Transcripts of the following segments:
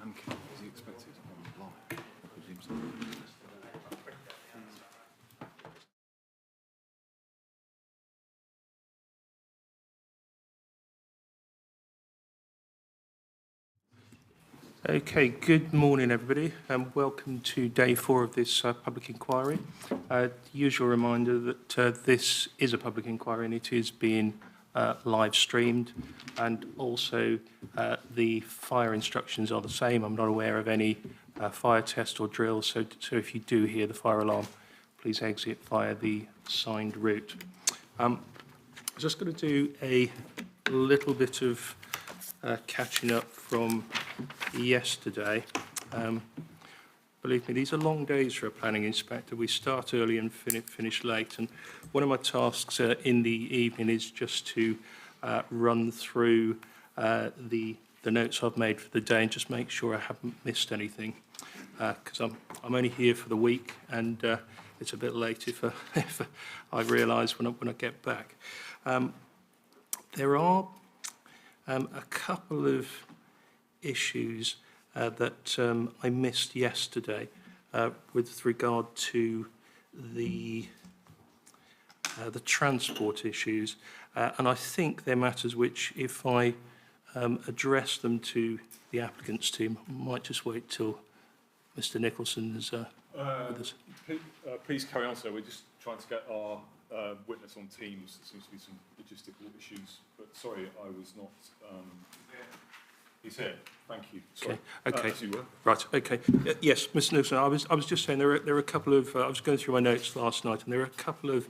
And is he expected online? I presume so. Okay, good morning everybody and welcome to day 4 of this public inquiry. Usual reminder that this is a public inquiry and it is being live streamed, and also the fire instructions are the same. I'm not aware of any fire test or drill, so if you do hear the fire alarm, please exit via the assigned route. I'm just going to do a little bit of catching up from yesterday. Believe me, these are long days for a planning inspector. We start early and finish late, and one of my tasks in the evening is just to run through the notes I've made for the day and just make sure I haven't missed anything, because I'm only here for the week, and it's a bit late if I realise when I get back. There are a couple of issues that I missed yesterday with regard to the transport issues, and I think they're matters which, if I address them to the applicants team, I might just wait till Mr. Nicholson is with us. Please carry on, sir. We're just trying to get our witness on Teams. There seems to be some logistical issues, but sorry, I was not. He's here. Thank you. Sorry. Okay. As you were. Right. Okay. Yes, Mr. Nicholson. I was just saying there are a couple of. I was going through my notes last night, and there are a couple of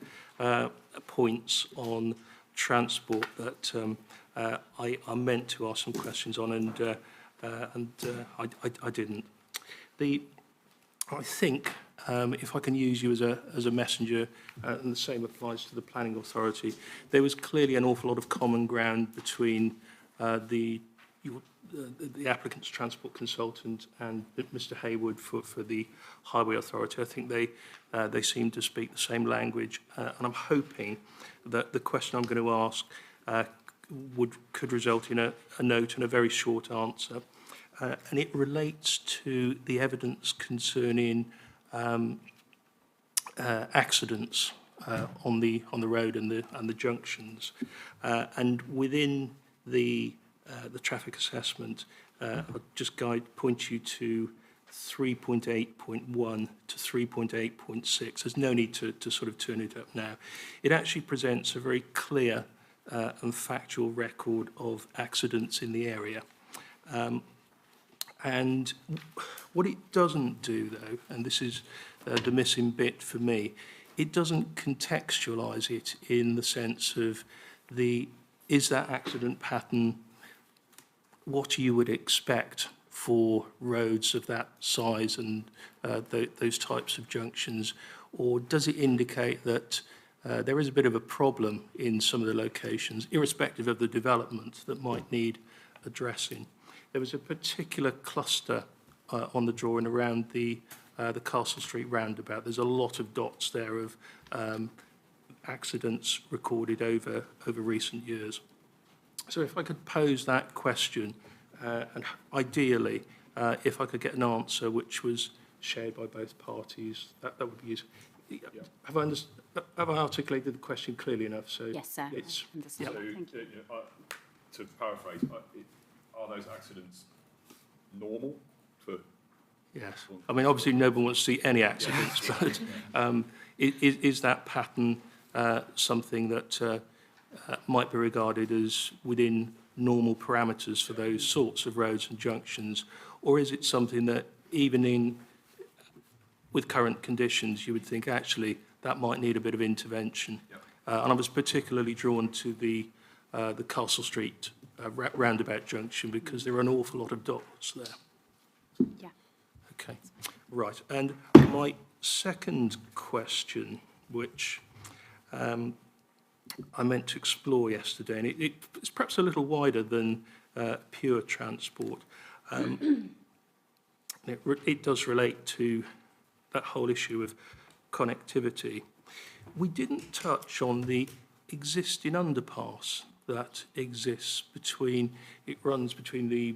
points on transport that I meant to ask some questions on, and I didn't. I think if I can use you as a messenger, and the same applies to the planning authority, there was clearly an awful lot of common ground between the applicant's transport consultant and Mr. Hayward for the highway authority. I think they seem to speak the same language, and I'm hoping that the question I'm going to ask could result in a note and a very short answer. And it relates to the evidence concerning accidents on the road and the junctions, and within the traffic assessment, I'll just point you to 3.8.1 to 3.8.6. There's no need to sort of turn it up now. It actually presents a very clear and factual record of accidents in the area. And what it doesn't do, though, and this is the missing bit for me, it doesn't contextualise it in the sense of is that accident pattern what you would expect for roads of that size and those types of junctions, or does it indicate that there is a bit of a problem in some of the locations, irrespective of the development, that might need addressing? There was a particular cluster on the drawing around the Castle Street roundabout. There's a lot of dots there of accidents recorded over recent years. So if I could pose that question, and ideally, if I could get an answer which was shared by both parties, that would be useful. Yeah. Have I articulated the question clearly enough? So yes, sir. It's, I understand. So, Thank you. To paraphrase, are those accidents normal for? yes. I mean, obviously, no one wants to see any accidents, but is that pattern something that might be regarded as within normal parameters for those sorts of roads and junctions, or is it something that even with current conditions you would think actually that might need a bit of intervention? Yep. And I was particularly drawn to the Castle Street roundabout junction because there are an awful lot of dots there. Yeah. Okay, right. And my second question, which I meant to explore yesterday, and it's perhaps a little wider than pure transport. It does relate to that whole issue of connectivity. We didn't touch on the existing underpass that exists it runs between the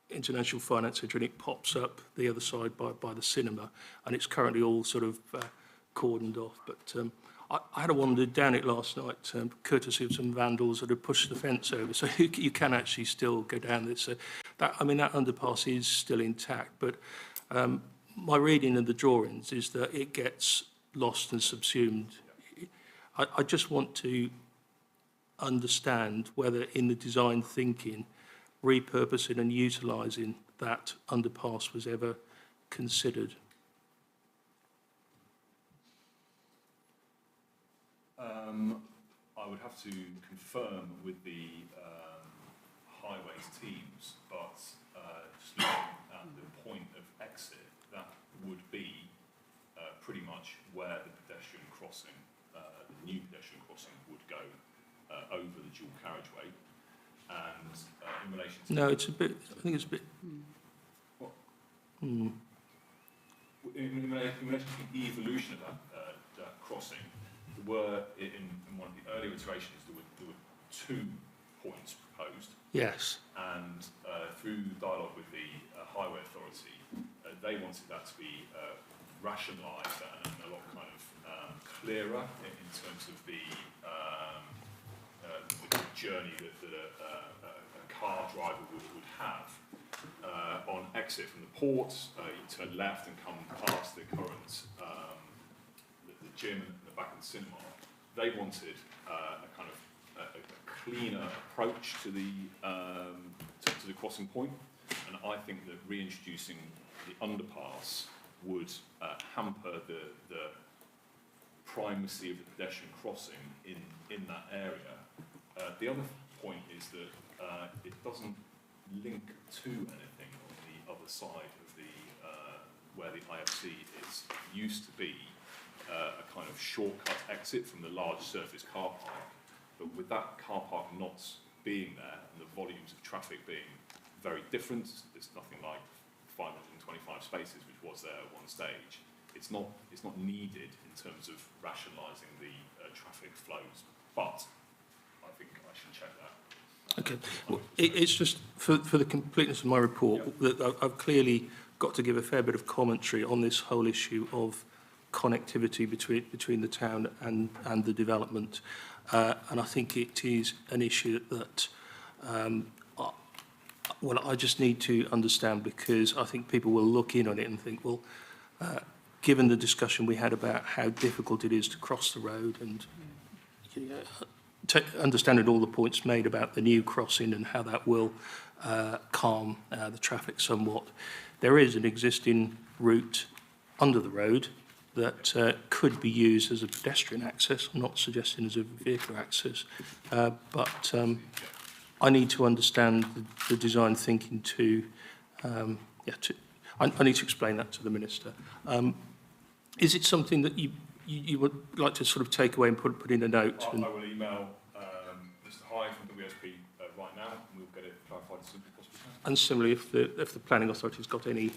International Finance Centre, and it pops up the other side by the cinema, and it's currently all sort of cordoned off. But I had a wander down it last night, courtesy of some vandals that had pushed the fence over, so you can actually still go down this. So that, I mean, that underpass is still intact, but my reading of the drawings is that it gets lost and subsumed. I just want to understand whether in the design thinking, repurposing and utilising that underpass was ever considered. I would have to confirm with the highways teams, but just looking at the point of exit, that would be pretty much where the pedestrian crossing, the new pedestrian crossing would go over the dual carriageway. And in relation to... No, it's a bit, I think it's a bit... What? Hmm. In relation to the evolution of that crossing, there were, in one of the earlier iterations, there were 2 points proposed. Yes. And through dialogue with the Highway Authority, they wanted that to be rationalised and a lot kind of clearer in terms of the journey that a car driver would have. On exit from the port, you turn left and come past the current the gym and the back of the cinema. They wanted a kind of a cleaner approach to the crossing point, and I think that reintroducing the underpass would hamper the primacy of the pedestrian crossing in that area. The other point is that it doesn't link to anything on the other side of the where the IFC is. It used to be a kind of shortcut exit from the large surface car park, but with that car park not being there and the volumes of traffic being very different, there's nothing like 525 spaces, which was there at one stage. It's not needed in terms of rationalising the traffic flows, but I think I should check that. Okay. Well, it's just for the completeness of my report that I've clearly got to give a fair bit of commentary on this whole issue of connectivity between the town and the development, and I think it is an issue that I just need to understand, because I think people will look in on it and think, well, given the discussion we had about how difficult it is to cross the road, and understanding all the points made about the new crossing and how that will calm the traffic somewhat, there is an existing route under the road that could be used as a pedestrian access. I'm not suggesting as a vehicle access, but I need to understand the design thinking I need to explain that to the Minister. Is it something that you would like to sort of take away and put in a note? I will email Mr. Hyde from WSP right now, and we'll get it clarified as soon as possible. And similarly, if the planning authority's got any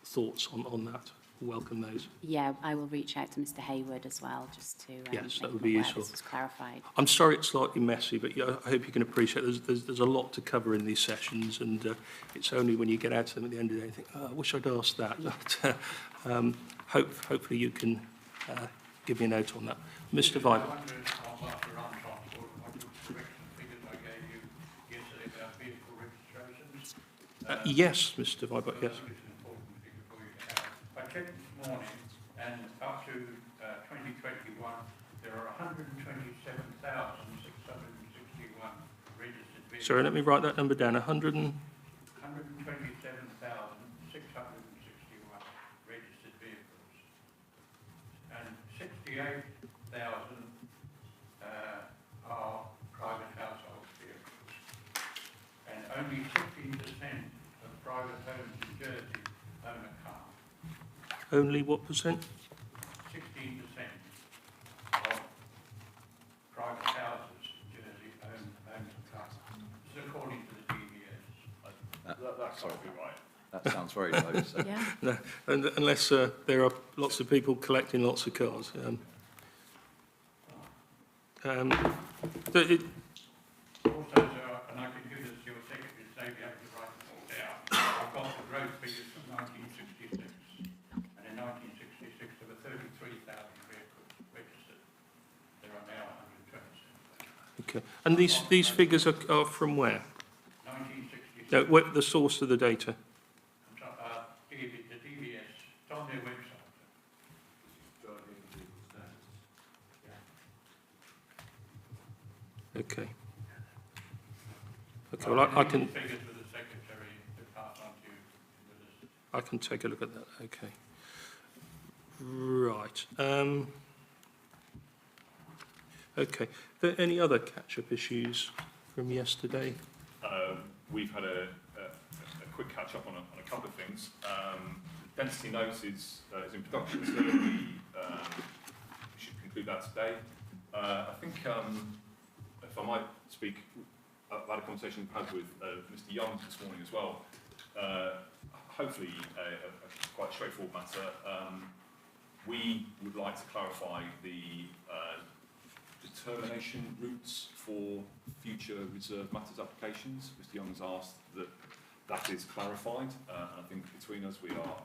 thoughts on that, welcome those. Yeah, I will reach out to Mr. Hayward as well, just to yes, that make would be him aware useful. this was clarified. I'm sorry it's slightly messy, but yeah, I hope you can appreciate there's a lot to cover in these sessions, and it's only when you get out to them at the end of the day you think, oh, I wish I'd asked that. But hopefully you can give me a note on that. Mr. Viber. Yes, Mr. Viber, yes. I checked this morning, and up to 2021, there are 127,661 registered vehicles. Sorry, let me write that number down. 127,661 registered vehicles, and 68,000 are private household vehicles, and only 16% of private homes in Jersey own a car. Only what percent? 16% of private houses in Jersey own a car. This is according to the DVS. That's probably right. That sounds very low. So. Yeah. No, unless there are lots of people collecting lots of cars. Also, and I can give this to your secretary, so you have to write it all down. And these figures are from where? 1962. The source of the data? The DBS, it's on their website. Okay. Okay, well, I can... Figures with the secretary to pass on to you. I can take a look at that, okay. Right. Okay. Are there any other catch-up issues from yesterday? We've had a quick catch-up on a couple of things. Density notes is in production, so we should conclude that today. I think, if I might speak about a conversation we've had with Mr. Young this morning as well, hopefully a quite straightforward matter. We would like to clarify the determination routes for future reserve matters applications. Mr. Young has asked that that is clarified, and I think between us we are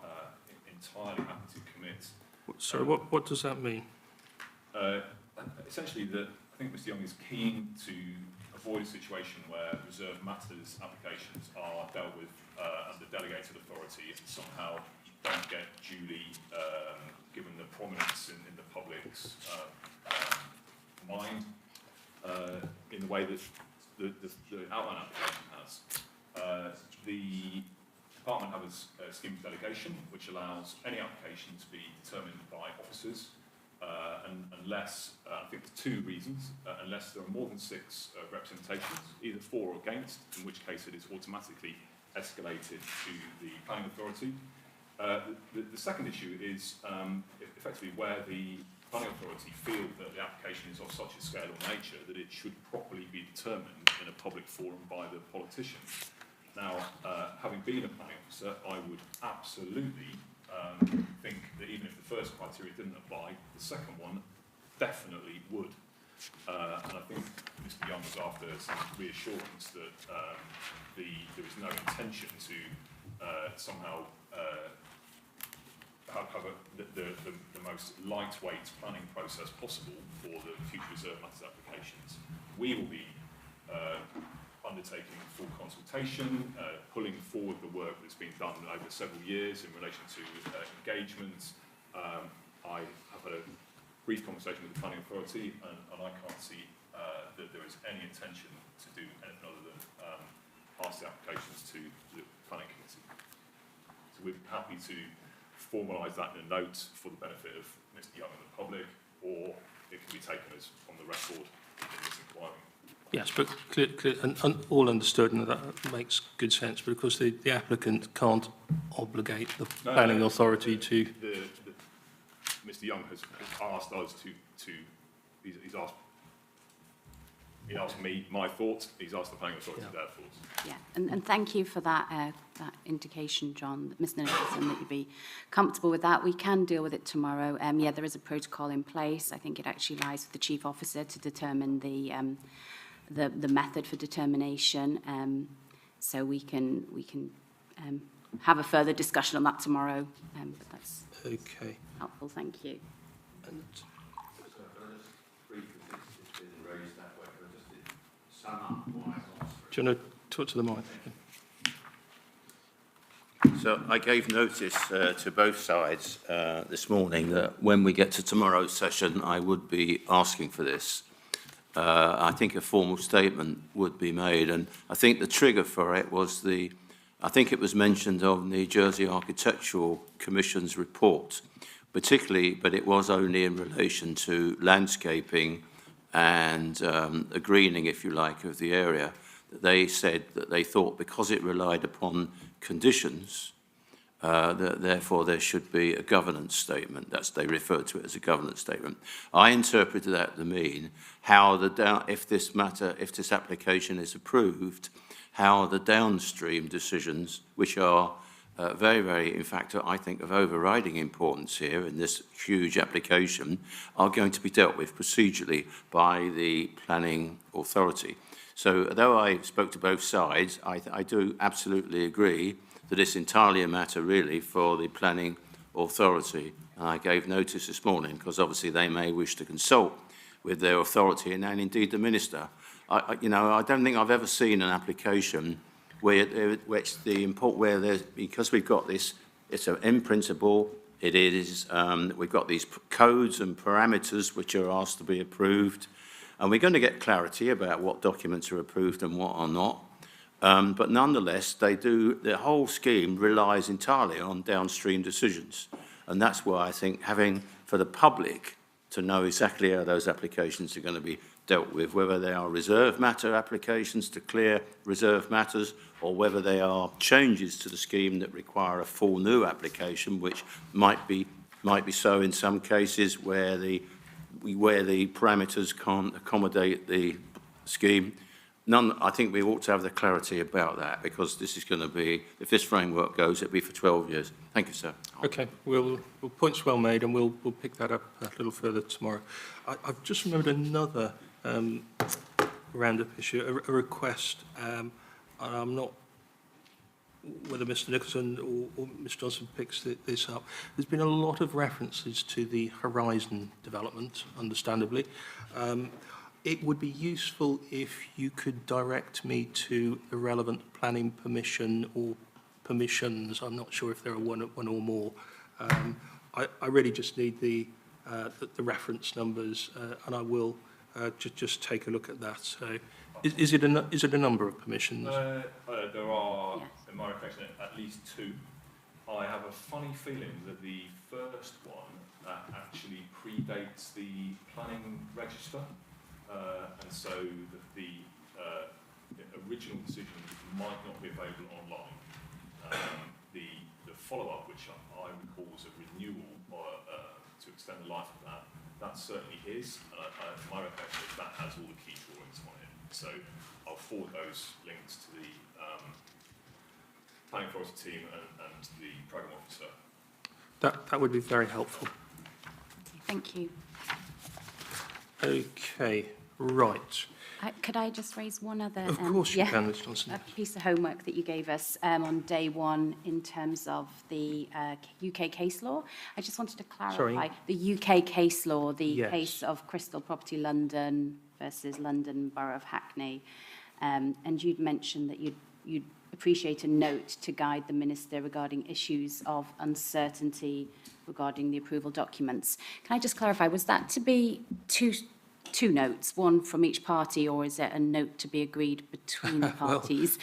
entirely happy to commit. Sorry, what does that mean? Essentially, I think Mr. Young is keen to avoid a situation where reserve matters applications are dealt with under delegated authority and somehow don't get duly given the prominence in the public's mind in the way that the outline application has. The department has a scheme of delegation which allows any application to be determined by officers unless, I think for two reasons, unless there are more than 6 representations, either for or against, in which case it is automatically escalated to the planning authority. The second issue is effectively where the planning authority feel that the application is of such a scale or nature that it should properly be determined in a public forum by the politician. Now, having been a planning officer, I would absolutely think that even if the first criteria didn't apply, the second one definitely would. And I think Mr. Young was after some reassurance that there is no intention to somehow have the most lightweight planning process possible for the future reserve matters applications. We will be undertaking full consultation, pulling forward the work that's been done over several years in relation to engagement. I have had a brief conversation with the planning authority and I can't see that there is any intention to do anything other than pass the applications to the planning committee. So we're happy to formalise that in a note for the benefit of Mr. Young and the public, or it can be taken as on the record in this inquiry. Yes, but clear and all understood, and that makes good sense. But of course, the applicant can't obligate the planning authority to. Mr. Young has asked us to he asked me my thoughts. He's asked the planning authority their thoughts. Yeah, and thank you for that that indication, John, Mr. Nicholson, that you'd be comfortable with that. We can deal with it tomorrow. Yeah, there is a protocol in place. I think it actually lies with the chief officer to determine the method for determination. So we can have a further discussion on that tomorrow. But that's Okay. helpful. Thank you. And do you want to talk to the mic? So I gave notice to both sides this morning that when we get to tomorrow's session, I would be asking for this. I think a formal statement would be made, and I think the trigger for it was I think it was mentioned on the Jersey Architectural Commission's report, particularly, but it was only in relation to landscaping and a greening, if you like, of the area. They said that they thought because it relied upon conditions, that therefore there should be a governance statement. They referred to it as a governance statement. I interpreted that to mean if this application is approved, how the downstream decisions, which are very, very, in fact, I think of overriding importance here in this huge application, are going to be dealt with procedurally by the planning authority. So though I spoke to both sides, I do absolutely agree that it's entirely a matter really for the planning authority. And I gave notice this morning because obviously they may wish to consult with their authority and indeed the minister you know, I don't think I've ever seen an application where because we've got this, it's in principle, it is, we've got these codes and parameters which are asked to be approved, and we're going to get clarity about what documents are approved and what are not. But nonetheless, the whole scheme relies entirely on downstream decisions. And that's why I think for the public to know exactly how those applications are going to be dealt with, whether they are reserve matter applications to clear reserve matters, or whether they are changes to the scheme that require a full new application, which might be so in some cases where the parameters can't accommodate the scheme. I think we ought to have the clarity about that, because this is going to be, if this framework goes, it'll be for 12 years. Thank you, sir. Okay, points well made, and we'll pick that up a little further tomorrow. I've just remembered another roundup issue, a request, and I'm not whether Mr Nicholson or Mr Johnson picks this up. There's been a lot of references to the Horizon development, understandably. It would be useful if you could direct me to the relevant planning permission or permissions. I'm not sure if there are one or more. I really just need the reference numbers, and I will just take a look at that. So, is it a number of permissions? There are, yes, in my recollection, at least 2. I have a funny feeling that the first one actually predates the planning register. And so the original decision might not be available online. The follow-up, which I recall was a renewal to extend the life of that's certainly his. My recollection is that has all the key drawings on it. So I'll forward those links to the planning authority team and the programme officer. That would be very helpful. Thank you. Okay. Right. Could I just raise one other... Of course you can, Ms Johnson. A piece of homework that you gave us on day 1 in terms of the UK case law. I just wanted to clarify the UK case law, the case of Crystal Property London versus London Borough of Hackney. And you'd mentioned that you'd appreciate a note to guide the Minister regarding issues of uncertainty regarding the approval documents. Can I just clarify, was that to be two notes, one from each party, or is it a note to be agreed between the parties?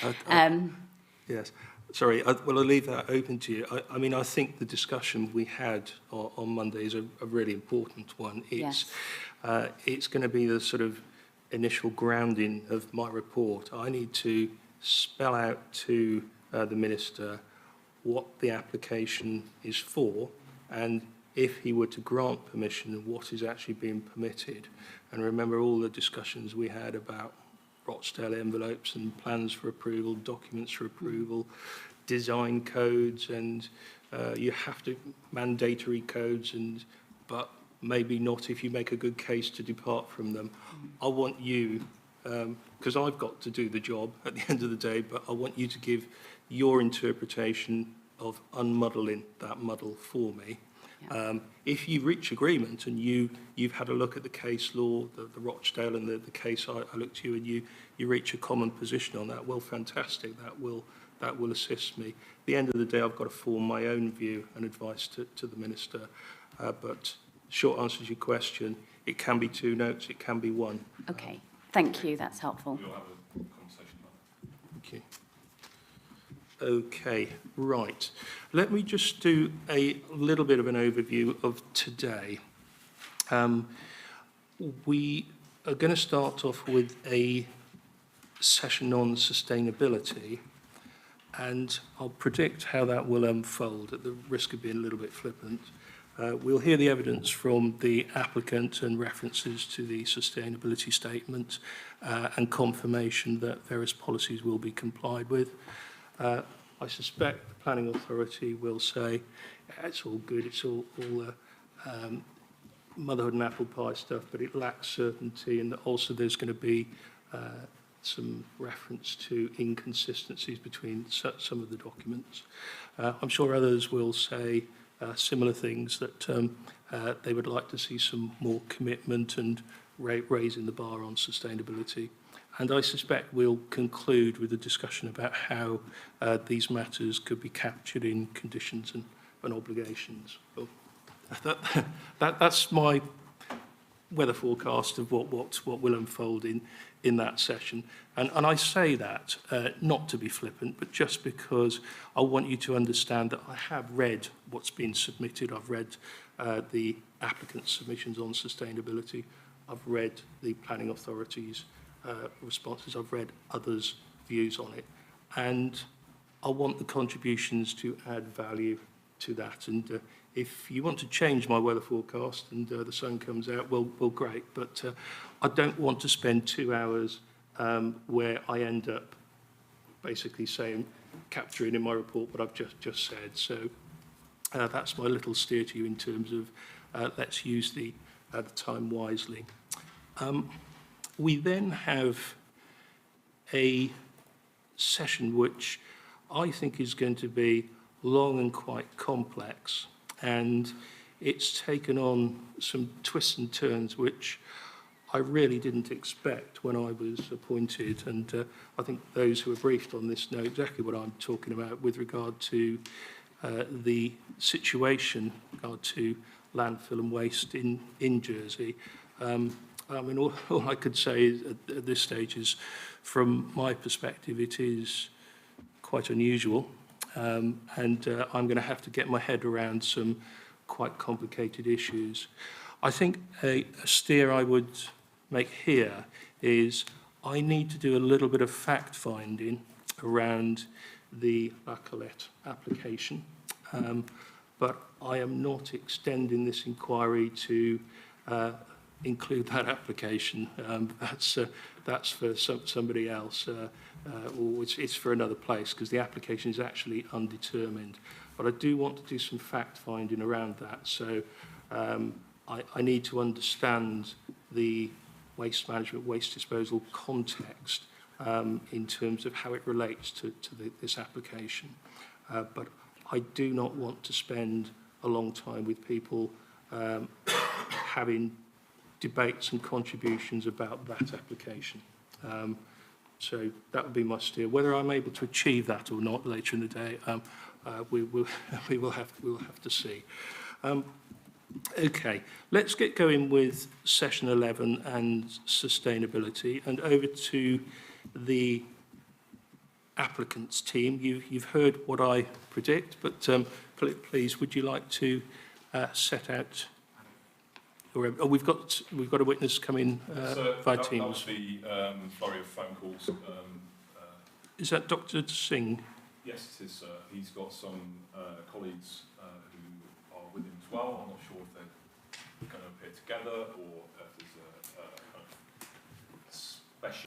Yes. Sorry, I'll leave that open to you. I mean, I think the discussion we had on Monday is a really important one. It's going to be the sort of initial grounding of my report. I need to spell out to the Minister what the application is for, and if he were to grant permission, what is actually being permitted. And remember all the discussions we had about Rochdale envelopes and plans for approval, documents for approval, design codes, and you have to mandatory codes, but maybe not if you make a good case to depart from them. I want you, because I've got to do the job at the end of the day, but I want you to give your interpretation of unmuddling that muddle for me. If you reach agreement and you've had a look at the case law, the Rochdale and the case I looked to you, and you reach a common position on that, well, fantastic. That will assist me. At the end of the day, I've got to form my own view and advice to the Minister. But short answer to your question, it can be 2 notes, it can be 1. Okay, thank you. That's helpful. We'll have a conversation about that. Thank you. Okay, right. Let me just do a little bit of an overview of today. We are going to start off with a session on sustainability, and I'll predict how that will unfold at the risk of being a little bit flippant. We'll hear the evidence from the applicant and references to the sustainability statement and confirmation that various policies will be complied with. I suspect the planning authority will say, it's all good, it's all motherhood and apple pie stuff, but it lacks certainty, and also there's going to be some reference to inconsistencies between some of the documents. I'm sure others will say similar things, that they would like to see some more commitment and raising the bar on sustainability. And I suspect we'll conclude with a discussion about how these matters could be captured in conditions and obligations. Well, that's my weather forecast of what will unfold in that session. And I say that not to be flippant, but just because I want you to understand that I have read what's been submitted. I've read the applicant's submissions on sustainability. I've read the planning authority's responses. I've read others' views on it. And I want the contributions to add value to that. And if you want to change my weather forecast and the sun comes out, well great. But I don't want to spend 2 hours where I end up basically saying, capturing in my report what I've just said. So that's my little steer to you in terms of let's use the time wisely. We then have a session which I think is going to be long and quite complex, and it's taken on some twists and turns which I really didn't expect when I was appointed, and I think those who are briefed on this know exactly what I'm talking about with regard to the situation with regard to landfill and waste in Jersey. I mean, all I could say is, at this stage is, from my perspective, it is quite unusual, and I'm going to have to get my head around some quite complicated issues. I think a steer I would make here is I need to do a little bit of fact-finding around the La Colette application, but I am not extending this inquiry to include that application. That's for somebody else, or it's for another place, because the application is actually undetermined. But I do want to do some fact-finding around that. So I need to understand the waste management, waste disposal context in terms of how it relates to this application. But I do not want to spend a long time with people having debates and contributions about that application. So that would be my steer. Whether I'm able to achieve that or not later in the day, we will have to see. Okay, let's get going with session 11 and sustainability, and over to the applicants team. You've heard what I predict, but please, would you like to set out? Oh, we've got a witness coming via Teams. That was the flurry of phone calls. Is that Dr. Singh? Yes, it is. He's got some colleagues who are with him as well. I'm not sure if they're going to appear together or if there's a kind of special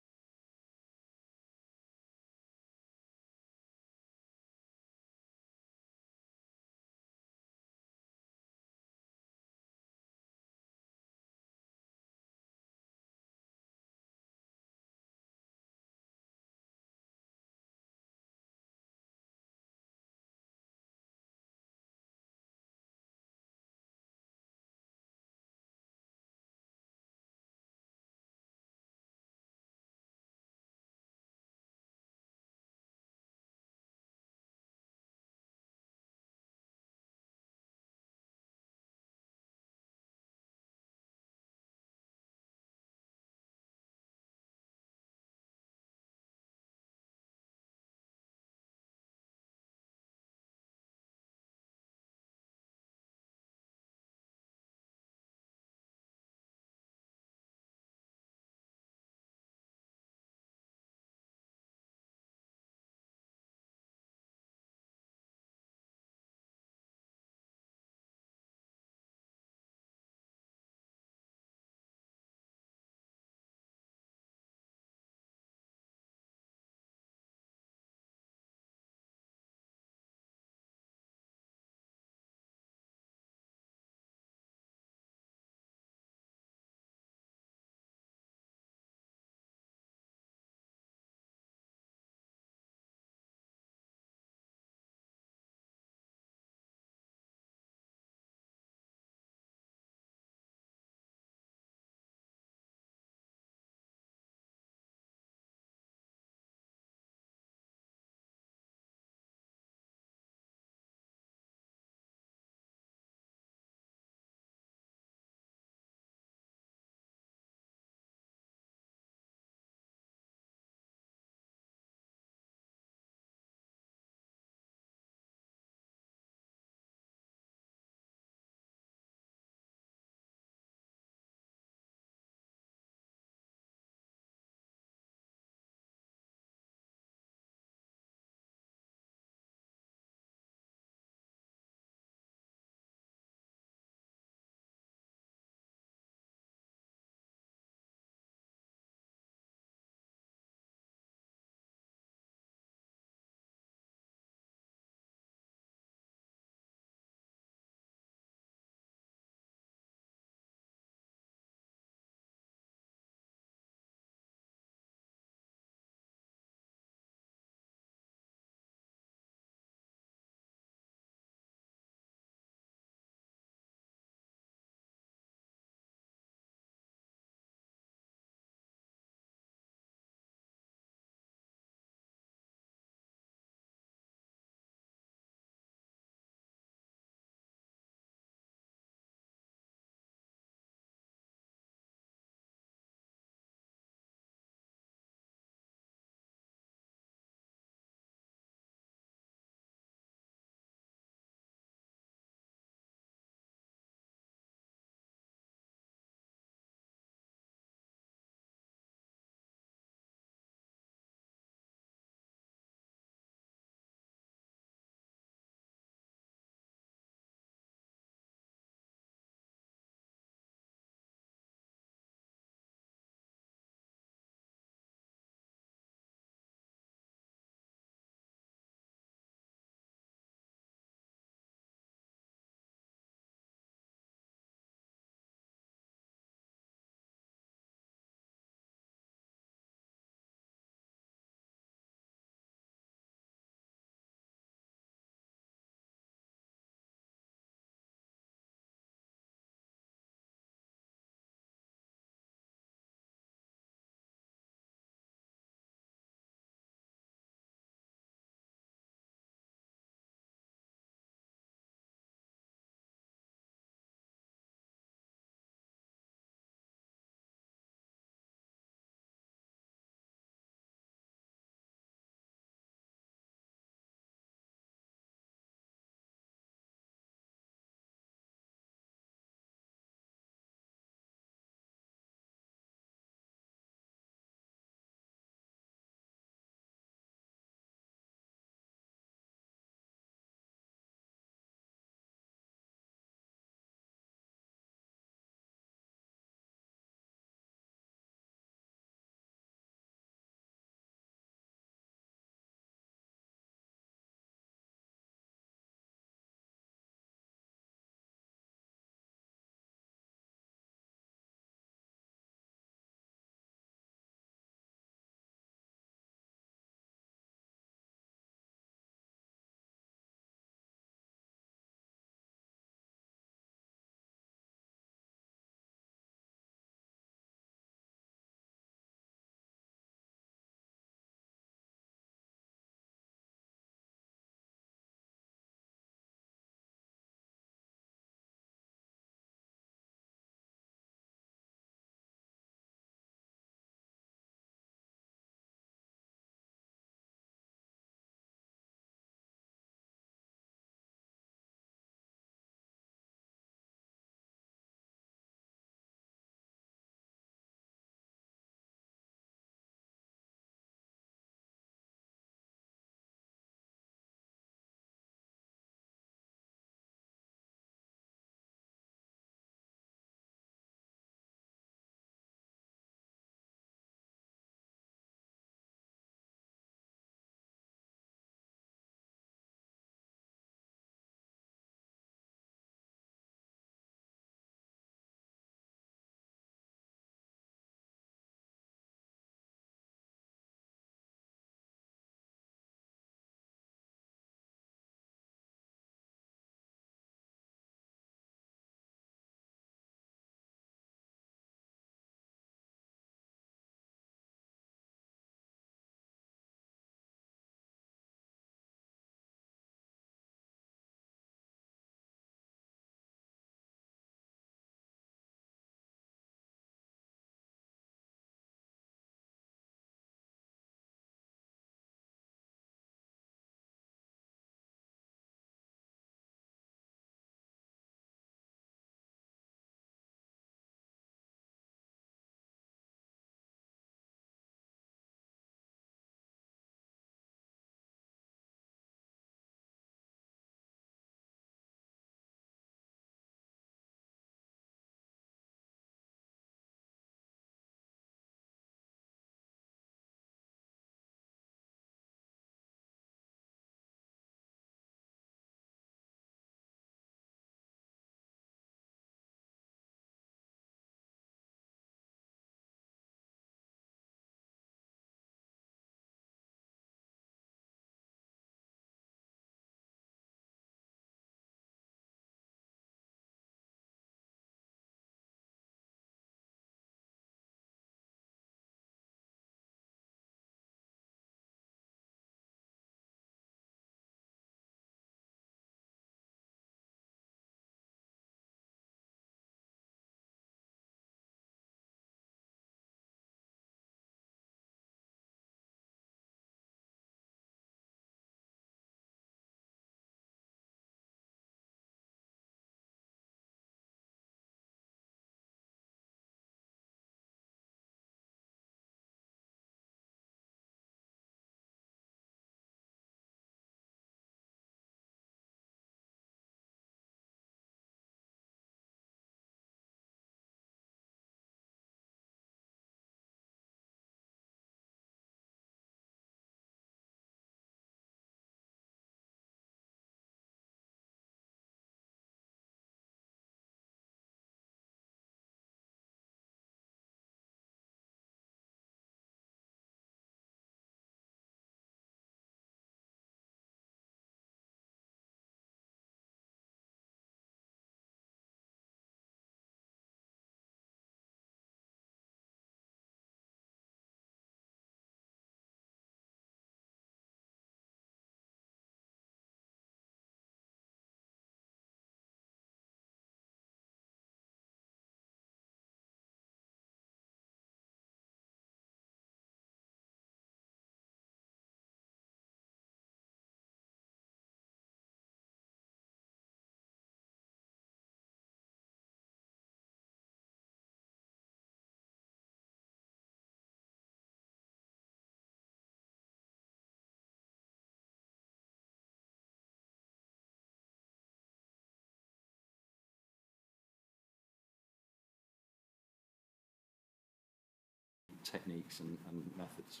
techniques and methods.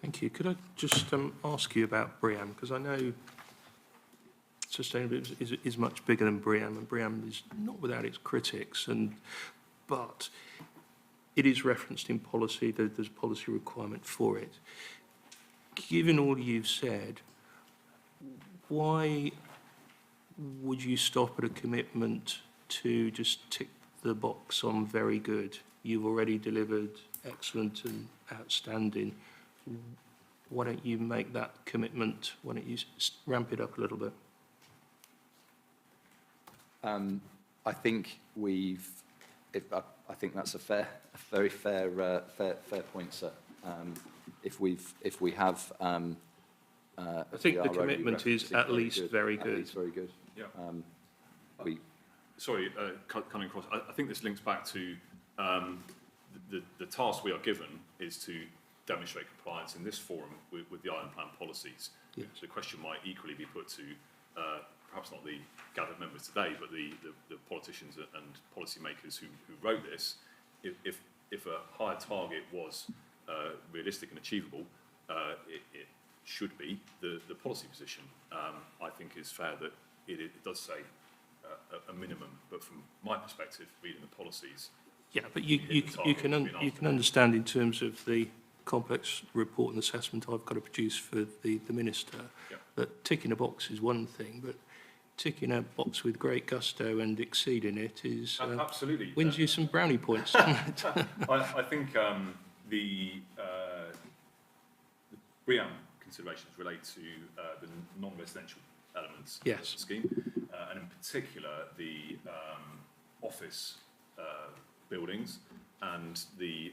Thank you. Could I just ask you about BREEAM? Because I know sustainability is much bigger than BREEAM, and BREEAM is not without its critics, but it is referenced in policy. There's a policy requirement for it. Given all you've said, why would you stop at a commitment to just tick the box on very good? You've already delivered excellent and outstanding. Why don't you make that commitment? Why don't you ramp it up a little bit? I think I think that's a very fair point, sir. If we have, I think the commitment is at least very good. At least very good. Yeah. Sorry, coming across. I think this links back to the task we are given is to demonstrate compliance in this forum with the Island Plan policies. Yes. So the question might equally be put to perhaps not the gathered members today, but the politicians and policymakers who wrote this. If a higher target was realistic and achievable, it should be the policy position. I think is fair that it does say a minimum, but from my perspective, reading the policies. Yeah, but you can understand in terms of the complex report and assessment I've got to produce for the Minister, Yeah. that ticking a box is one thing, but ticking a box with great gusto and exceeding it is absolutely wins you some brownie points. I think the BREEAM considerations relate to the non-residential elements of the scheme, and in particular the office buildings, and the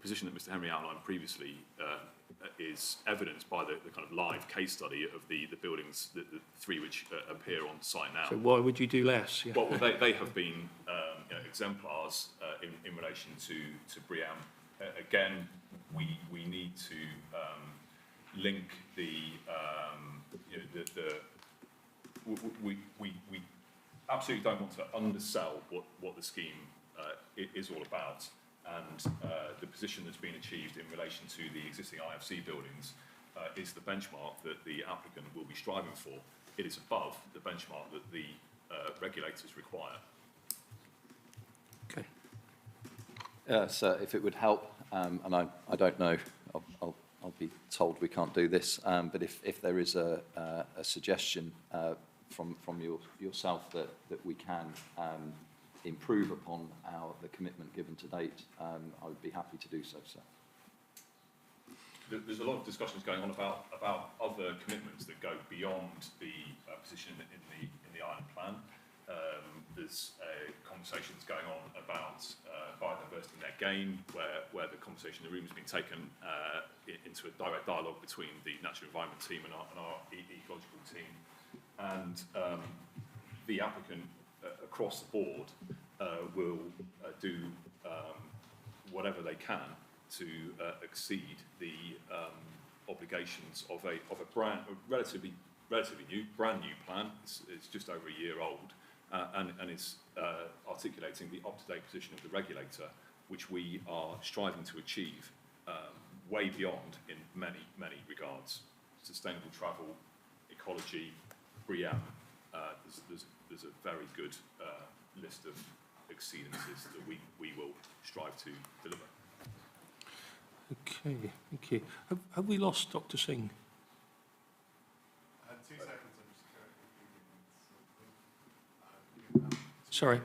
position that Mr. Henry outlined previously is evidenced by the kind of live case study of the buildings, the three which appear on site now. So why would you do less? Yeah. Well, they have been exemplars in relation to BREEAM. Again, we need to link we absolutely don't want to undersell what the scheme is all about, and the position that's been achieved in relation to the existing IFC buildings is the benchmark that the applicant will be striving for. It is above the benchmark that the regulators require. Okay. So if it would help, and I don't know, I'll be told we can't do this, but if there is a suggestion from yourself that we can improve upon the commitment given to date, I would be happy to do so, sir. There's a lot of discussions going on about other commitments that go beyond the position in the Island Plan. There's conversations going on about biodiversity net gain, where the conversation in the room has been taken into a direct dialogue between the natural environment team and our ecological team, and the applicant across the board will do whatever they can to exceed the obligations of a relatively new, brand new plan. It's just over a year old, and is articulating the up-to-date position of the regulator, which we are striving to achieve way beyond in many regards. Sustainable travel, ecology, BREEAM. There's a very good list of exceedances that we will strive to deliver. Okay, thank you. Have we lost Dr. Singh? 2 seconds, I'm just Sorry.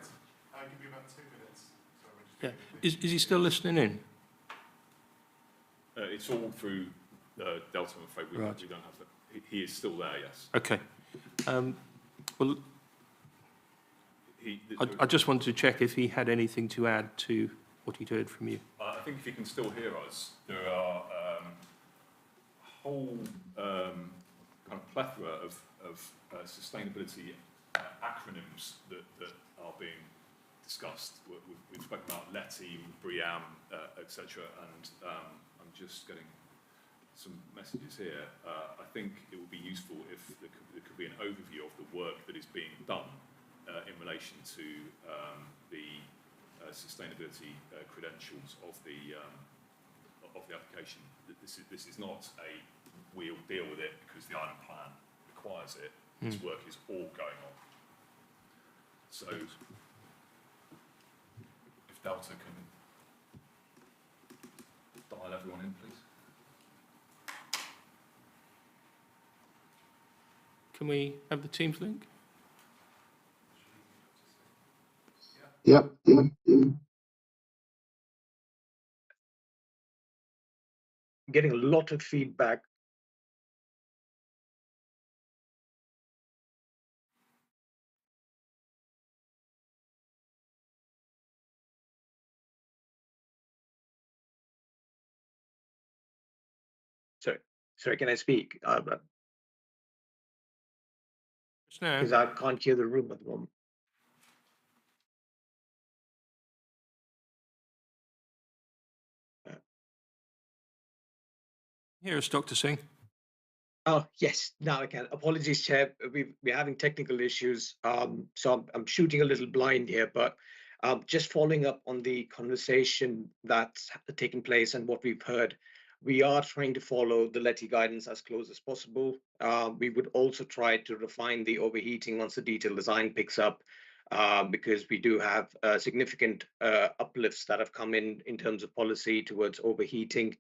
I'll give you about 2 minutes. Yeah. Is he still listening in? It's all through Delta, I'm afraid. We don't have that. He is still there, yes. Okay. Well, I just wanted to check if he had anything to add to what he'd heard from you. I think if you can still hear us, there are a whole kind of plethora of sustainability acronyms that are being discussed. We've spoken about LETI, BREEAM, etc., and I'm just getting some messages here. I think it would be useful if there could be an overview of the work that is being done in relation to the sustainability credentials of the application. This is not a we'll deal with it because the island plan requires it. This work is all going on. So, if Delta can dial everyone in, please. Can we have the Teams link? Yep. Getting a lot of feedback. Sorry, can I speak? Just now. Because I can't hear the room at the moment. Here is Dr. Singh. Oh, yes, now I can. Apologies, Chair. We're having technical issues. So I'm shooting a little blind here, but just following up on the conversation that's taken place and what we've heard, we are trying to follow the LETI guidance as close as possible. We would also try to refine the overheating once the detailed design picks up, because we do have significant uplifts that have come in terms of policy towards overheating,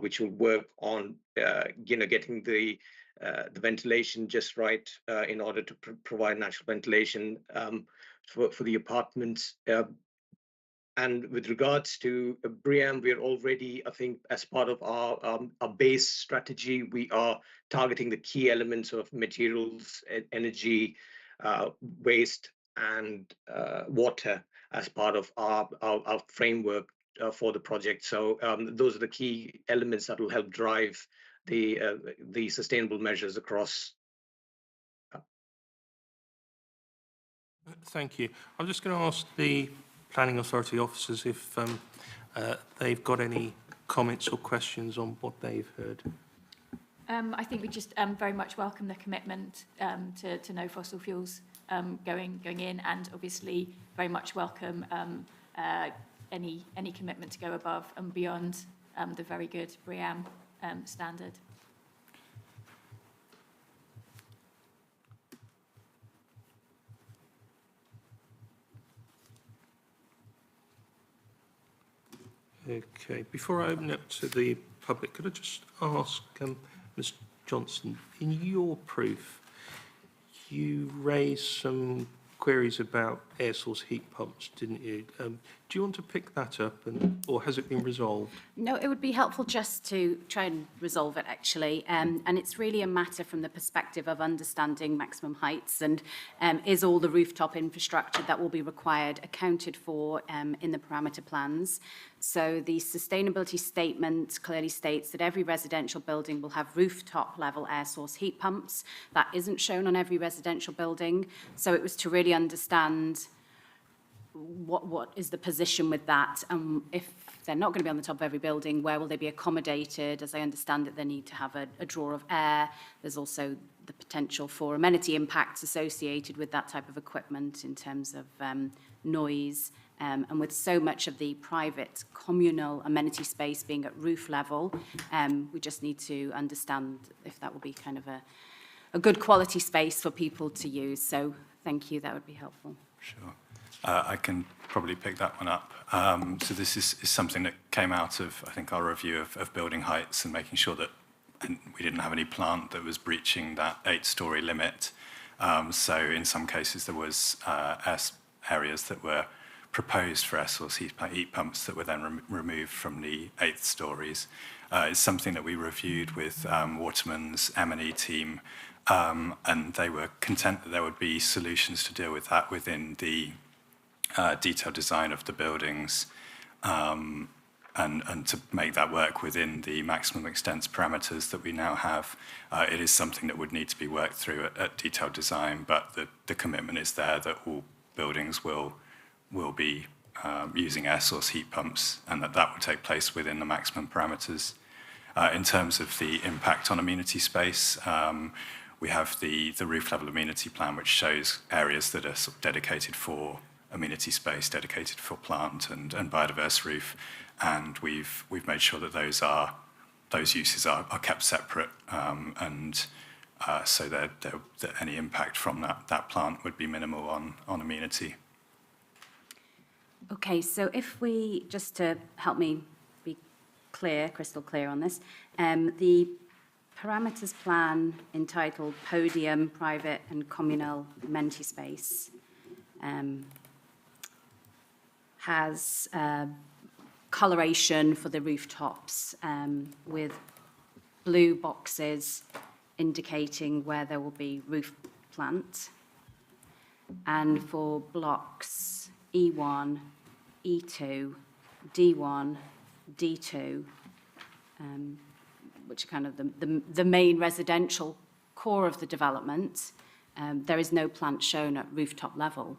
which will work on getting the ventilation just right in order to provide natural ventilation for the apartments. And with regards to BREEAM, we're already, I think, as part of our base strategy, we are targeting the key elements of materials, energy, waste, and water as part of our framework for the project. So those are the key elements that will help drive the sustainable measures across. Thank you. I'm just going to ask the Planning Authority officers if they've got any comments or questions on what they've heard. I think we just very much welcome the commitment to no fossil fuels going in, and obviously very much welcome any commitment to go above and beyond the very good BREEAM standard. Okay, before I open it to the public, could I just ask Ms. Johnson, in your proof, you raised some queries about air source heat pumps, didn't you? Do you want to pick that up, or has it been resolved? No, it would be helpful just to try and resolve it, actually. And it's really a matter from the perspective of understanding maximum heights and is all the rooftop infrastructure that will be required accounted for in the parameter plans. So the sustainability statement clearly states that every residential building will have rooftop level air source heat pumps. That isn't shown on every residential building. So it was to really understand what is the position with that, and if they're not going to be on the top of every building, where will they be accommodated? As I understand it, they need to have a drawer of air. There's also the potential for amenity impacts associated with that type of equipment in terms of noise, and with so much of the private communal amenity space being at roof level, we just need to understand if that will be kind of a good quality space for people to use. So thank you, that would be helpful. Sure. I can probably pick that one up. So this is something that came out of, I think, our review of building heights and making sure that we didn't have any plant that was breaching that 8-storey limit. So in some cases there was areas that were proposed for air source heat pumps that were then removed from the 8th stories. It's something that we reviewed with Waterman's M&E team, and they were content that there would be solutions to deal with that within the detailed design of the buildings, and to make that work within the maximum extents parameters that we now have. It is something that would need to be worked through at detailed design, but the commitment is there that all buildings will be using air source heat pumps, and that will take place within the maximum parameters. In terms of the impact on amenity space, we have the roof level amenity plan, which shows areas that are sort of dedicated for amenity space dedicated for plant and biodiverse roof, and we've made sure that those uses are kept separate, so that any impact from that plant would be minimal on amenity. Okay, so if we, just to help me be clear, crystal clear on this, the parameters plan entitled Podium, Private and Communal Amenity Space has coloration for the rooftops with blue boxes indicating where there will be roof plant, and for blocks E1, E2, D1, D2, which are kind of the main residential core of the development, there is no plant shown at rooftop level.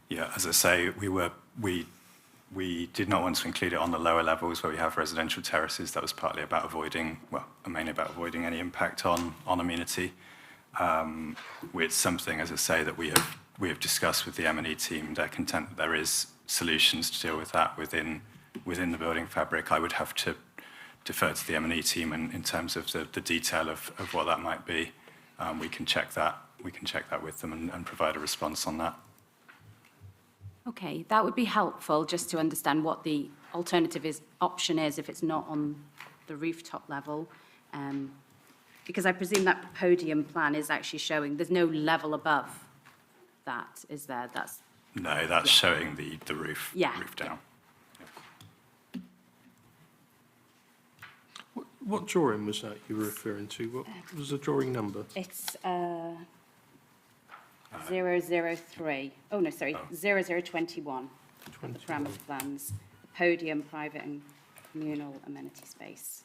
Yeah, as I say, we did not want to include it on the lower levels where we have residential terraces. That was partly about avoiding, well, mainly about avoiding any impact on amenity. It's something, as I say, that we have discussed with the M&E team. They're content that there is solutions to deal with that within the building fabric. I would have to defer to the M&E team in terms of the detail of what that might be. We can check that with them and provide a response on that. Okay, that would be helpful just to understand what the alternative option is if it's not on the rooftop level. Because I presume that podium plan is actually showing there's no level above that, is there? That's showing the roof, roof down. What drawing was that you were referring to? What was the drawing number? It's 003. Oh, no, sorry, 0021. The parameter plans, the podium, private and communal amenity space.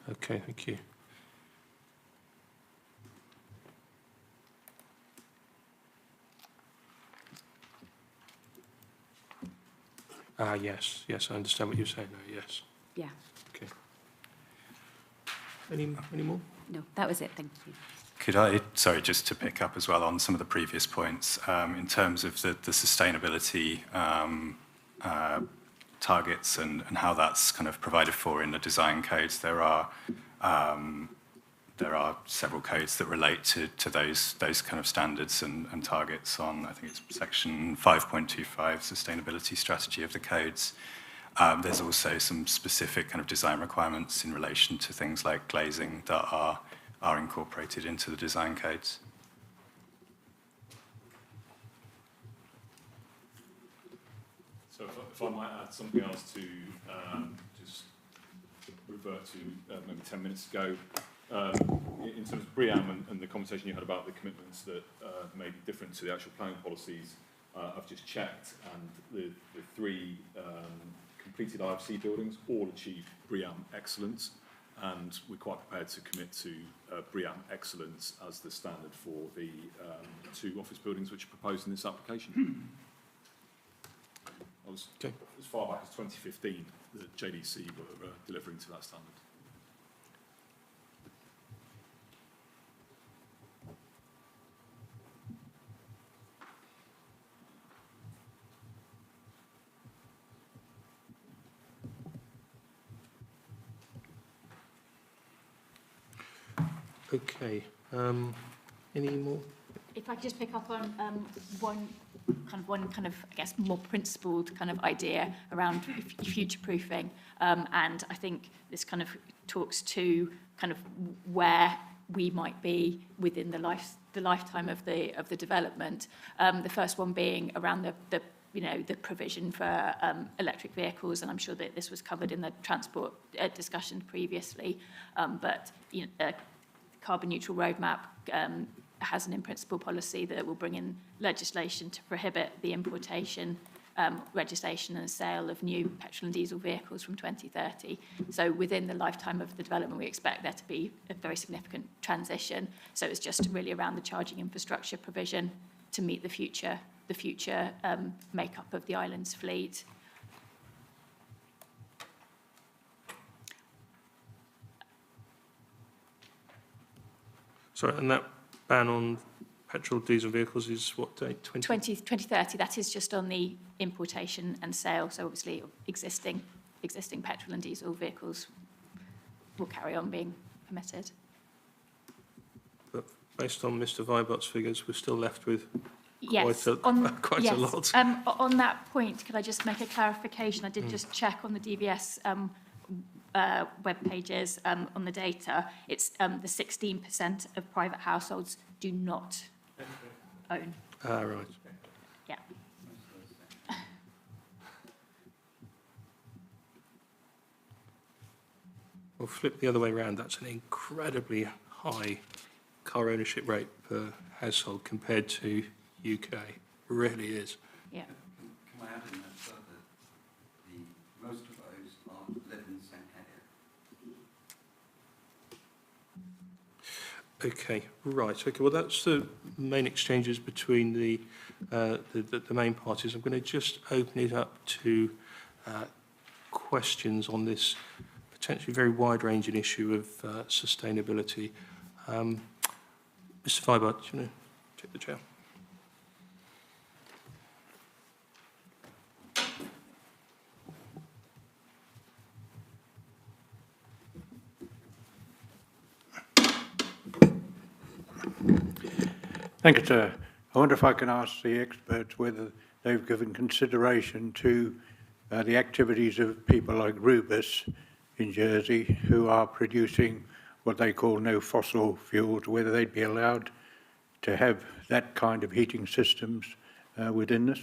Okay, thank you. Yes, I understand what you're saying now, yes. Yeah. Okay. Any more? No, that was it, thank you. Could I, sorry, just to pick up as well on some of the previous points, in terms of the sustainability targets and how that's kind of provided for in the design codes, there are several codes that relate to those kind of standards and targets on, I think it's section 5.25, sustainability strategy of the codes. There's also some specific kind of design requirements in relation to things like glazing that are incorporated into the design codes. So if I might add something else to just revert to maybe 10 minutes ago, in terms of BREEAM and the conversation you had about the commitments that may be different to the actual planning policies, I've just checked, and the three completed IFC buildings all achieved BREEAM excellence, and we're quite prepared to commit to BREEAM excellence as the standard for the two office buildings which are proposed in this application. I was as far back as 2015 that JDC were delivering to that standard. Okay. Any more? If I could just pick up on one kind of, I guess, more principled kind of idea around future-proofing, and I think this kind of talks to kind of where we might be within the lifetime of the development. The first one being around the provision for electric vehicles, and I'm sure that this was covered in the transport discussion previously, but a carbon neutral roadmap has an in-principle policy that will bring in legislation to prohibit the importation, registration and sale of new petrol and diesel vehicles from 2030. So within the lifetime of the development, we expect there to be a very significant transition. So it's just really around the charging infrastructure provision to meet the future makeup of the island's fleet. Sorry, and that ban on petrol diesel vehicles is what date? 2030, that is just on the importation and sale. So obviously existing petrol and diesel vehicles will carry on being permitted. But based on Mr. Vibart's figures, we're still left with Yes, quite a lot. On that point, could I just make a clarification? I did just check on the DVS web pages on the data. It's the 16% of private households do not own. Ah, right. Yeah. Well, flip the other way around. That's an incredibly high car ownership rate per household compared to UK. Really is. Yeah. Can I add in that, sir, that most of those live in St Helier? Okay, right. Okay, well, that's the main exchanges between the main parties. I'm going to just open it up to questions on this potentially very wide-ranging issue of sustainability. Mr. Vibart, do you want to take the chair? Thank you, sir. I wonder if I can ask the experts whether they've given consideration to the activities of people like Rubis in Jersey who are producing what they call no fossil fuels, whether they'd be allowed to have that kind of heating systems within this.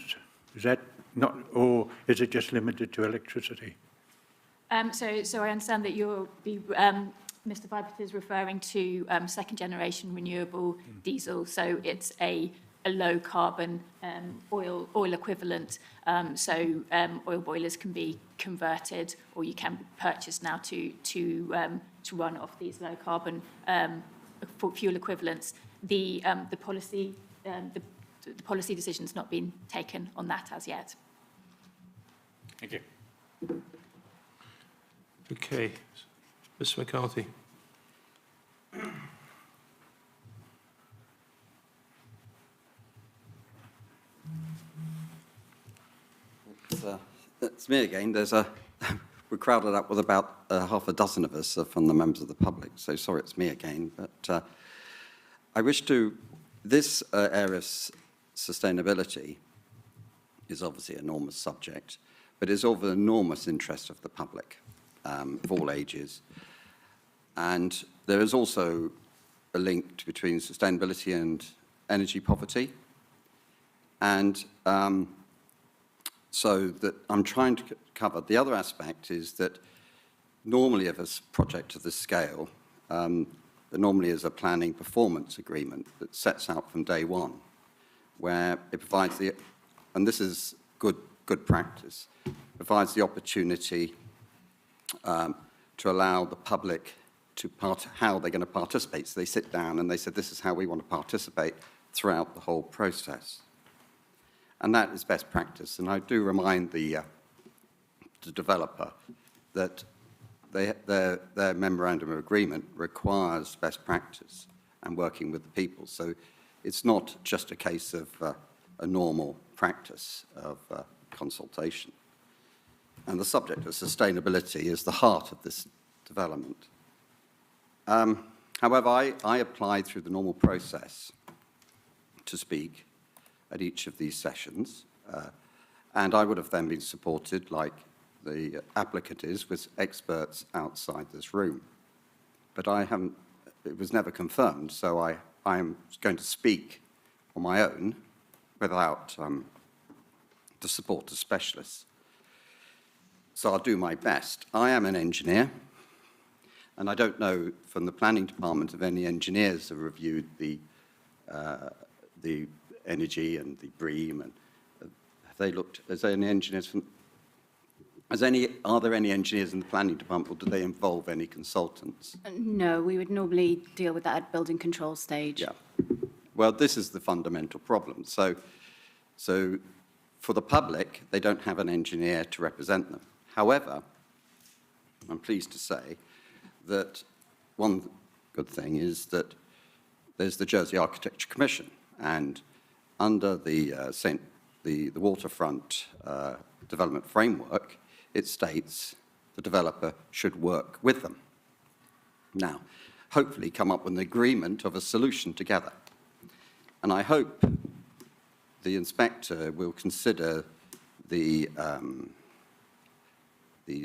Is that not, or is it just limited to electricity? So I understand that you'll be, Mr. Vibart is referring to second generation renewable diesel. So it's a low carbon oil equivalent. So oil boilers can be converted, or you can purchase now to run off these low carbon fuel equivalents. The policy decision's not been taken on that as yet. Thank you. Okay, Mr. McCarthy. It's me again. We're crowded up with about half a dozen of us from the members of the public, so sorry it's me again. But I wish to, this area of sustainability is obviously an enormous subject, but is of enormous interest of the public, of all ages. And there is also a link between sustainability and energy poverty. And so that I'm trying to cover. The other aspect is that normally of a project of this scale, there normally is a planning performance agreement that sets out from day one, where it provides the, and this is good practice, provides the opportunity to allow the public to how they're going to participate. So they sit down and they said, this is how we want to participate throughout the whole process. And that is best practice. And I do remind the developer that their memorandum of agreement requires best practice and working with the people. So it's not just a case of a normal practice of consultation. And the subject of sustainability is the heart of this development. However, I applied through the normal process to speak at each of these sessions, and I would have then been supported, like the applicant is, with experts outside this room. But I haven't, it was never confirmed, so I am going to speak on my own without the support of specialists. So I'll do my best. I am an engineer, and I don't know from the planning department if any engineers have reviewed the energy and the BREEAM, and have they looked, is there any engineers from, are there any engineers in the planning department, or do they involve any consultants? No, we would normally deal with that at building control stage. Yeah. Well, this is the fundamental problem. So for the public, they don't have an engineer to represent them. However, I'm pleased to say that one good thing is that there's the Jersey Architecture Commission, and under the Waterfront development framework, it states the developer should work with them. Now, hopefully come up with an agreement of a solution together. And I hope the inspector will consider the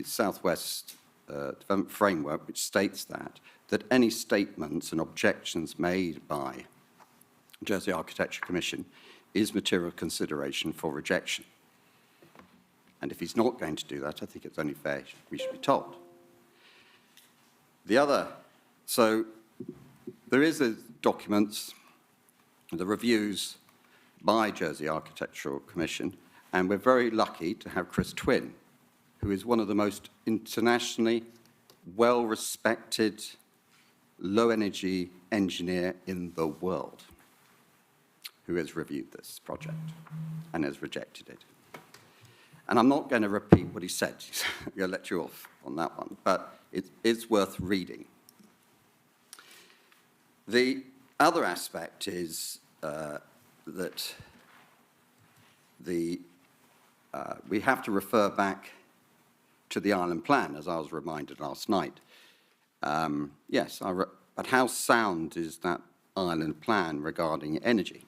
Southwest Development Framework, which states that any statements and objections made by Jersey Architecture Commission is material consideration for rejection. And if he's not going to do that, I think it's only fair we should be told. So there is a documents, the reviews by Jersey Architectural Commission, and we're very lucky to have Chris Twin, who is one of the most internationally well-respected low-energy engineer in the world, who has reviewed this project and has rejected it. And I'm not going to repeat what he said. I'm going to let you off on that one, but it's worth reading. The other aspect is that we have to refer back to the island plan, as I was reminded last night. Yes, but how sound is that island plan regarding energy?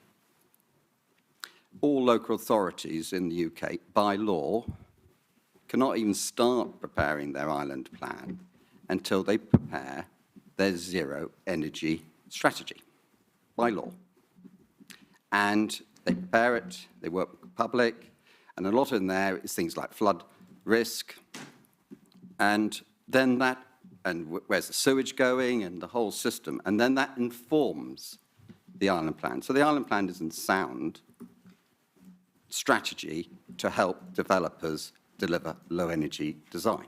All local authorities in the UK, by law, cannot even start preparing their island plan until they prepare their zero energy strategy, by law. And they prepare it, they work with the public, and a lot in there is things like flood risk, and then that, and where's the sewage going, and the whole system, and then that informs the island plan. So the island plan isn't sound strategy to help developers deliver low energy design.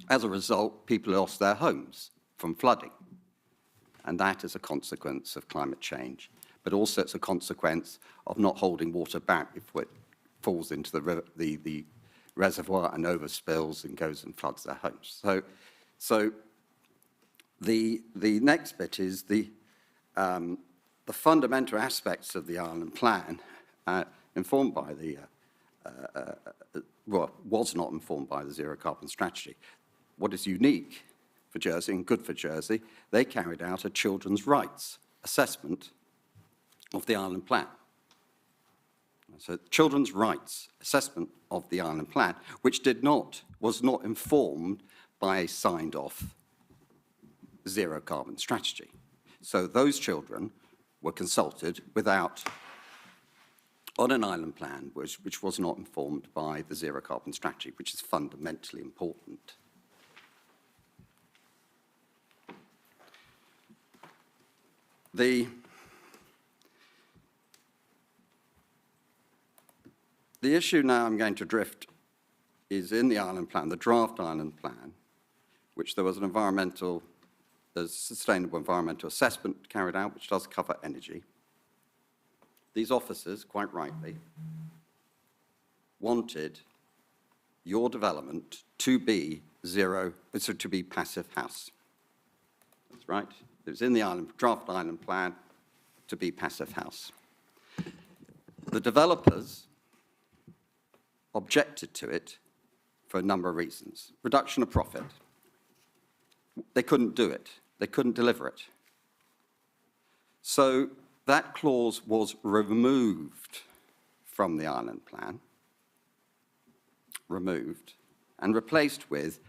As a result, people lost their homes from flooding, and that is a consequence of climate change, but also it's a consequence of not holding water back before it falls into the reservoir and overspills and goes and floods their homes. So the next bit is the fundamental aspects of the island plan, informed by the, was not informed by the zero carbon strategy. What is unique for Jersey and good for Jersey, they carried out a children's rights assessment of the island plan. So children's rights assessment of the island plan, which was not informed by a signed off zero carbon strategy. So those children were consulted on an island plan which was not informed by the zero carbon strategy, which is fundamentally important. The issue now I'm going to drift is in the island plan, the draft island plan, which there was a sustainable environmental assessment carried out, which does cover energy. These officers, quite rightly, wanted your development to be to be passive house. That's right. It was in the draft island plan to be passive house. The developers objected to it for a number of reasons. Reduction of profit. They couldn't do it. They couldn't deliver it. So that clause was removed from the island plan, and replaced with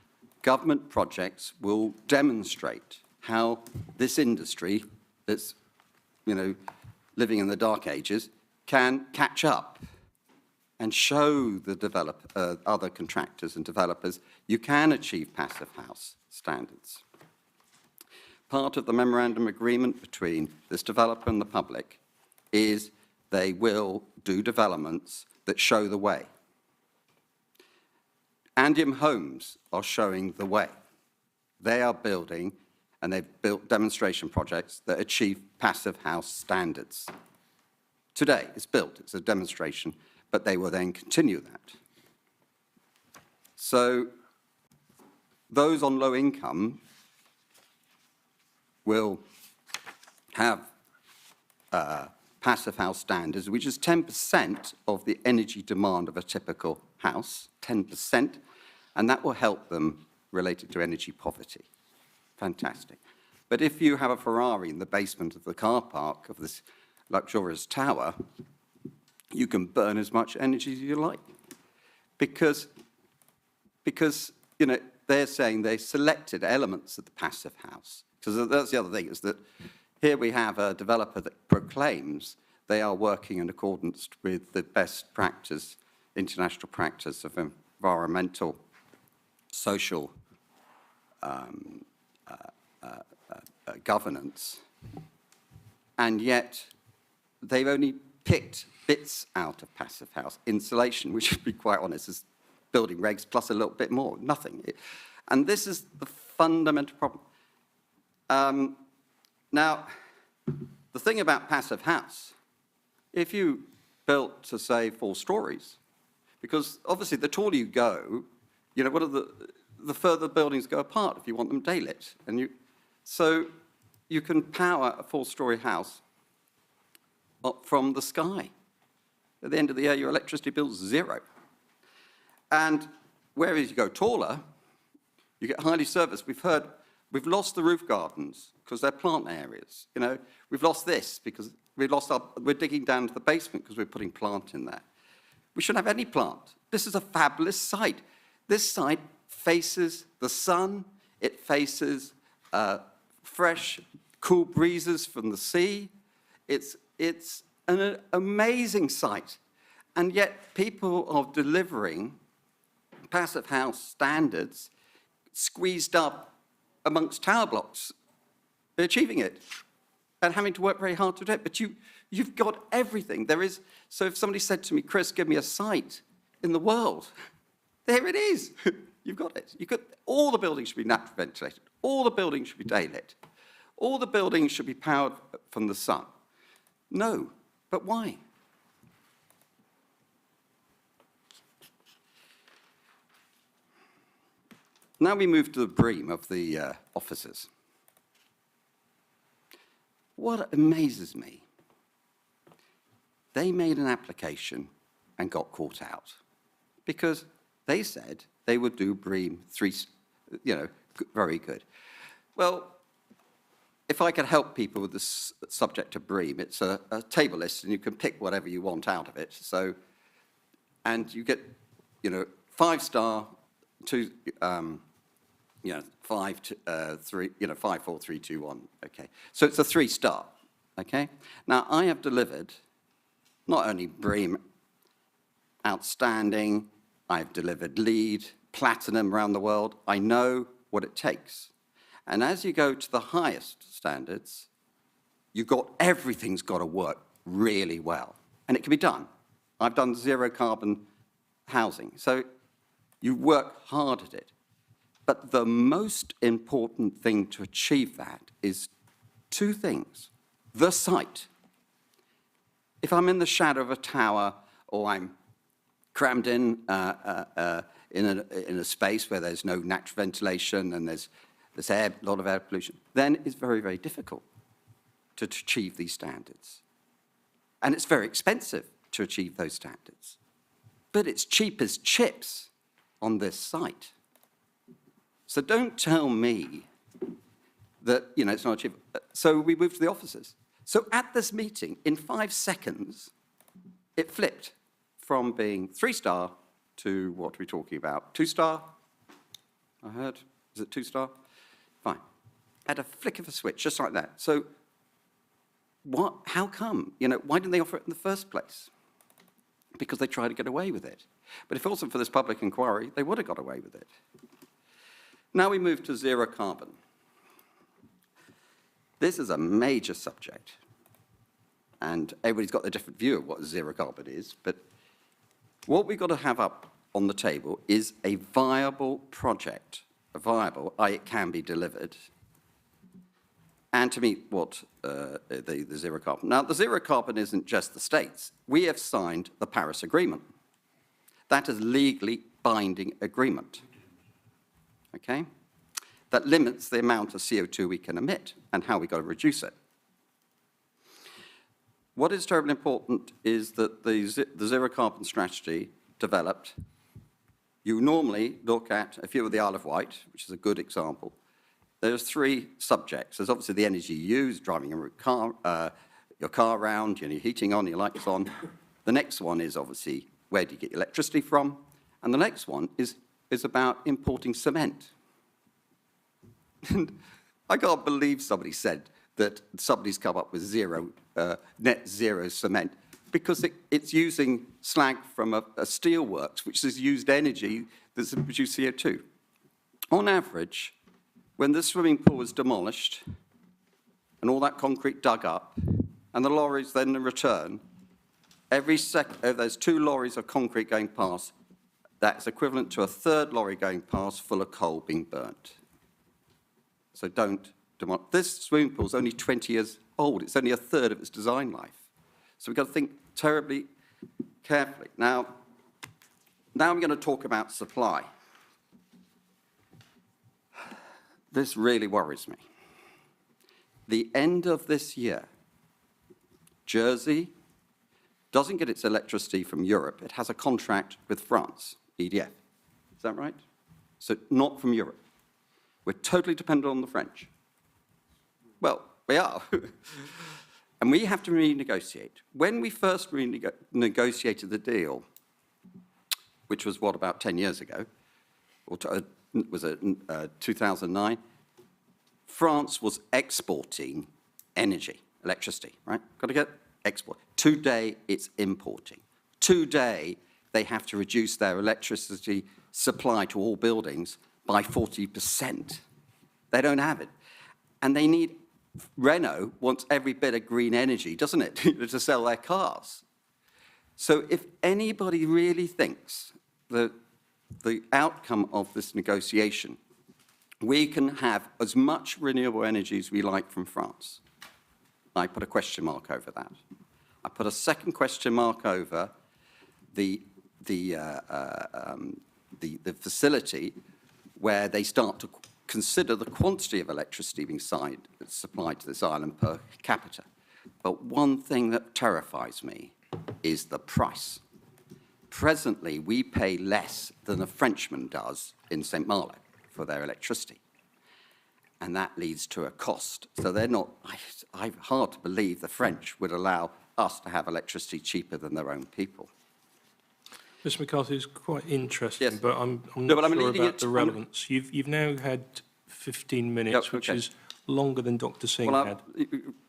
government projects will demonstrate how this industry that's, living in the dark ages can catch up and show the other contractors and developers you can achieve passive house standards. Part of the memorandum agreement between this developer and the public is they will do developments that show the way. Andium Homes are showing the way. They are building, and they've built demonstration projects that achieve passive house standards. Today, it's built, it's a demonstration, but they will then continue that. So those on low income will have passive house standards, which is 10% of the energy demand of a typical house, 10%, and that will help them related to energy poverty. Fantastic. But if you have a Ferrari in the basement of the car park of this luxurious tower, you can burn as much energy as you like. Because you know, they're saying they selected elements of the passive house. Because that's the other thing, is that here we have a developer that proclaims they are working in accordance with the best practice, international practice of environmental, social governance, and yet they've only picked bits out of passive house. Insulation, which, to be quite honest, is building regs plus a little bit more, nothing. And this is the fundamental problem. Now, the thing about passive house, if you built to, say, 4 stories, because obviously the taller you go, you know, what are the further buildings go apart if you want them daylit. So you can power a 4-story house up from the sky. At the end of the year, your electricity bill's 0. And whereas you go taller, you get highly serviced. We've lost the roof gardens because they're plant areas. You know, we've lost this because we're digging down to the basement because we're putting plant in there. We shouldn't have any plant. This is a fabulous site. This site faces the sun. It faces fresh, cool breezes from the sea. It's an amazing site. And yet people are delivering passive house standards squeezed up amongst tower blocks. They're achieving it and having to work very hard to do it. But you've got everything. So if somebody said to me, Chris, give me a site in the world, there it is. You've got it. All the buildings should be naturally ventilated. All the buildings should be daylit. All the buildings should be powered from the sun. No, but why? Now we move to the BREEAM of the officers. What amazes me, they made an application and got caught out because they said they would do BREEAM 3, you know, very good. Well, if I could help people with this subject of BREEAM, it's a table list and you can pick whatever you want out of it. So, and you get, you know, 5-star, 2, you know, 5, 3, you know, 5, 4, 3, 2, 1. Okay. So it's a 3-star. Okay. Now I have delivered not only BREEAM outstanding, I've delivered LEED, platinum around the world. I know what it takes. And as you go to the highest standards, everything's got to work really well. And it can be done. I've done 0 carbon housing. So you work hard at it. But the most important thing to achieve that is 2 things. The site. If I'm in the shadow of a tower or I'm crammed in a space where there's no natural ventilation and there's a lot of air pollution, then it's very, very difficult to achieve these standards. And it's very expensive to achieve those standards. But it's cheap as chips on this site. So don't tell me that, you know, it's not achievable. So we moved to the officers. So at this meeting, in 5 seconds, it flipped from being 3-star to what are we talking about? 2-star? I heard. Is it 2-star? Fine. At a flick of a switch, just like that. So how come? You know, why didn't they offer it in the first place? Because they tried to get away with it. But if it wasn't for this public inquiry, they would have got away with it. Now we move to 0 carbon. This is a major subject. And everybody's got a different view of what 0 carbon is. But what we've got to have up on the table is a viable project. It can be delivered. And to meet what the 0 carbon. Now, the 0 carbon isn't just the states. We have signed the Paris Agreement. That is legally binding agreement. Okay? That limits the amount of CO2 we can emit and how we got to reduce it. what is terribly important is that the zero carbon strategy developed, you normally look at, if you were the Isle of Wight, which is a good example, there's 3 subjects. There's obviously the energy you use, driving your car around, your heating on, your lights on. The next one is obviously where do you get your electricity from? And the next one is about importing cement. And I can't believe somebody said that somebody's come up with net zero cement, because it's using slag from a steelworks, which has used energy that's produced CO2. On average, when the swimming pool was demolished and all that concrete dug up, and the lorries then return, every second, there's 2 lorries of concrete going past, that's equivalent to a 3rd lorry going past full of coal being burnt. So don't demolish. This swimming pool is only 20 years old. It's only a third of its design life. So we've got to think terribly carefully. Now I'm going to talk about supply. This really worries me. The end of this year, Jersey doesn't get its electricity from Europe. It has a contract with France, EDF. Is that right? So not from Europe. We're totally dependent on the French. Well, we are. And we have to renegotiate. When we first negotiated the deal, which was, what, about 10 years ago, or was it 2009, France was exporting energy, electricity, right? Got to get export. Today, it's importing. Today, they have to reduce their electricity supply to all buildings by 40%. They don't have it. And they need, Renault wants every bit of green energy, doesn't it, to sell their cars. So if anybody really thinks that the outcome of this negotiation, we can have as much renewable energy as we like from France, I put a question mark over that. I put a second question mark over the facility where they start to consider the quantity of electricity being supplied to this island per capita. But one thing that terrifies me is the price. Presently, we pay less than a Frenchman does in St. Malo for their electricity. And that leads to a cost. So they're not, I'm hard to believe the French would allow us to have electricity cheaper than their own people. Mr. McCarthy, is quite interesting, Yes. but I'm No, not but I'm sure leading about it the to- relevance. You've now had 15 minutes, Yep, which okay. is longer than Dr. Singh Well, had.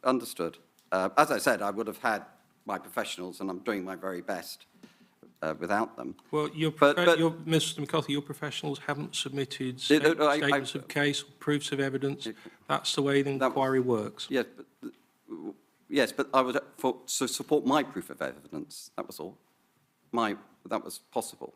understood. As I said, I would have had my professionals, and I'm doing my very best without them. Well, But- Mr. McCarthy, your professionals haven't submitted No, statements of case or proofs of evidence. That's the way the inquiry works. Yes, but I would to support my proof of evidence. That was all. That was possible.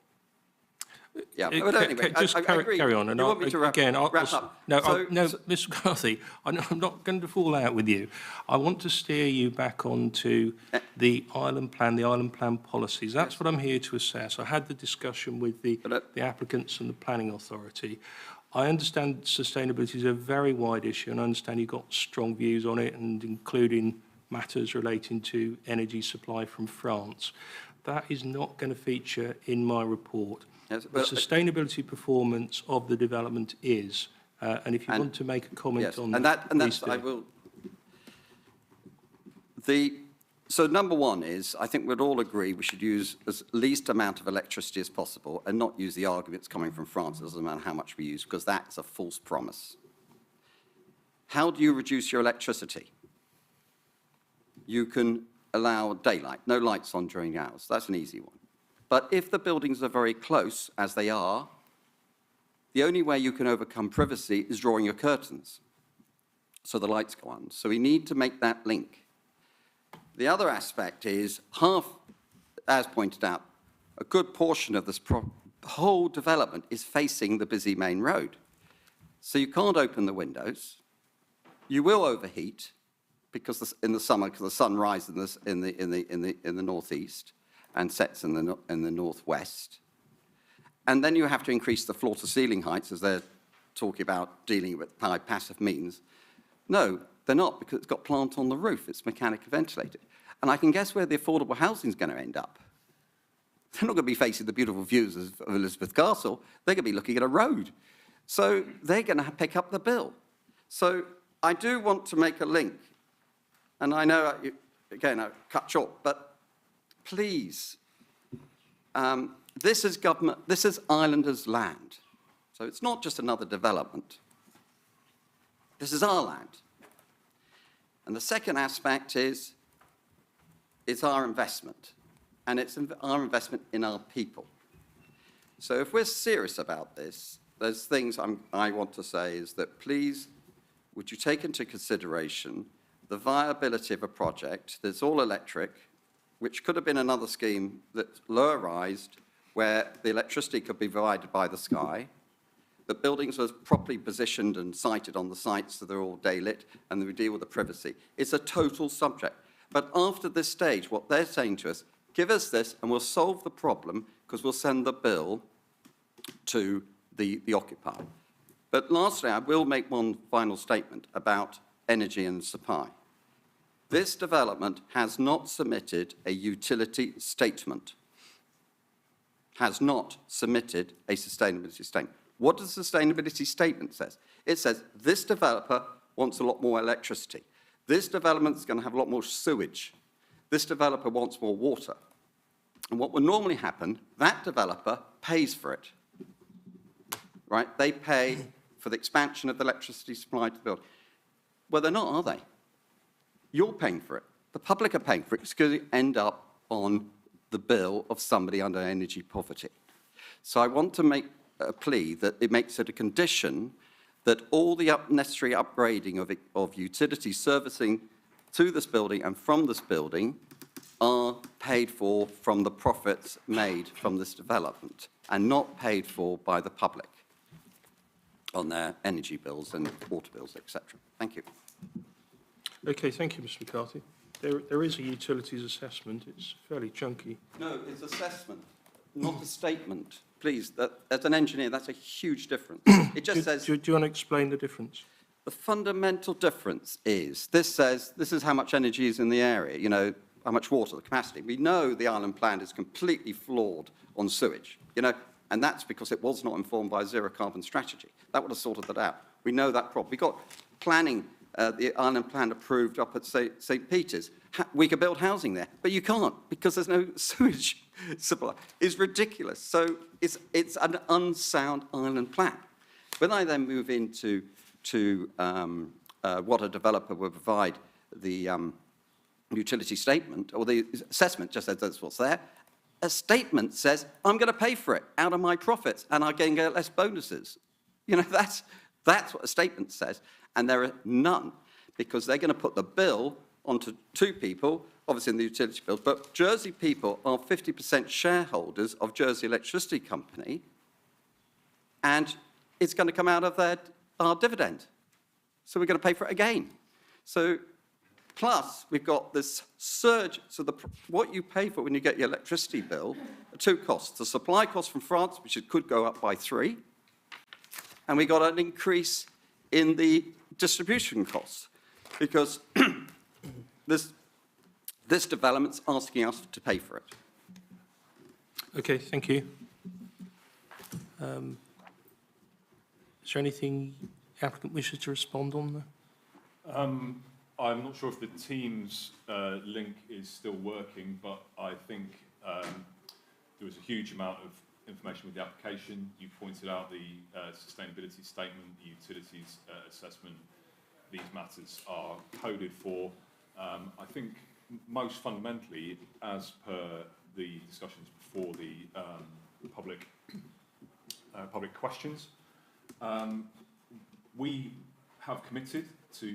Yeah, but anyway, Just I agree. carry on. And You want me to wrap up? No, So- Mr. McCarthy, I'm not going to fall out with you. I want to steer you back onto the island plan policies. That's what I'm here to assess. I had the discussion with the applicants and the planning authority. I understand sustainability is a very wide issue, and I understand you've got strong views on it, and including matters relating to energy supply from France. That is not going to feature in my report. Yes, The but- sustainability performance of the development is, and if you want to make a comment Yes, on and that, that's, please do. I will. So number one is, I think we'd all agree we should use as least amount of electricity as possible and not use the arguments coming from France. It doesn't matter how much we use, because that's a false promise. How do you reduce your electricity? You can allow daylight, no lights on during hours. That's an easy one. But if the buildings are very close, as they are, the only way you can overcome privacy is drawing your curtains, so the lights go on. So we need to make that link. The other aspect is as pointed out, a good portion of this whole development is facing the busy main road. So you can't open the windows. You will overheat because in the summer, because the sun rises in the northeast and sets in the northwest. And then you have to increase the floor-to-ceiling heights, as they're talking about dealing with high passive means. No, they're not, because it's got plant on the roof. It's mechanically ventilated. And I can guess where the affordable housing is going to end up. They're not going to be facing the beautiful views of Elizabeth Castle. They're going to be looking at a road. So they're going to pick up the bill. So I do want to make a link. And I know, again, I cut short, but please, this is government, this is islanders' land. So it's not just another development. This is our land. And the second aspect is it's our investment. And it's our investment in our people. So if we're serious about this, there's things I want to say is that please, would you take into consideration the viability of a project that's all electric, which could have been another scheme that's low-rised, where the electricity could be provided by the sky, the buildings are properly positioned and sited on the site so they're all day-lit, and we deal with the privacy. It's a total subject. But after this stage, what they're saying to us, give us this and we'll solve the problem because we'll send the bill to the occupier. But lastly, I will make one final statement about energy and supply. This development has not submitted a utility statement, has not submitted a sustainability statement. What does the sustainability statement say? It says this developer wants a lot more electricity. This development is going to have a lot more sewage. This developer wants more water. And what will normally happen, that developer pays for it, right? They pay for the expansion of the electricity supply to the building. Well, they're not, are they? You're paying for it. The public are paying for it. It's going to end up on the bill of somebody under energy poverty. So I want to make a plea that it makes it a condition that all the necessary upgrading of utility servicing to this building and from this building are paid for from the profits made from this development and not paid for by the public on their energy bills and water bills, etc. Thank you. Okay, thank you, Mr. McCarthy. There is a utilities assessment. It's fairly chunky. No, it's assessment, not a statement. Please, as an engineer, that's a huge difference. It just says... Do you want to explain the difference? The fundamental difference is, this says, this is how much energy is in the area, you know, how much water, the capacity. We know the island plan is completely flawed on sewage, you know, and that's because it was not informed by a zero-carbon strategy. That would have sorted that out. We know that problem. We got planning, the island plan approved up at St. Peter's. We could build housing there, but you can't because there's no sewage supply. It's ridiculous. So it's an unsound island plan. When I then move into what a developer will provide, the utility statement, or the assessment just says that's what's there. A statement says, I'm going to pay for it out of my profits, and I'm going to get less bonuses. You know, that's what a statement says, and there are none, because they're going to put the bill onto two people, obviously in the utility bills, but Jersey people are 50% shareholders of Jersey Electricity Company, and it's going to come out of our dividend. So we're going to pay for it again. So plus, we've got this surge. So what you pay for when you get your electricity bill are two costs. The supply cost from France, which it could go up by 3, and we got an increase in the distribution costs because this development's asking us to pay for it. Okay, thank you. Is there anything the applicant wishes to respond on there? I'm not sure if the Teams link is still working, but I think there was a huge amount of information with the application. You pointed out the sustainability statement, the utilities assessment. These matters are coded for. I think most fundamentally, as per the discussions before the public questions, we have committed to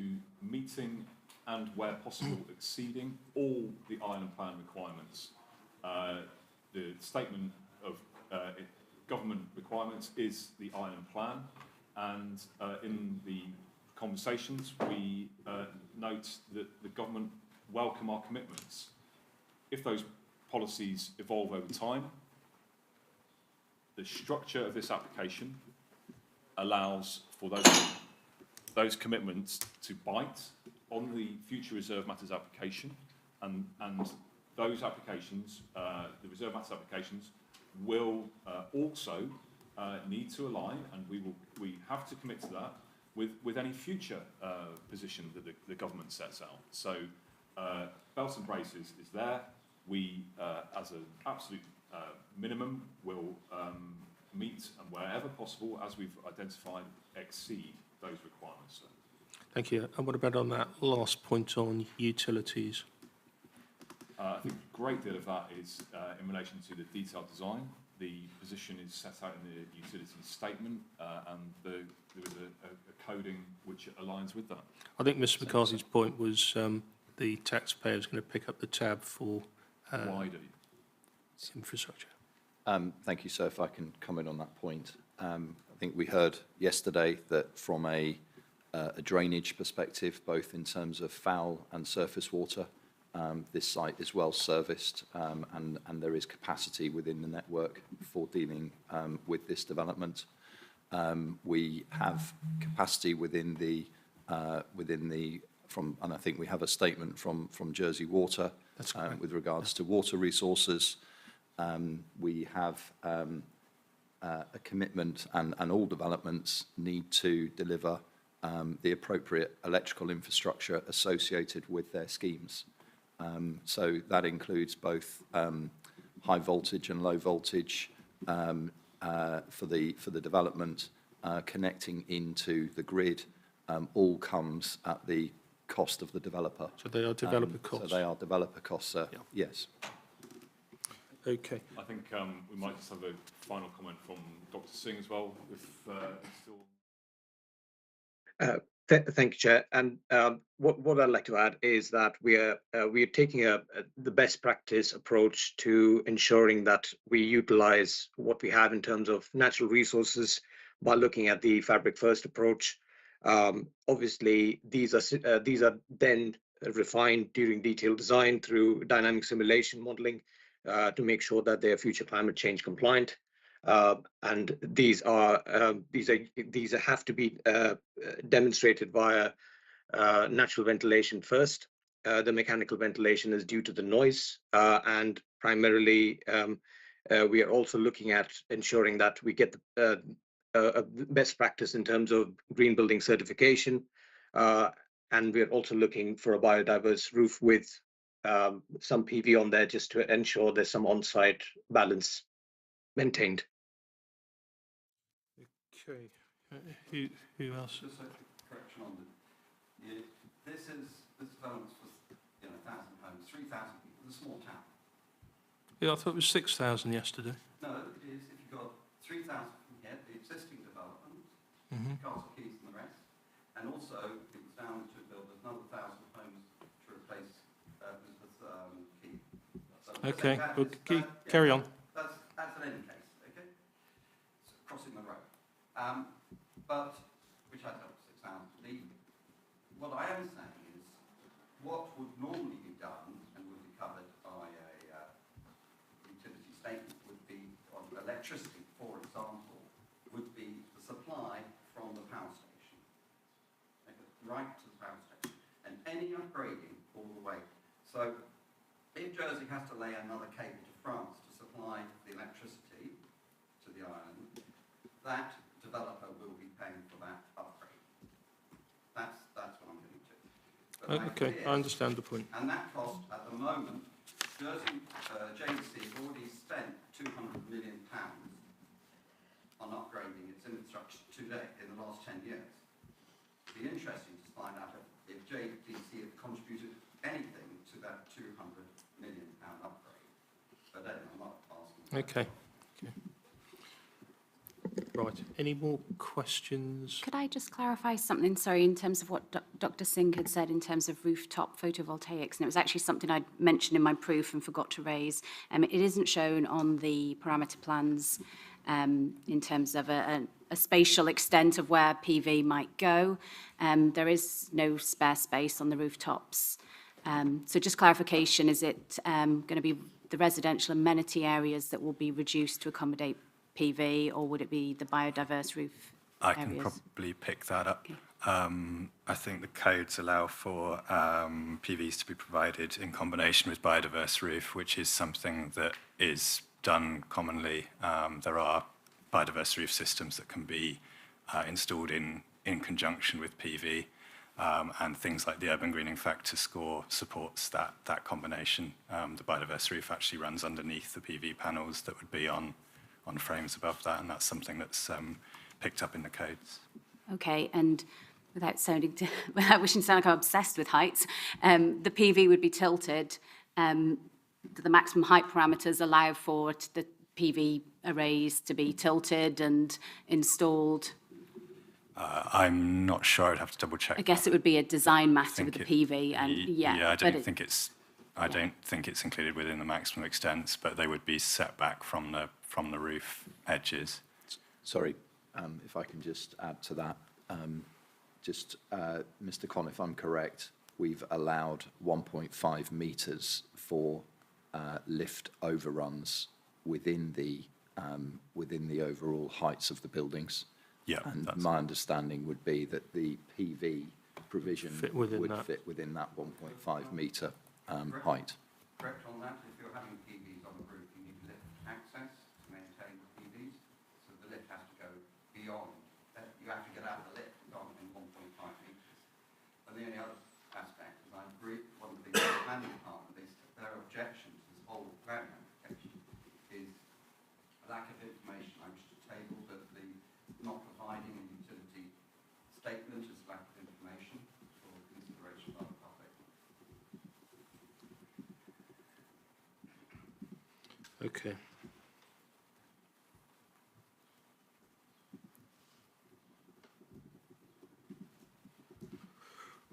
meeting and, where possible, exceeding all the island plan requirements. The statement of government requirements is the island plan, and in the conversations we note that the government welcome our commitments. If those policies evolve over time, the structure of this application allows for those commitments to bite on the future reserve matters application, and those applications, the reserve matters applications, will also need to align, and we have to commit to that with any future position that the government sets out. So belts and braces is there. We, as an absolute minimum, will meet and wherever possible, as we've identified, exceed those requirements. So. Thank you. And what about on that last point on utilities? I think a great deal of that is in relation to the detailed design. The position is set out in the utility statement, and there is a coding which aligns with that. I think Mr. McCarthy's point was the taxpayer is going to pick up the tab for Wider infrastructure. Thank you, sir. If I can comment on that point. I think we heard yesterday that from a drainage perspective, both in terms of foul and surface water, this site is well serviced, and there is capacity within the network for dealing with this development. We have capacity within the and I think we have a statement from Jersey Water with regards to water resources. We have a commitment, and all developments need to deliver the appropriate electrical infrastructure associated with their schemes. So that includes both high voltage and low voltage for the development, connecting into the grid, all comes at the cost of the developer. So they are developer costs? So they are developer costs, sir. Yeah. Yes. Okay. I think we might just have a final comment from Dr. Singh as well, if still. Thank you, Chair. And what I'd like to add is that we are taking the best practice approach to ensuring that we utilize what we have in terms of natural resources by looking at the fabric first approach. Obviously, these are then refined during detailed design through dynamic simulation modeling to make sure that they are future climate change compliant. And these have to be demonstrated via natural ventilation first. The mechanical ventilation is due to the noise, and primarily we are also looking at ensuring that we get the best practice in terms of green building certification, and we're also looking for a biodiverse roof with some PV on there just to ensure there's some on-site balance maintained. Okay. Who else? Just a correction on this development for 1,000 homes, 3,000 people, it's a small town. Yeah, I thought it was 6,000 yesterday. No, it is if you've got 3,000 from here, the existing development, Castle Keys and the rest, and also it was down to build another 1,000 homes to replace Elizabeth Key. So Okay, well, carry on. That's an end case, okay? So crossing the road. But, which I don't 6,000. What I am saying is, what would normally be done and would be covered by a utility statement would be on electricity, for example, would be the supply from the power station, right to the power station, and any upgrading all the way. So, if Jersey has to lay another cable to France to supply the electricity to the island, that developer will be paying for that upgrade. That's what I'm getting to. But Okay, I understand the point. And that cost at the moment, Jersey JC has already spent £200 million on upgrading its infrastructure today in the last 10 years. It'd be interesting to find out if JDC have contributed anything to that £200 million upgrade. But then I'm not asking. Okay. Right. Any more questions? Could I just clarify something, sorry, in terms of what Dr. Singh had said in terms of rooftop photovoltaics, and it was actually something I mentioned in my proof and forgot to raise. It isn't shown on the parameter plans in terms of a spatial extent of where PV might go. There is no spare space on the rooftops. So just clarification, is it going to be the residential amenity areas that will be reduced to accommodate PV, or would it be the biodiverse roof I can areas? probably pick that up. Okay. I think the codes allow for PVs to be provided in combination with biodiverse roof, which is something that is done commonly. There are biodiverse roof systems that can be installed in conjunction with PV, and things like the urban greening factor score supports that combination. The biodiverse roof actually runs underneath the PV panels that would be on frames above that, and that's something that's picked up in the codes. Okay, and without wishing to sound like I'm obsessed with heights, the PV would be tilted. The maximum height parameters allow for the PV arrays to be tilted and installed. I'm not sure. I'd have to double check. I guess it would be a design matter with the PV, and yeah, I don't think it's included within the maximum extents, but they would be set back from the roof edges. Sorry, if I can just add to that. Mr. Con, if I'm correct, we've allowed 1.5 metres for lift overruns within the overall heights of the buildings. Yeah, and my understanding would be that the PV provision would fit within that 1.5 metre height. Correct on that. If you're having PVs on the roof, you need lift access to maintain the PVs. So the lift has to go beyond. You have to get out of the lift in 1.5 metres. And the only other aspect is I agree. One of the planning department, their objection to this whole ground application is a lack of information. I'm just a table that the not providing a utility statement is lack of information for consideration by the public. Okay.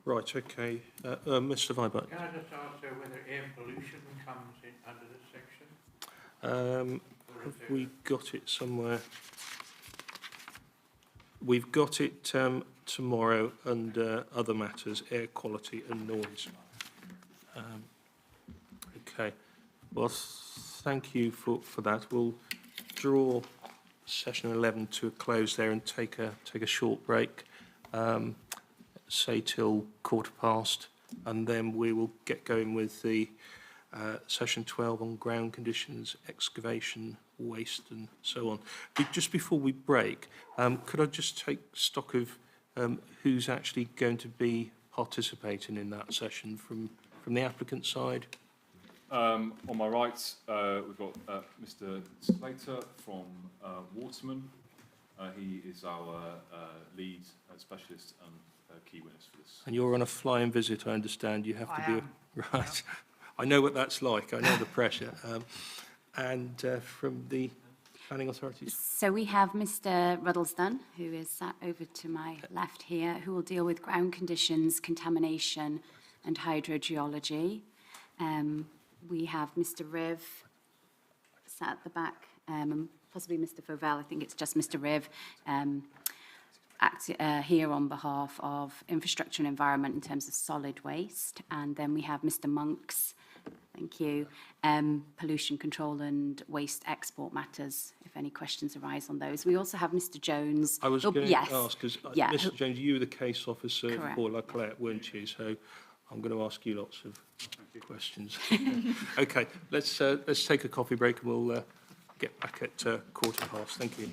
Right, okay. Mr. Vibert. Can I just ask whether air pollution comes in under this section? Have we got it somewhere? We've got it tomorrow under other matters, air quality and noise. Okay. Well, thank you for that. We'll draw session 11 to a close there and take a short break, say till 15:15, and then we will get going with the session 12 on ground conditions, excavation, waste and so on. But just before we break, could I just take stock of who's actually going to be participating in that session from the applicant side? On my right, we've got Mr. Slater from Waterman. He is our lead specialist and key witness for this. And you're on a flying visit, I understand. You have to be right. I know what that's like. I know the pressure. And from the planning authorities? So we have Mr. Ruddleston, who is sat over to my left here, who will deal with ground conditions, contamination and hydrogeology. We have Mr. Riv sat at the back, possibly Mr. Fovell. I think it's just Mr. Riv, here on behalf of infrastructure and environment in terms of solid waste. And then we have Mr. Monks, thank you, pollution control and waste export matters, if any questions arise on those. We also have Mr. Jones. I was going to ask, because yeah. Mr. Jones, you were the case officer Correct. for La Colette, weren't you? So I'm going to ask you lots of questions. Okay, let's take a coffee break and we'll get back at 15:15. Thank you.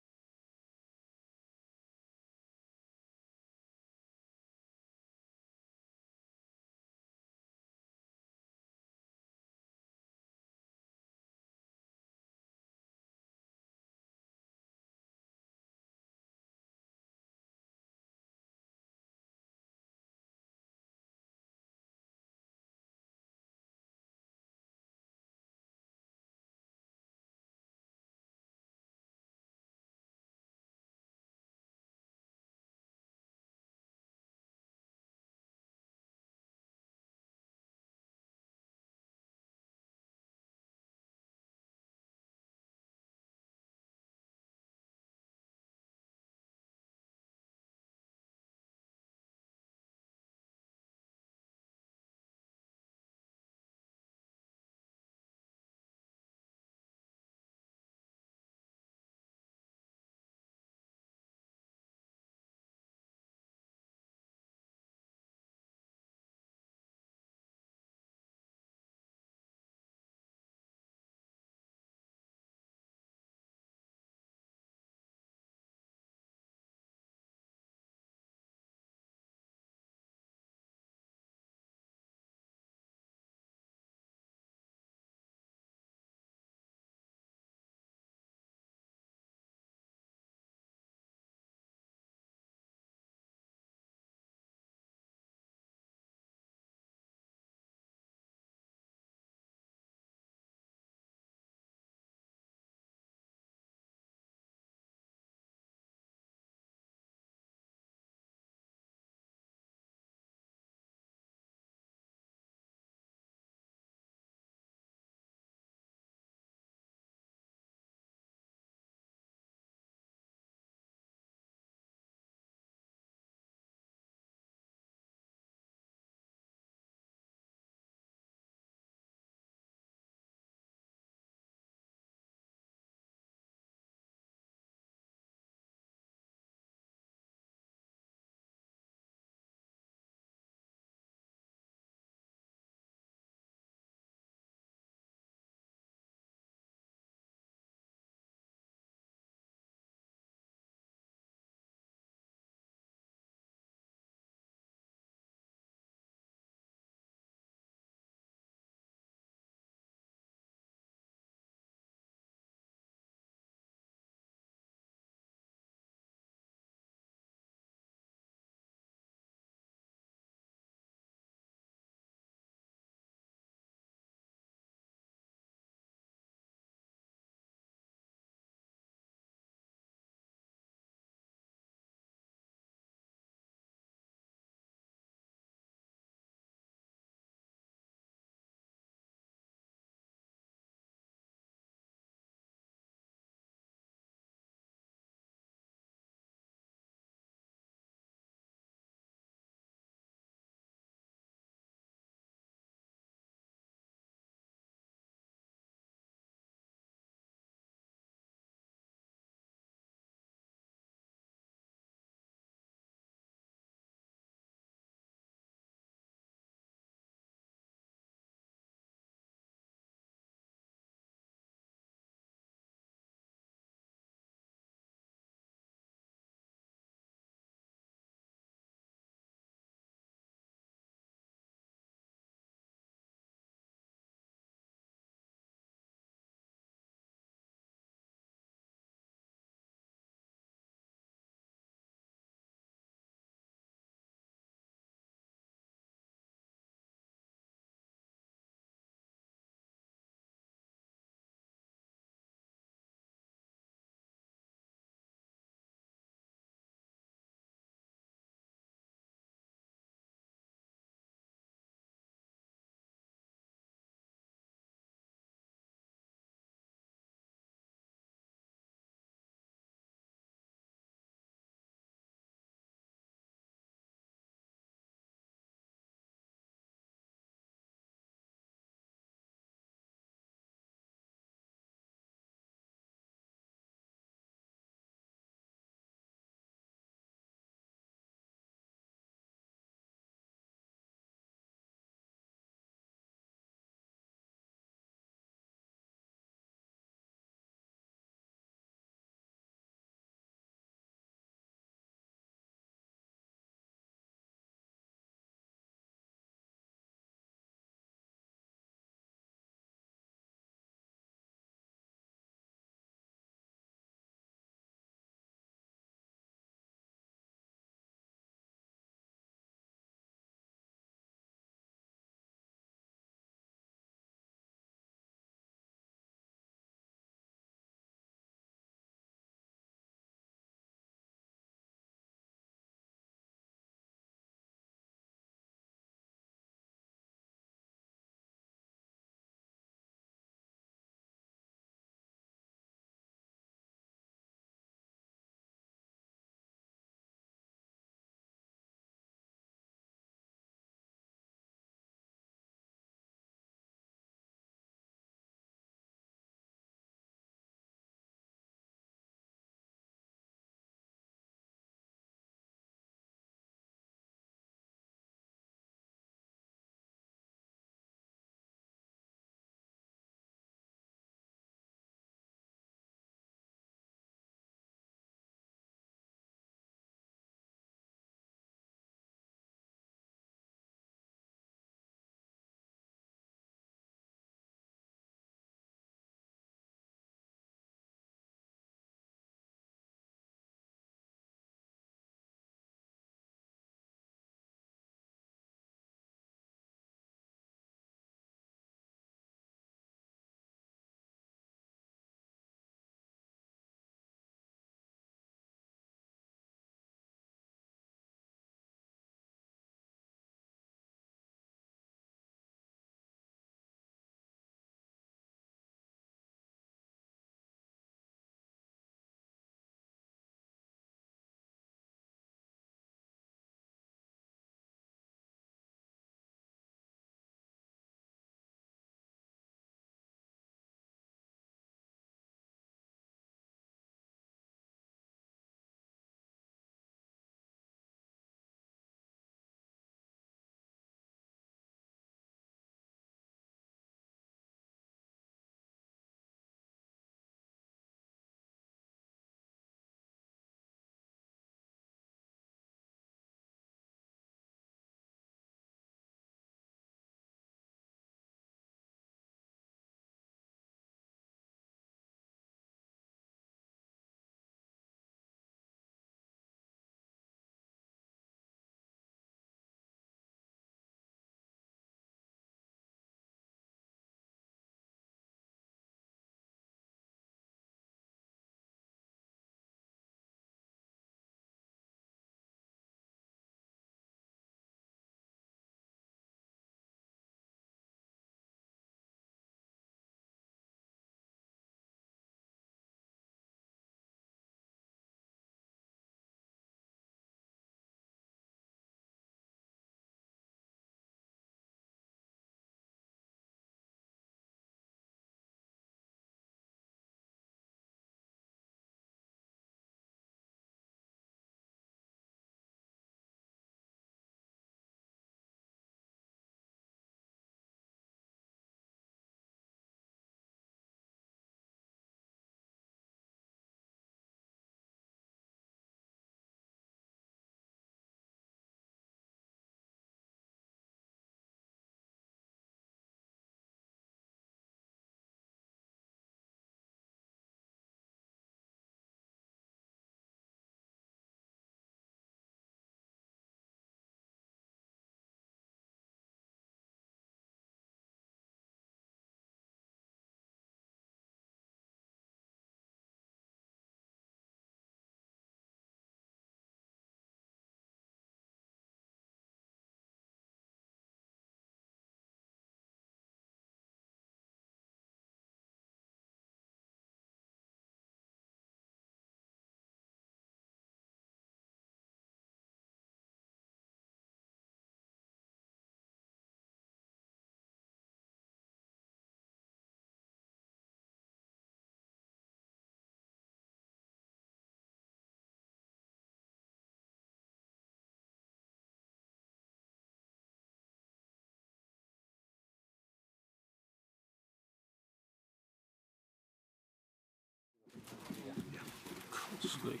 Sleet.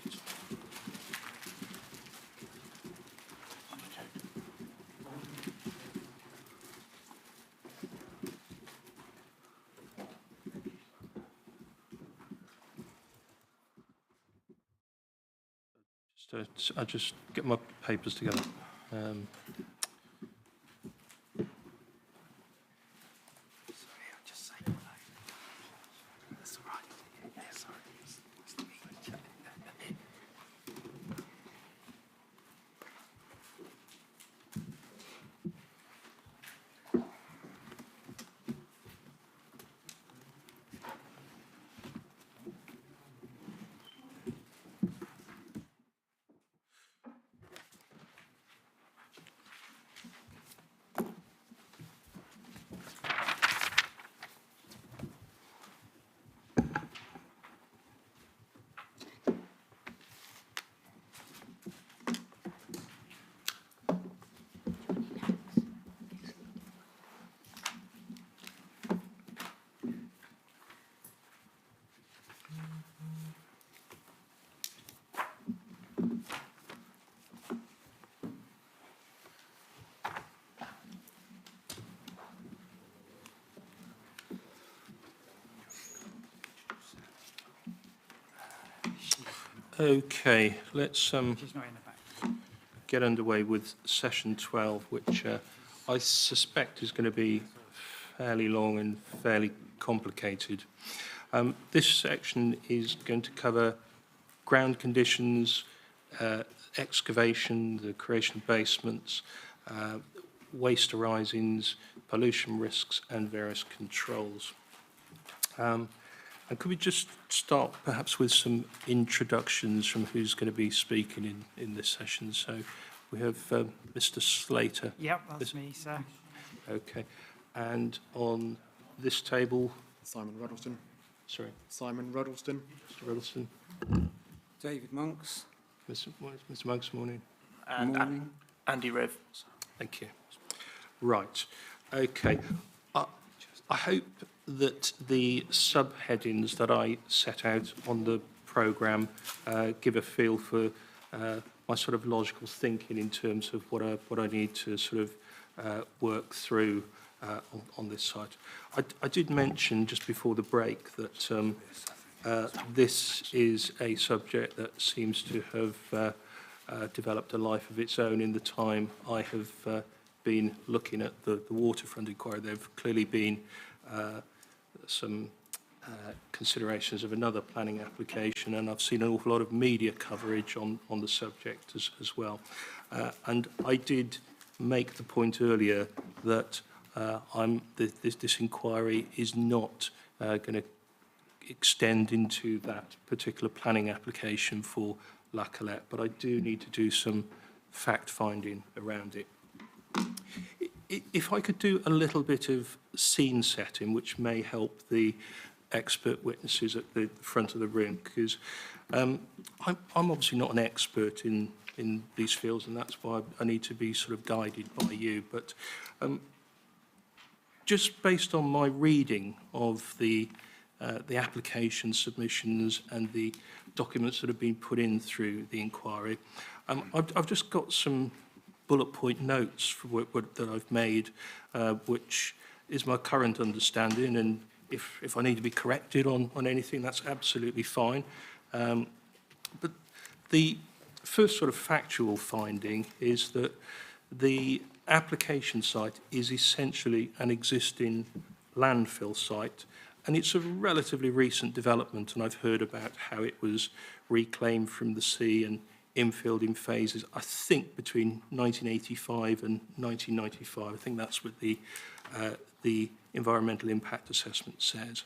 I'll just get my papers together. Okay, let's get underway with session 12, which I suspect is going to be fairly long and fairly complicated. This section is going to cover ground conditions, excavation, the creation of basements, waste arisings, pollution risks, and various controls. And could we just start perhaps with some introductions from who's going to be speaking in this session? So we have Mr. Slater. Yep, that's me, sir. Okay. And on this table? Simon Ruddleston. Sorry? Simon Ruddleston. Mr. Ruddleston. David Monks. Mr. Monks, morning. And Morning. Andy Riv. Thank you. Right. Okay. I hope that the subheadings that I set out on the programme give a feel for my sort of logical thinking in terms of what I need to sort of work through on this site. I did mention just before the break that this is a subject that seems to have developed a life of its own in the time I have been looking at the Waterfront inquiry. There have clearly been some considerations of another planning application, and I've seen an awful lot of media coverage on the subject as well. And I did make the point earlier that this inquiry is not going to extend into that particular planning application for La Calette, but I do need to do some fact-finding around it. If I could do a little bit of scene setting, which may help the expert witnesses at the front of the room, because I'm obviously not an expert in these fields, and that's why I need to be sort of guided by you. But just based on my reading of the application submissions and the documents that have been put in through the inquiry, I've just got some bullet point notes for what that I've made, which is my current understanding, and if I need to be corrected on anything, that's absolutely fine. But the first sort of factual finding is that the application site is essentially an existing landfill site, and it's a relatively recent development, and I've heard about how it was reclaimed from the sea and infilled in phases, I think between 1985 and 1995. I think that's what the environmental impact assessment says.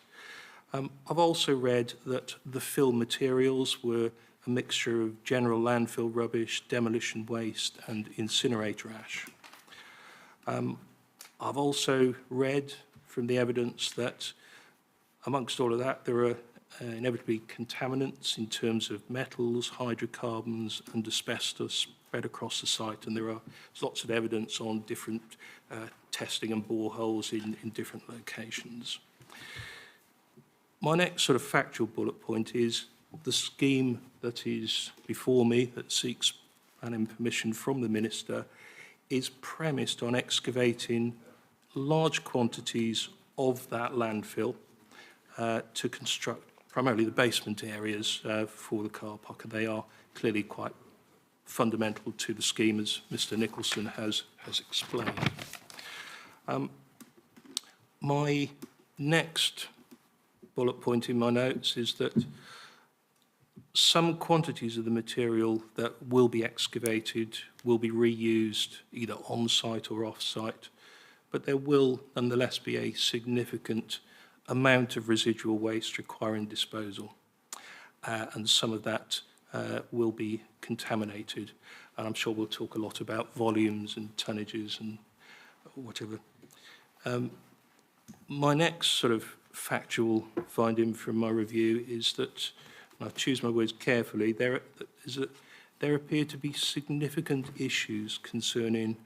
I've also read that the fill materials were a mixture of general landfill rubbish, demolition waste, and incinerator ash. I've also read from the evidence that amongst all of that, there are inevitably contaminants in terms of metals, hydrocarbons, and asbestos spread across the site, and there are lots of evidence on different testing and boreholes in different locations. My next sort of factual bullet point is the scheme that is before me, that seeks planning permission from the Minister, is premised on excavating large quantities of that landfill to construct primarily the basement areas for the car park, and they are clearly quite fundamental to the scheme, as Mr. Nicholson has explained. My next bullet point in my notes is that some quantities of the material that will be excavated will be reused either on-site or off-site, but there will nonetheless be a significant amount of residual waste requiring disposal, and some of that will be contaminated. And I'm sure we'll talk a lot about volumes and tonnages and whatever. My next sort of factual finding from my review is that, and I choose my words carefully, there appear to be significant issues concerning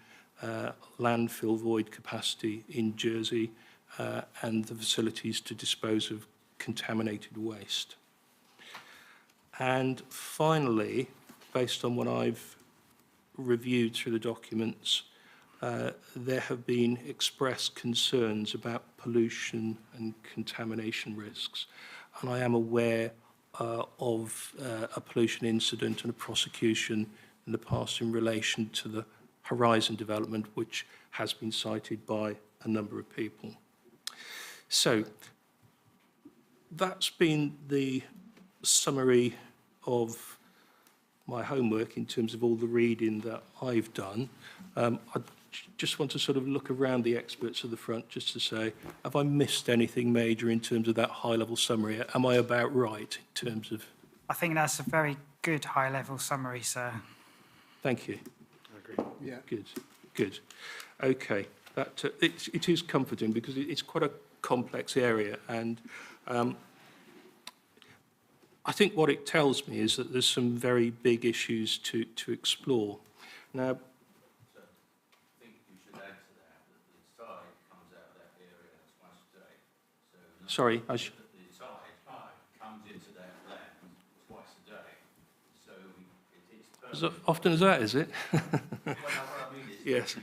landfill void capacity in Jersey and the facilities to dispose of contaminated waste. And finally, based on what I've reviewed through the documents, there have been expressed concerns about pollution and contamination risks. And I am aware of a pollution incident and a prosecution in the past in relation to the Horizon development, which has been cited by a number of people. So that's been the summary of my homework in terms of all the reading that I've done. I just want to sort of look around the experts at the front just to say, have I missed anything major in terms of that high-level summary? Am I about right in terms of... I think that's a very good high-level summary, sir. Thank you. I agree. Yeah. Good, good. Okay, that it is comforting because it's quite a complex area, and I think what it tells me is that there's some very big issues to explore. Now, I think you should add to that the tide comes out of that area twice a day. So sorry, the tide comes into that land twice a day. So it's as often as that, is it? well, what I mean is yes. The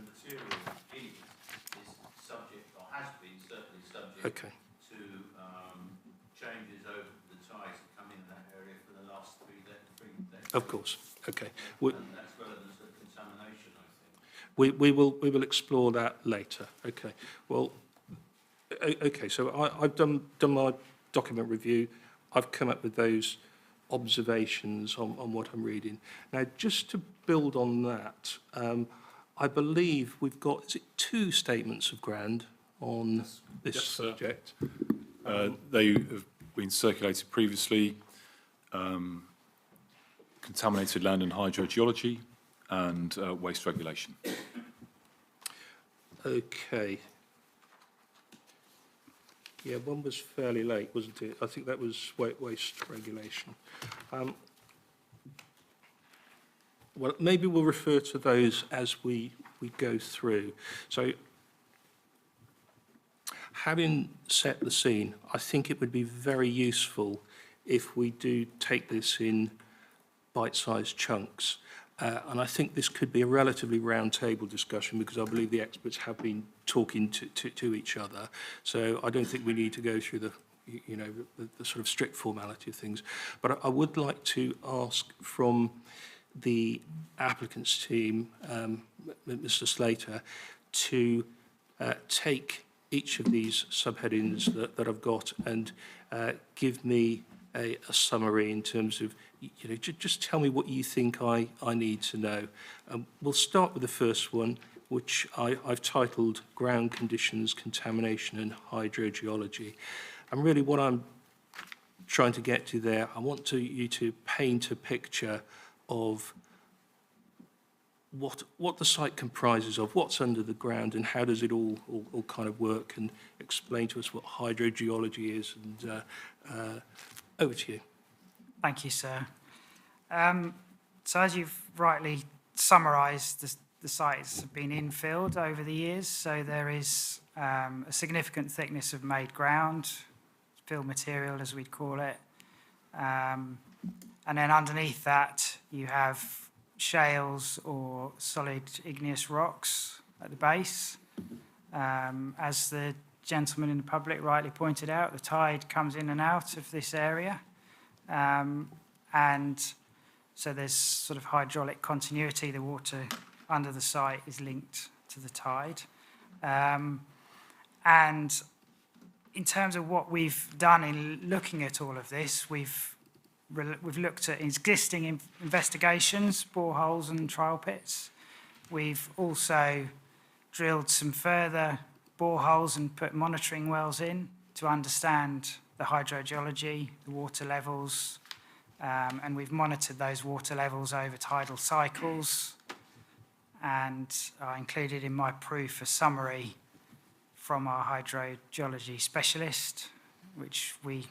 material in it is subject, or has been certainly subject Okay. to changes over the tides that come in that area for the last three decades. Of course. Okay. And that's relevant to contamination, I think. We will explore that later. Okay. Well, okay. So I've done my document review. I've come up with those observations on what I'm reading. Now, just to build on that, I believe we've got, is it 2 statements of ground on this Yes, subject? They have been circulated previously. Contaminated land and hydrogeology and waste regulation. Okay. Yeah, one was fairly late, wasn't it? I think that was waste regulation. Well, maybe we'll refer to those as we go through. So, having set the scene, I think it would be very useful if we do take this in bite-sized chunks. And I think this could be a relatively round-table discussion because I believe the experts have been talking to each other. So I don't think we need to go through the sort of strict formality of things. But I would like to ask from the applicant's team, Mr. Slater, to take each of these subheadings that I've got and give me a summary in terms of, just tell me what you think I need to know. We'll start with the first one, which I've titled Ground Conditions, Contamination and Hydrogeology. And really what I'm trying to get to there, I want you to paint a picture of what the site comprises of, what's under the ground, and how does it all kind of work, and explain to us what hydrogeology is. And over to you. Thank you, sir. So as you've rightly summarised, the sites have been infilled over the years, so there is a significant thickness of made ground, fill material as we'd call it, And then underneath that, you have shales or solid igneous rocks at the base. As the gentleman in the public rightly pointed out, the tide comes in and out of this area. And so there's sort of hydraulic continuity. The water under the site is linked to the tide. And in terms of what we've done in looking at all of this, we've looked at existing investigations, boreholes and trial pits. We've also drilled some further boreholes and put monitoring wells in to understand the hydrogeology, the water levels, and we've monitored those water levels over tidal cycles. And I included in my proof a summary from our hydrogeology specialist, which we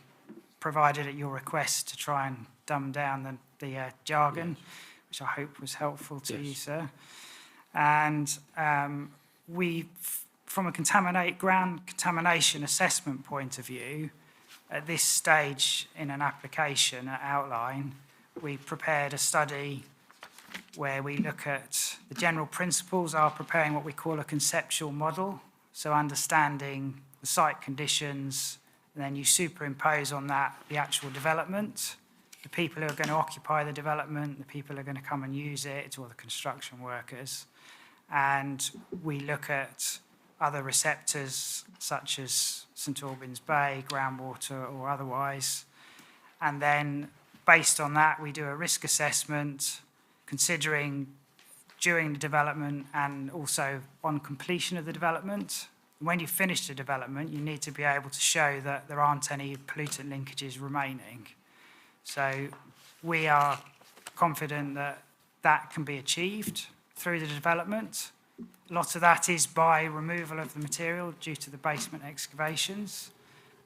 provided at your request to try and dumb down the jargon, which I hope was helpful to you, sir. And from a ground contamination assessment point of view, at this stage in an application outline, we prepared a study where we look at the general principles, are preparing what we call a conceptual model, so understanding the site conditions, and then you superimpose on that the actual development, the people who are going to occupy the development, the people who are going to come and use it, or the construction workers. And we look at other receptors such as St Albans Bay, groundwater or otherwise. And then based on that, we do a risk assessment considering during the development and also on completion of the development. When you finish the development, you need to be able to show that there aren't any pollutant linkages remaining. So we are confident that that can be achieved through the development. A lot of that is by removal of the material due to the basement excavations.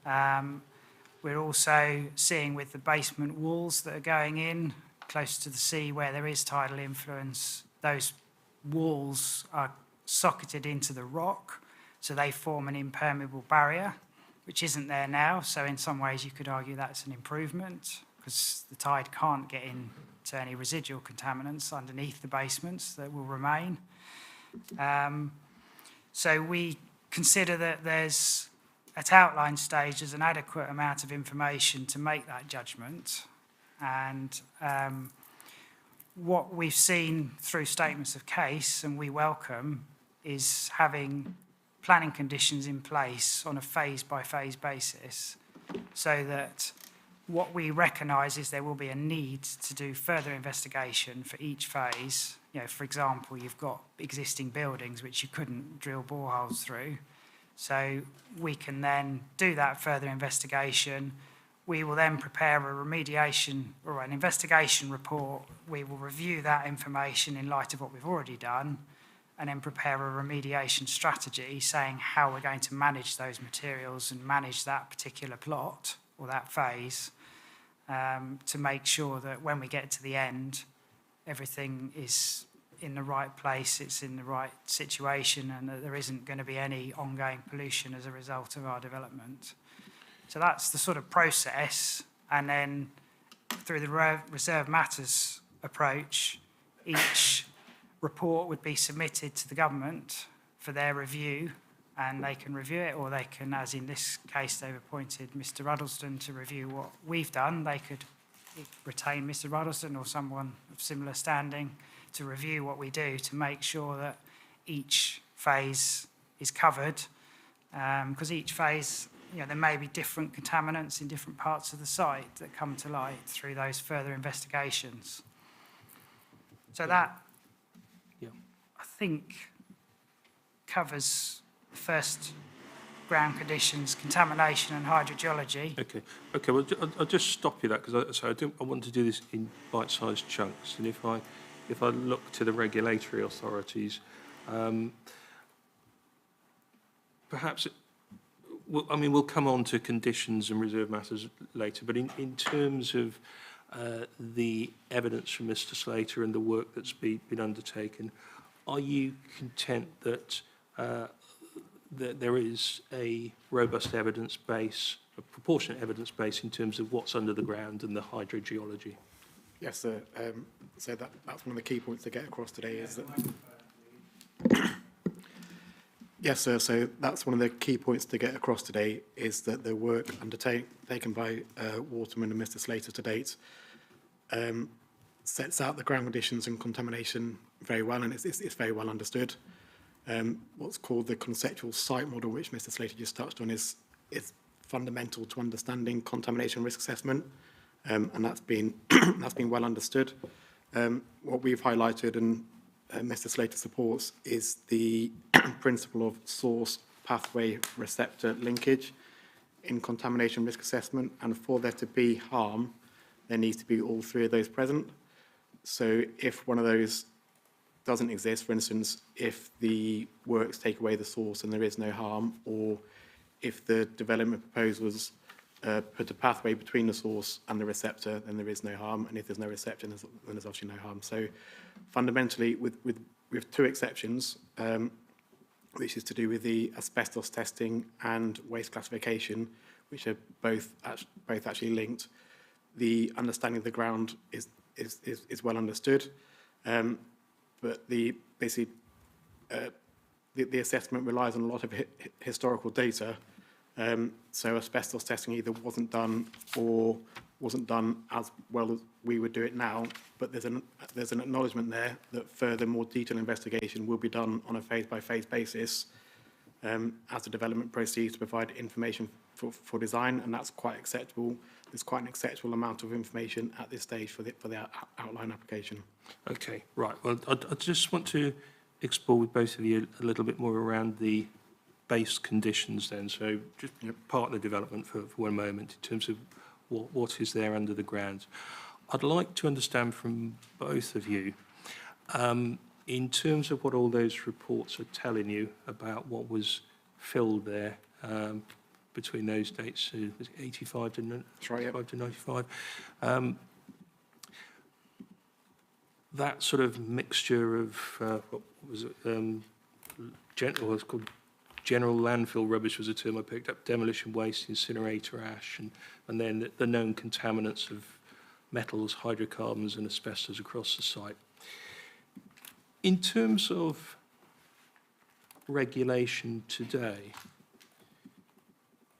We're also seeing with the basement walls that are going in close to the sea where there is tidal influence, those walls are socketed into the rock, so they form an impermeable barrier, which isn't there now. So in some ways you could argue that's an improvement because the tide can't get into any residual contaminants underneath the basements that will remain. So we consider that there's, at outline stage, there's an adequate amount of information to make that judgment. And what we've seen through statements of case, and we welcome, is having planning conditions in place on a phase-by-phase basis, so that what we recognise is there will be a need to do further investigation for each phase. You know, for example, you've got existing buildings which you couldn't drill boreholes through. So we can then do that further investigation. We will then prepare a remediation or an investigation report. We will review that information in light of what we've already done, and then prepare a remediation strategy saying how we're going to manage those materials and manage that particular plot or that phase to make sure that when we get to the end, everything is in the right place, it's in the right situation, and that there isn't going to be any ongoing pollution as a result of our development. So that's the sort of process. And then through the reserve matters approach, each report would be submitted to the government for their review, and they can review it, or they can, as in this case, they've appointed Mr. Ruddleston to review what we've done. They could retain Mr. Ruddleston or someone of similar standing to review what we do to make sure that each phase is covered, because each phase, you know, there may be different contaminants in different parts of the site that come to light through those further investigations. So that, I think, covers the first ground conditions, contamination and hydrogeology. Okay. Well, I'll just stop you that because I want to do this in bite-sized chunks. And if I look to the regulatory authorities, perhaps, we'll come on to conditions and reserve matters later, but in terms of the evidence from Mr. Slater and the work that's been undertaken, are you content that there is a robust evidence base, a proportionate evidence base in terms of what's under the ground and the hydrogeology. Yes, sir. So that's one of the key points to get across today is that... Yes, sir. So that's one of the key points to get across today is that the work undertaken by Waterman and Mr. Slater to date sets out the ground conditions and contamination very well, and it's very well understood. What's called the conceptual site model, which Mr. Slater just touched on, is fundamental to understanding contamination risk assessment, and that's been that's been well understood. What we've highlighted and Mr. Slater supports is the principle of source, pathway, receptor linkage in contamination risk assessment, and for there to be harm, there needs to be all three of those present. So if one of those doesn't exist, for instance, if the works take away the source and there is no harm, or if the development proposals put a pathway between the source and the receptor, then there is no harm, and if there's no receptor, then there's obviously no harm. So fundamentally, with two exceptions, which is to do with the asbestos testing and waste classification, which are both actually linked, the understanding of the ground is well understood. But the assessment relies on a lot of historical data. So asbestos testing either wasn't done or wasn't done as well as we would do it now. But there's an acknowledgement there that further, more detailed investigation will be done on a phase-by-phase basis as the development proceeds to provide information for design, and that's quite acceptable. There's quite an acceptable amount of information at this stage for the outline application. Okay, right. Well, I just want to explore with both of you a little bit more around the base conditions then. So just part of the development for one moment in terms of what is there under the ground. I'd like to understand from both of you, in terms of what all those reports are telling you about what was filled there between those dates, was it 85 to 95? That sort of mixture of, what was it, it's called general landfill rubbish was a term I picked up, demolition waste, incinerator ash, and then the known contaminants of metals, hydrocarbons and asbestos across the site. In terms of regulation today,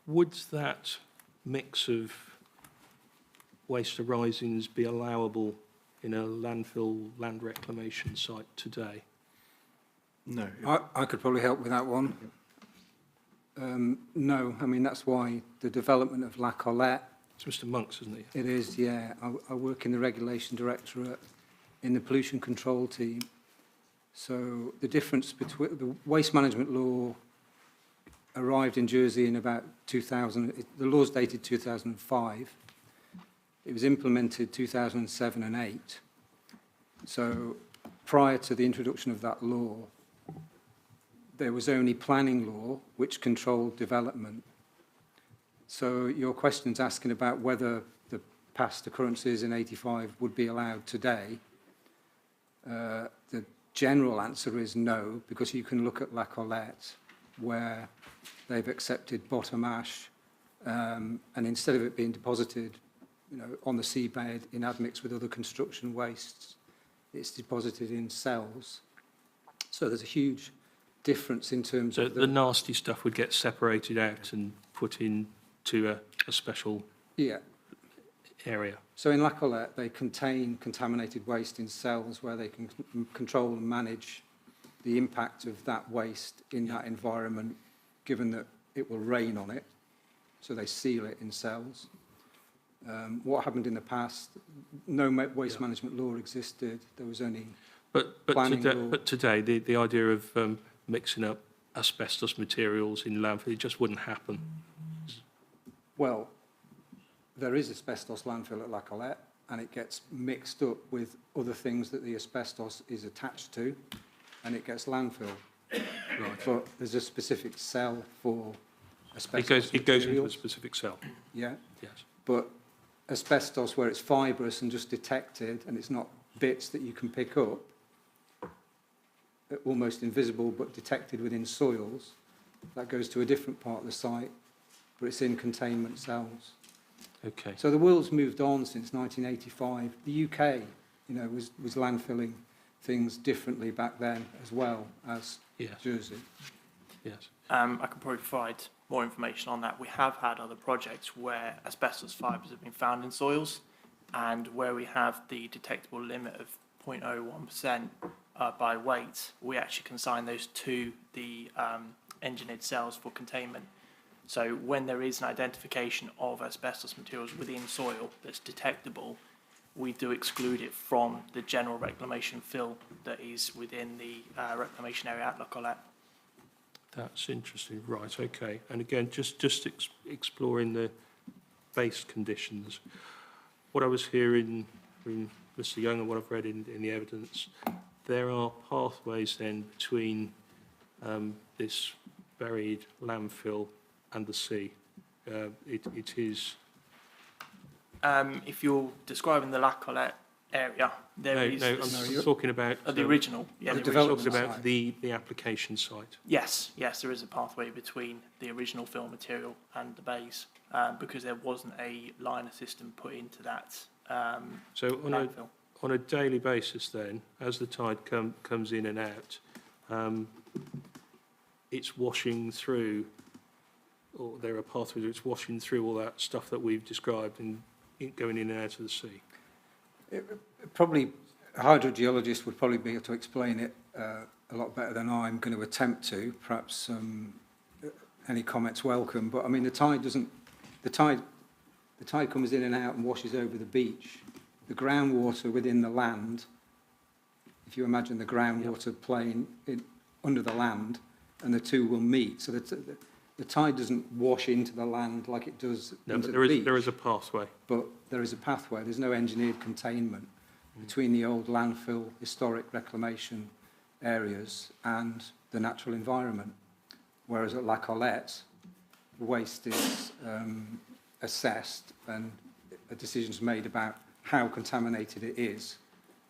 would that mix of waste arisings be allowable in a landfill land reclamation site today? No. I could probably help with that one. No, I mean, that's why the development of La Colette. It's Mr. Monks, isn't he? It is, yeah. I work in the Regulation Directorate in the Pollution Control team. So the difference between the waste management law arrived in Jersey in about 2000. The law's dated 2005. It was implemented 2007 and 8. So prior to the introduction of that law, there was only planning law which controlled development. So your question's asking about whether the past occurrences in 85 would be allowed today. The general answer is no, because you can look at La Colette, where they've accepted bottom ash, and instead of it being deposited, on the seabed in admix with other construction wastes, it's deposited in cells. So there's a huge difference in terms of the nasty stuff would get separated out and put into a special area. So in La Colette, they contain contaminated waste in cells where they can control and manage the impact of that waste in that environment, given that it will rain on it. So they seal it in cells. What happened in the past, no waste management law existed. There was only planning law. But today, the idea of mixing up asbestos materials in landfill, it just wouldn't happen. Well, there is asbestos landfill at La Colette, and it gets mixed up with other things that the asbestos is attached to, and it gets landfill. Right. But there's a specific cell for asbestos It goes into a specific cell. Yeah. Yes. But asbestos, where it's fibrous and just detected, and it's not bits that you can pick up, almost invisible but detected within soils, that goes to a different part of the site, but it's in containment cells. Okay. So the world's moved on since 1985. The UK, was landfilling things differently back then as well as Jersey. Yes. I can probably provide more information on that. We have had other projects where asbestos fibres have been found in soils, and where we have the detectable limit of 0.01% by weight, we actually consign those to the engineered cells for containment. So when there is an identification of asbestos materials within soil that's detectable, we do exclude it from the general reclamation fill that is within the reclamation area at La Collette. That's interesting. Right, okay. And again, just exploring the base conditions. What I was hearing from Mr. Young and what I've read in the evidence, there are pathways then between this buried landfill and the sea. It is... if you're describing the La Collette area, I'm talking about... the original. Yeah, I'm talking about the application site. Yes, there is a pathway between the original fill material and the bays, because there wasn't a liner system put into that so landfill. On a daily basis then, as the tide comes in and out, it's washing through, or there are pathways it's washing through all that stuff that we've described and going in and out of the sea. Probably a hydrogeologist would probably be able to explain it a lot better than I'm going to attempt to. Perhaps any comments welcome. But I mean, the tide comes in and out and washes over the beach. The groundwater within the land, if you imagine the groundwater plane under the land, and the two will meet. So the tide doesn't wash into the land like it does into the beach. There is a pathway. But there is a pathway. There's no engineered containment between the old landfill, historic reclamation areas and the natural environment. Whereas at La Collette, the waste is assessed and a decision's made about how contaminated it is.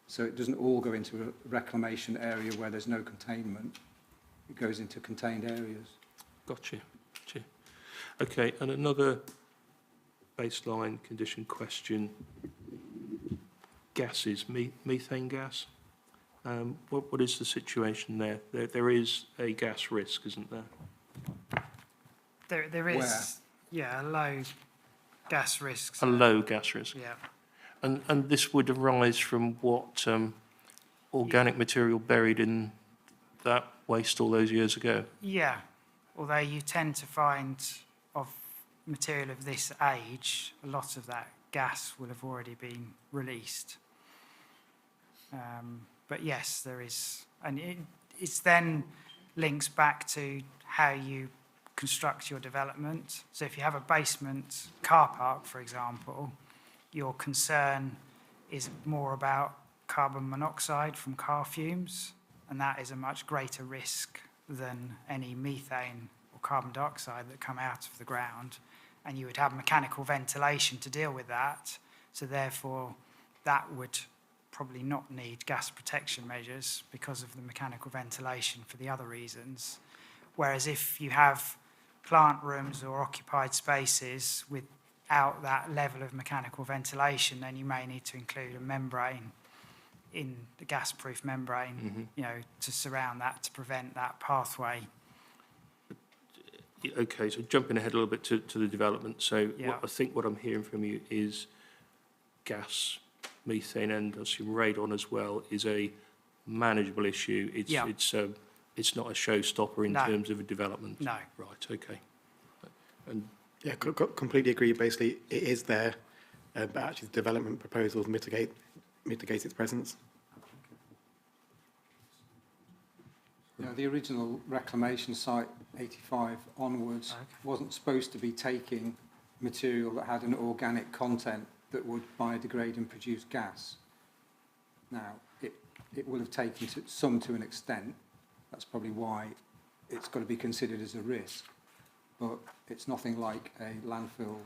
So it doesn't all go into a reclamation area where there's no containment. It goes into contained areas. Got you. Okay, and another baseline condition question. Gases, methane gas. What is the situation there? There is a gas risk, isn't there? There is, a low gas risk. A low gas risk. Yeah. And this would arise from what organic material buried in that waste all those years ago? Yeah, although you tend to find of material of this age, a lot of that gas will have already been released. But yes, there is, and it's then links back to how you construct your development. So if you have a basement car park, for example, your concern is more about carbon monoxide from car fumes, and that is a much greater risk than any methane or carbon dioxide that come out of the ground. And you would have mechanical ventilation to deal with that. So therefore, that would probably not need gas protection measures because of the mechanical ventilation for the other reasons. Whereas if you have plant rooms or occupied spaces without that level of mechanical ventilation, then you may need to include a membrane in the gas-proof membrane, to surround that, to prevent that pathway. Okay, so jumping ahead a little bit to the development. So Yeah. I think what I'm hearing from you is gas, methane, and I assume radon as well is a manageable issue. It's not a showstopper in terms of a development. No. Right. Okay. And yeah, completely agree. Basically, it is there, but actually, the development proposals mitigate its presence. Yeah, the original reclamation site, 85 onwards, wasn't supposed to be taking material that had an organic content that would biodegrade and produce gas. Now, it will have taken some to an extent. That's probably why it's got to be considered as a risk. But it's nothing like a landfill.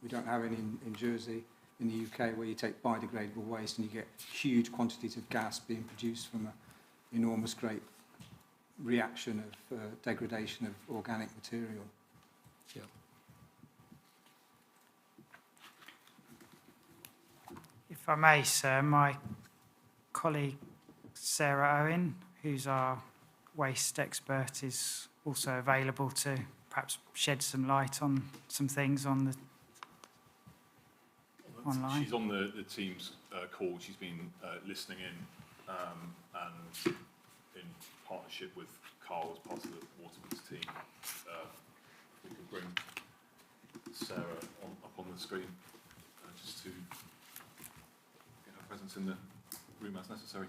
We don't have any in Jersey, in the UK, where you take biodegradable waste and you get huge quantities of gas being produced from an enormous great reaction of degradation of organic material. Yeah. If I may, sir, my colleague Sarah Owen, who's our waste expert, is also available to perhaps shed some light on some things on the online. She's on the Teams call. She's been listening in and in partnership with Carl as part of the Waterfront team. We can bring Sarah up on the screen just to get her presence in the room as necessary.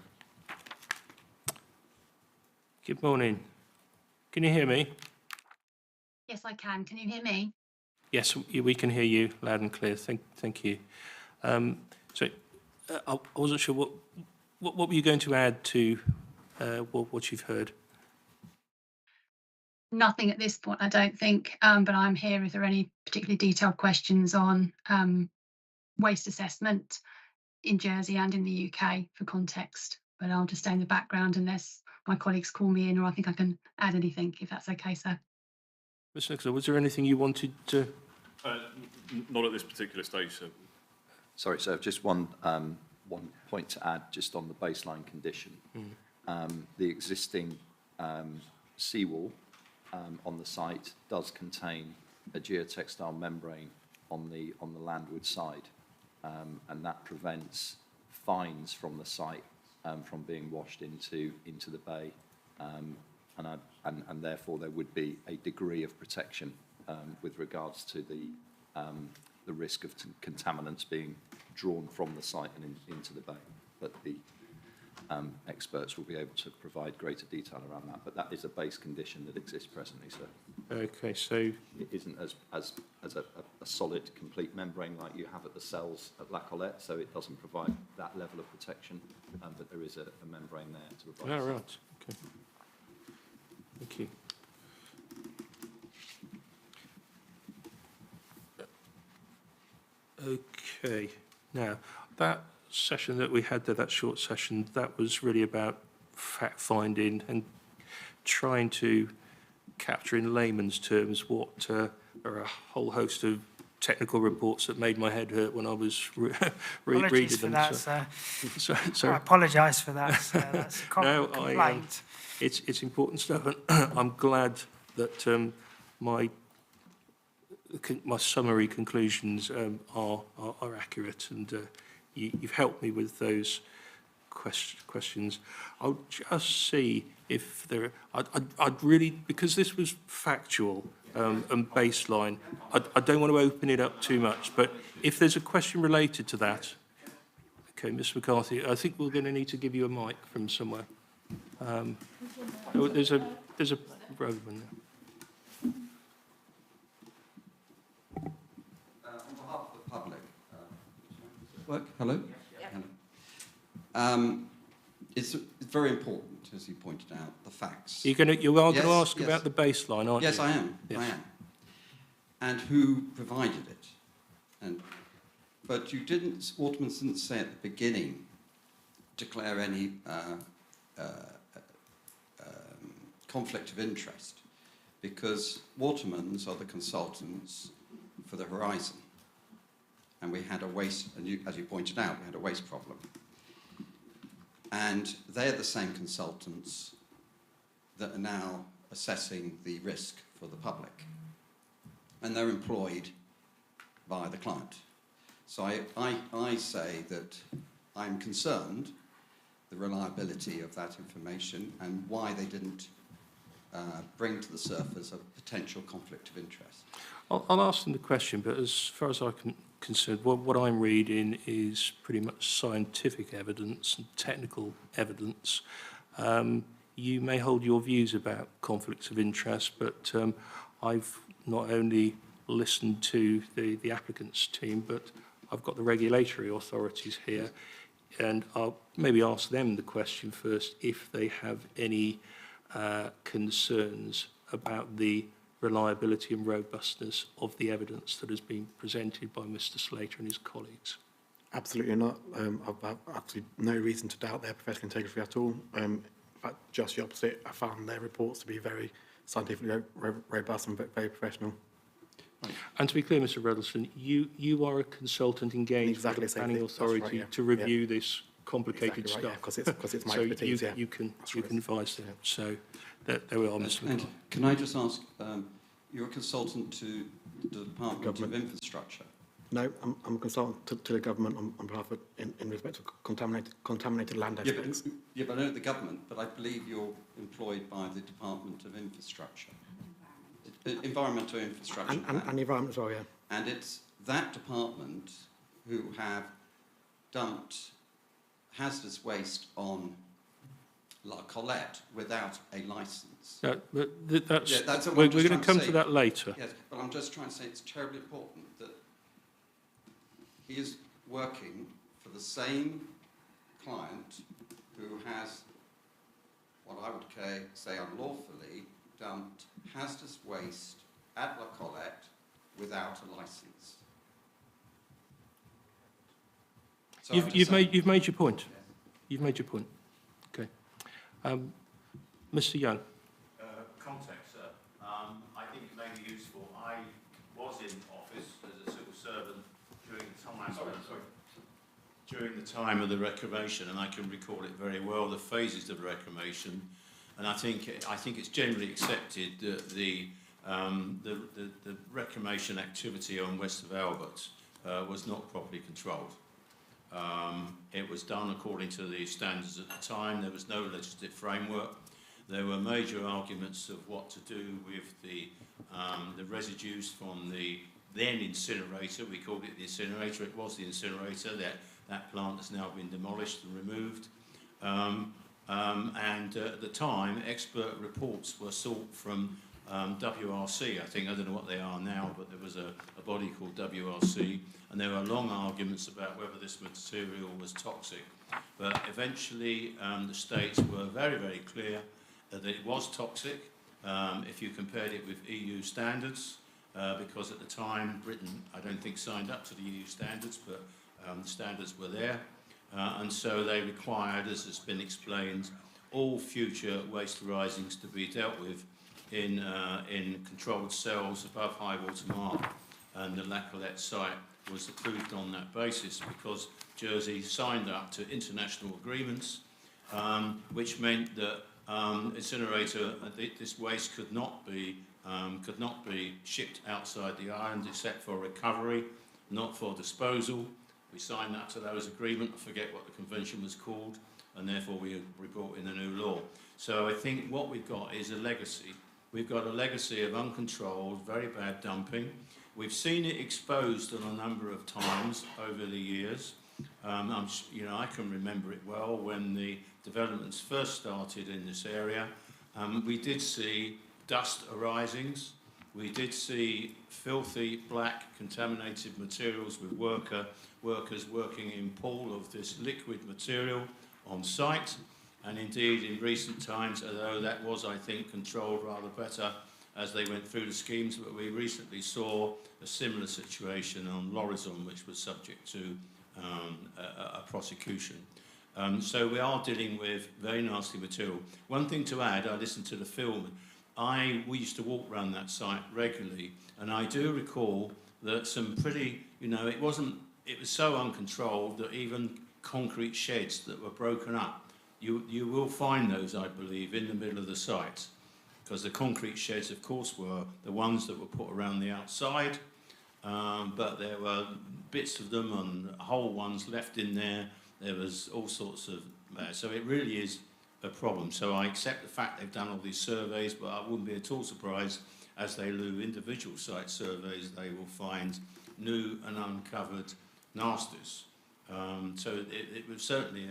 Good morning. Can you hear me? Yes, I can. Can you hear me? Yes, we can hear you loud and clear. Thank you. I wasn't sure what were you going to add to what you've heard? Nothing at this point, I don't think, but I'm here if there are any particularly detailed questions on waste assessment in Jersey and in the UK for context. But I'll just stay in the background unless my colleagues call me in, or I think I can add anything, if that's okay, sir. Mr. Nicholas, was there anything you wanted to? Not at this particular stage, sir. Sorry, sir, just one point to add just on the baseline condition. The existing seawall on the site does contain a geotextile membrane on the landward side, and that prevents fines from the site from being washed into the bay, and therefore there would be a degree of protection with regards to the risk of contaminants being drawn from the site and into the bay. But the experts will be able to provide greater detail around that. But that is a base condition that exists presently, sir. Okay, so it isn't as a solid, complete membrane like you have at the cells at La Colette, so it doesn't provide that level of protection. But there is a membrane there to provide. Oh, right. Okay. Thank you. Okay. Now, that session that we had there, that short session, that was really about fact-finding and trying to capture in layman's terms what are a whole host of technical reports that made my head hurt when I was reading them. Apologies for that, sir. I apologise for that, sir. That's a common complaint. It's important stuff, and I'm glad that my summary conclusions are accurate, and you've helped me with those questions. I'll just see if there. I'd really, because this was factual and baseline, I don't want to open it up too much. But if there's a question related to that, okay, Mr. McCarthy, I think we're going to need to give you a mic from somewhere. There's a Roman there. Hello? Yeah. It's very important, as you pointed out, the facts. You are going to ask about the baseline, aren't you? Yes, I am. Yes. I am. And who provided it. But you didn't, Waterman didn't say at the beginning, declare any conflict of interest, because Watermans are the consultants for the Horizon. And we had a waste, as you pointed out, we had a waste problem. And they're the same consultants that are now assessing the risk for the public. And they're employed by the client. So I say that I'm concerned the reliability of that information and why they didn't bring to the surface a potential conflict of interest. I'll ask them the question, but as far as I'm concerned, what I'm reading is pretty much scientific evidence and technical evidence. You may hold your views about conflicts of interest, but I've not only listened to the applicant's team, but I've got the regulatory authorities here, and I'll maybe ask them the question first if they have any concerns about the reliability and robustness of the evidence that has been presented by Mr. Slater and his colleagues. Absolutely not. I've absolutely no reason to doubt their professional integrity at all. In fact, just the opposite. I found their reports to be very scientifically robust and very professional. And to be clear, Mr. Reddleson, you are a consultant engaged with the planning authority to review this complicated stuff. Because it's my so expertise. you can advise them. So there we are, Mr. And McCall. can I just ask, you're a consultant to the Department of Infrastructure? No, I'm a consultant to the government on behalf of, in respect of contaminated land aspects. But I know the government, but I believe you're employed by the Department of Infrastructure. Environmental Infrastructure. And environment as well, yeah. And it's that department who have dumped hazardous waste on La Collette without a licence. But that's what we're going to come to that later. Yes, but I'm just trying to say it's terribly important that he is working for the same client who has, what I would say unlawfully, dumped hazardous waste at La Collette without a licence. So You've made your point. Yes. You've made your point. Okay. Mr. Young. Context, sir. I think it may be useful. I was in office as a civil servant during the time of the reclamation, and I can recall it very well, the phases of reclamation. And I think it's generally accepted that the reclamation activity on west of Albert was not properly controlled. It was done according to the standards at the time. There was no legislative framework. There were major arguments of what to do with the residues from the then incinerator. We called it the incinerator. It was the incinerator. That plant has now been demolished and removed. And at the time, expert reports were sought from WRC. I don't know what they are now, but there was a body called WRC, and there were long arguments about whether this material was toxic. But eventually, the states were very, very clear that it was toxic if you compared it with EU standards, because at the time, Britain, I don't think, signed up to the EU standards, but the standards were there. And so they required, as has been explained, all future waste arisings to be dealt with in controlled cells above high water mark. And the La Collette site was approved on that basis because Jersey signed up to international agreements, which meant that incinerator, this waste could not be shipped outside the island except for recovery, not for disposal. We signed up to those agreements. I forget what the convention was called, and therefore we brought in a new law. So I think what we've got is a legacy. We've got a legacy of uncontrolled, very bad dumping. We've seen it exposed on a number of times over the years. I can remember it well when the developments first started in this area. We did see dust arisings. We did see filthy, black, contaminated materials with workers working in pool of this liquid material on site. And indeed, in recent times, although that was, I think, controlled rather better as they went through the schemes, but we recently saw a similar situation on Lorison, which was subject to a prosecution. So we are dealing with very nasty material. One thing to add, I listened to the film. We used to walk around that site regularly, and I do recall that some pretty, it was so uncontrolled that even concrete sheds that were broken up, you will find those, I believe, in the middle of the site, because the concrete sheds, of course, were the ones that were put around the outside, but there were bits of them and whole ones left in there. There was all sorts of, so it really is a problem. So I accept the fact they've done all these surveys, but I wouldn't be at all surprised as they do individual site surveys, they will find new and uncovered nasties. So it was certainly,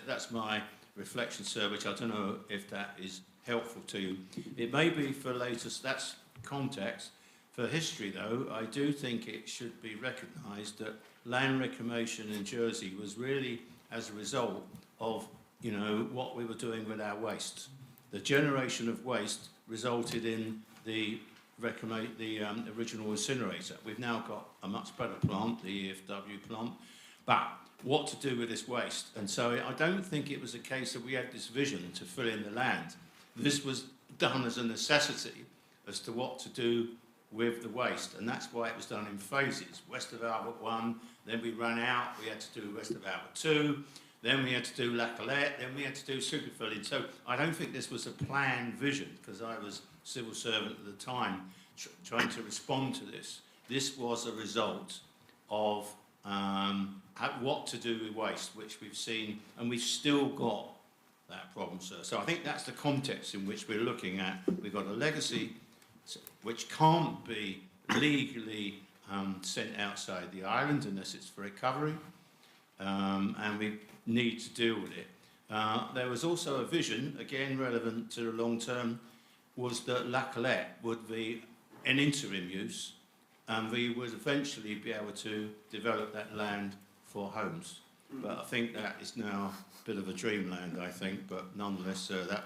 that's my reflection, sir, which I don't know if that is helpful to you. It may be for latest, that's context. For history, though, I do think it should be recognised that land reclamation in Jersey was really as a result of, what we were doing with our waste. The generation of waste resulted in the original incinerator. We've now got a much better plant, the EFW plant, but what to do with this waste? And so I don't think it was a case that we had this vision to fill in the land. This was done as a necessity as to what to do with the waste, and that's why it was done in phases. West of Albert 1, then we ran out, we had to do west of Albert 2, then we had to do La Colette, then we had to do superfilling. So I don't think this was a planned vision, because I was civil servant at the time trying to respond to this. This was a result of what to do with waste, which we've seen, and we've still got that problem, sir. So I think that's the context in which we're looking at. We've got a legacy which can't be legally sent outside the island unless it's for recovery, and we need to deal with it. There was also a vision, again relevant to the long term, was that La Colette would be an interim use, and we would eventually be able to develop that land for homes. But I think that is now a bit of a dreamland, I think, but nonetheless, that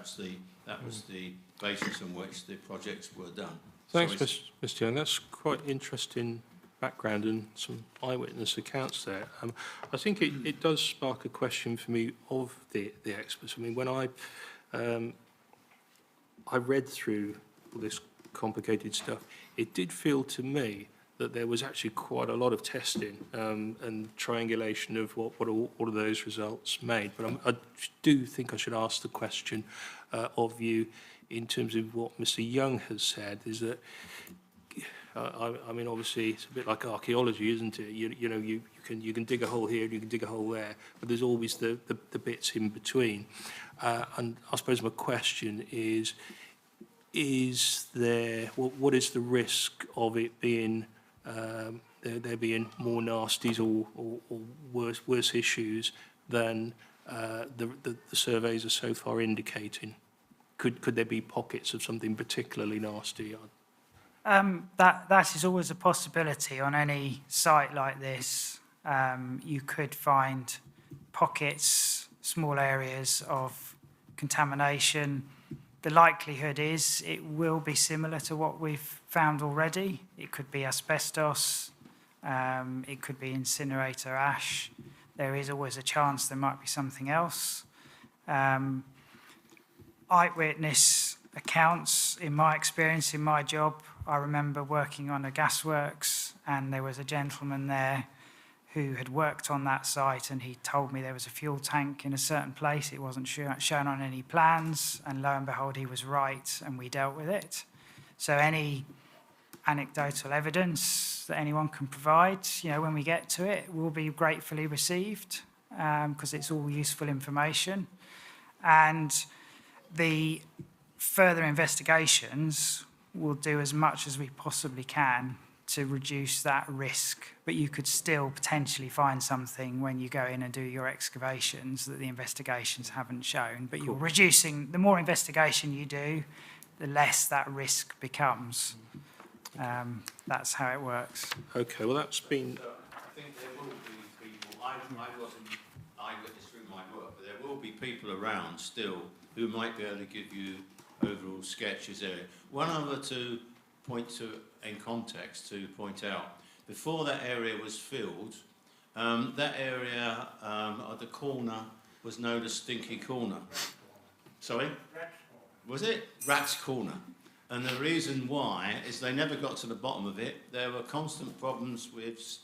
was the basis on which the projects were done. Thanks, Mr. Young. That's quite interesting background and some eyewitness accounts there. I think it does spark a question for me of the experts. I mean, when I read through all this complicated stuff, it did feel to me that there was actually quite a lot of testing and triangulation of what all of those results made. But I do think I should ask the question of you in terms of what Mr. Young has said, is that, I mean, obviously it's a bit like archaeology, isn't it? You know, you can dig a hole here, you can dig a hole there, but there's always the bits in between. And I suppose my question is there, what is the risk of it being, there being more nasties or worse issues than the surveys are so far indicating? Could there be pockets of something particularly nasty? That is always a possibility on any site like this. You could find pockets, small areas of contamination. The likelihood is it will be similar to what we've found already. It could be asbestos, it could be incinerator ash. There is always a chance there might be something else. Eyewitness accounts, in my experience, in my job, I remember working on a gasworks, and there was a gentleman there who had worked on that site, and he told me there was a fuel tank in a certain place. It wasn't shown on any plans, and lo and behold, he was right, and we dealt with it. So any anecdotal evidence that anyone can provide, you know, when we get to it, will be gratefully received, because it's all useful information. And the further investigations will do as much as we possibly can to reduce that risk, but you could still potentially find something when you go in and do your excavations that the investigations haven't shown. But you're reducing, the more investigation you do, the less that risk becomes. That's how it works. Okay, well that's been... I think there will be people, I wasn't eyewitness through my work, but there will be people around still who might be able to give you overall sketches there. One other to point to in context to point out, before that area was filled, that area at the corner was known as Stinky Corner. Sorry? Was it? Rat's Corner. And the reason why is they never got to the bottom of it. There were constant problems with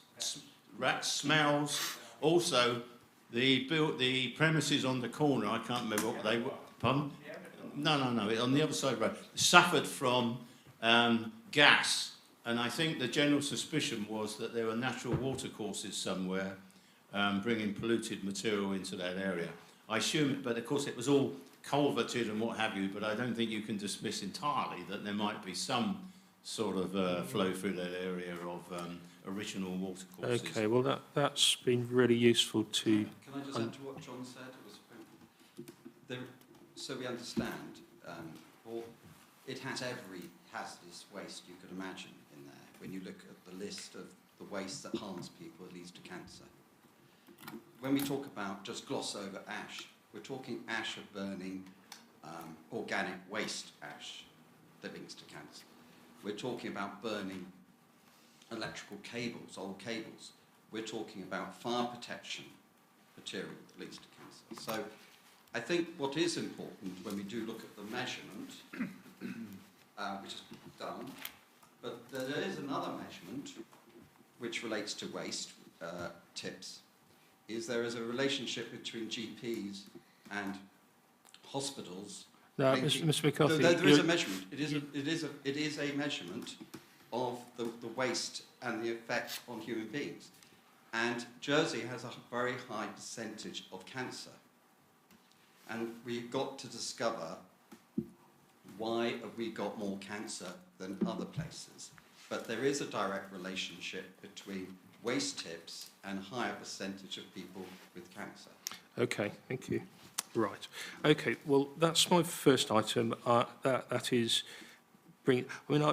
rat smells. Also, the premises on the corner, I can't remember what they were. Pardon? No, on the other side of the road, suffered from gas, and I think the general suspicion was that there were natural watercourses somewhere bringing polluted material into that area. I assume, but of course it was all culverted and what have you, but I don't think you can dismiss entirely that there might be some sort of flow through that area of original watercourses. Okay, well that's been really useful to... Can I just add to what John said? So we understand, it has every hazardous waste you could imagine in there. When you look at the list of the waste that harms people, it leads to cancer. When we talk about, just gloss over ash, we're talking ash of burning organic waste ash that links to cancer. We're talking about burning electrical cables, old cables. we're talking about fire protection material that leads to cancer. So I think what is important when we do look at the measurement, which is done, but there is another measurement which relates to waste tips, is there is a relationship between GPs and hospitals. No, Mr. McCarthy, there is a measurement. It is a measurement of the waste and the effect on human beings. And Jersey has a very high percentage of cancer. And we've got to discover why have we got more cancer than other places. But there is a direct relationship between waste tips and a higher percentage of people with cancer. Okay, thank you. Right. Okay, well, that's my first item. That is bring. I mean,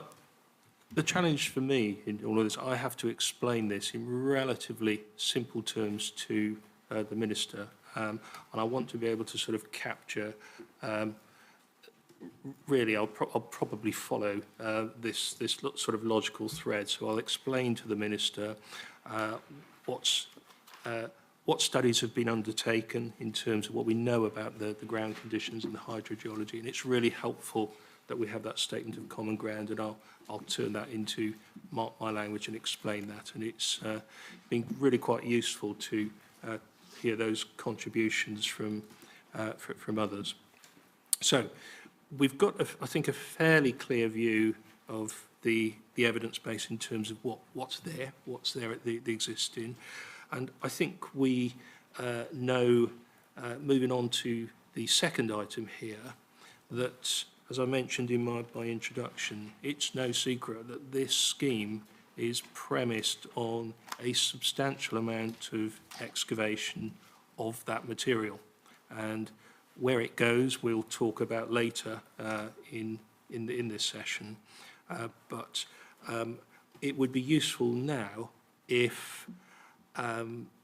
the challenge for me in all of this, I have to explain this in relatively simple terms to the Minister, and I want to be able to sort of capture. Really, I'll probably follow this sort of logical thread. So I'll explain to the Minister what studies have been undertaken in terms of what we know about the ground conditions and the hydrogeology, and it's really helpful that we have that statement of common ground, and I'll turn that into my language and explain that, and it's been really quite useful to hear those contributions from others. So we've got, I think, a fairly clear view of the evidence base in terms of what's there at the existing. And I think we know, moving on to the second item here, that, as I mentioned in my introduction, it's no secret that this scheme is premised on a substantial amount of excavation of that material. And where it goes, we'll talk about later in this session. But it would be useful now if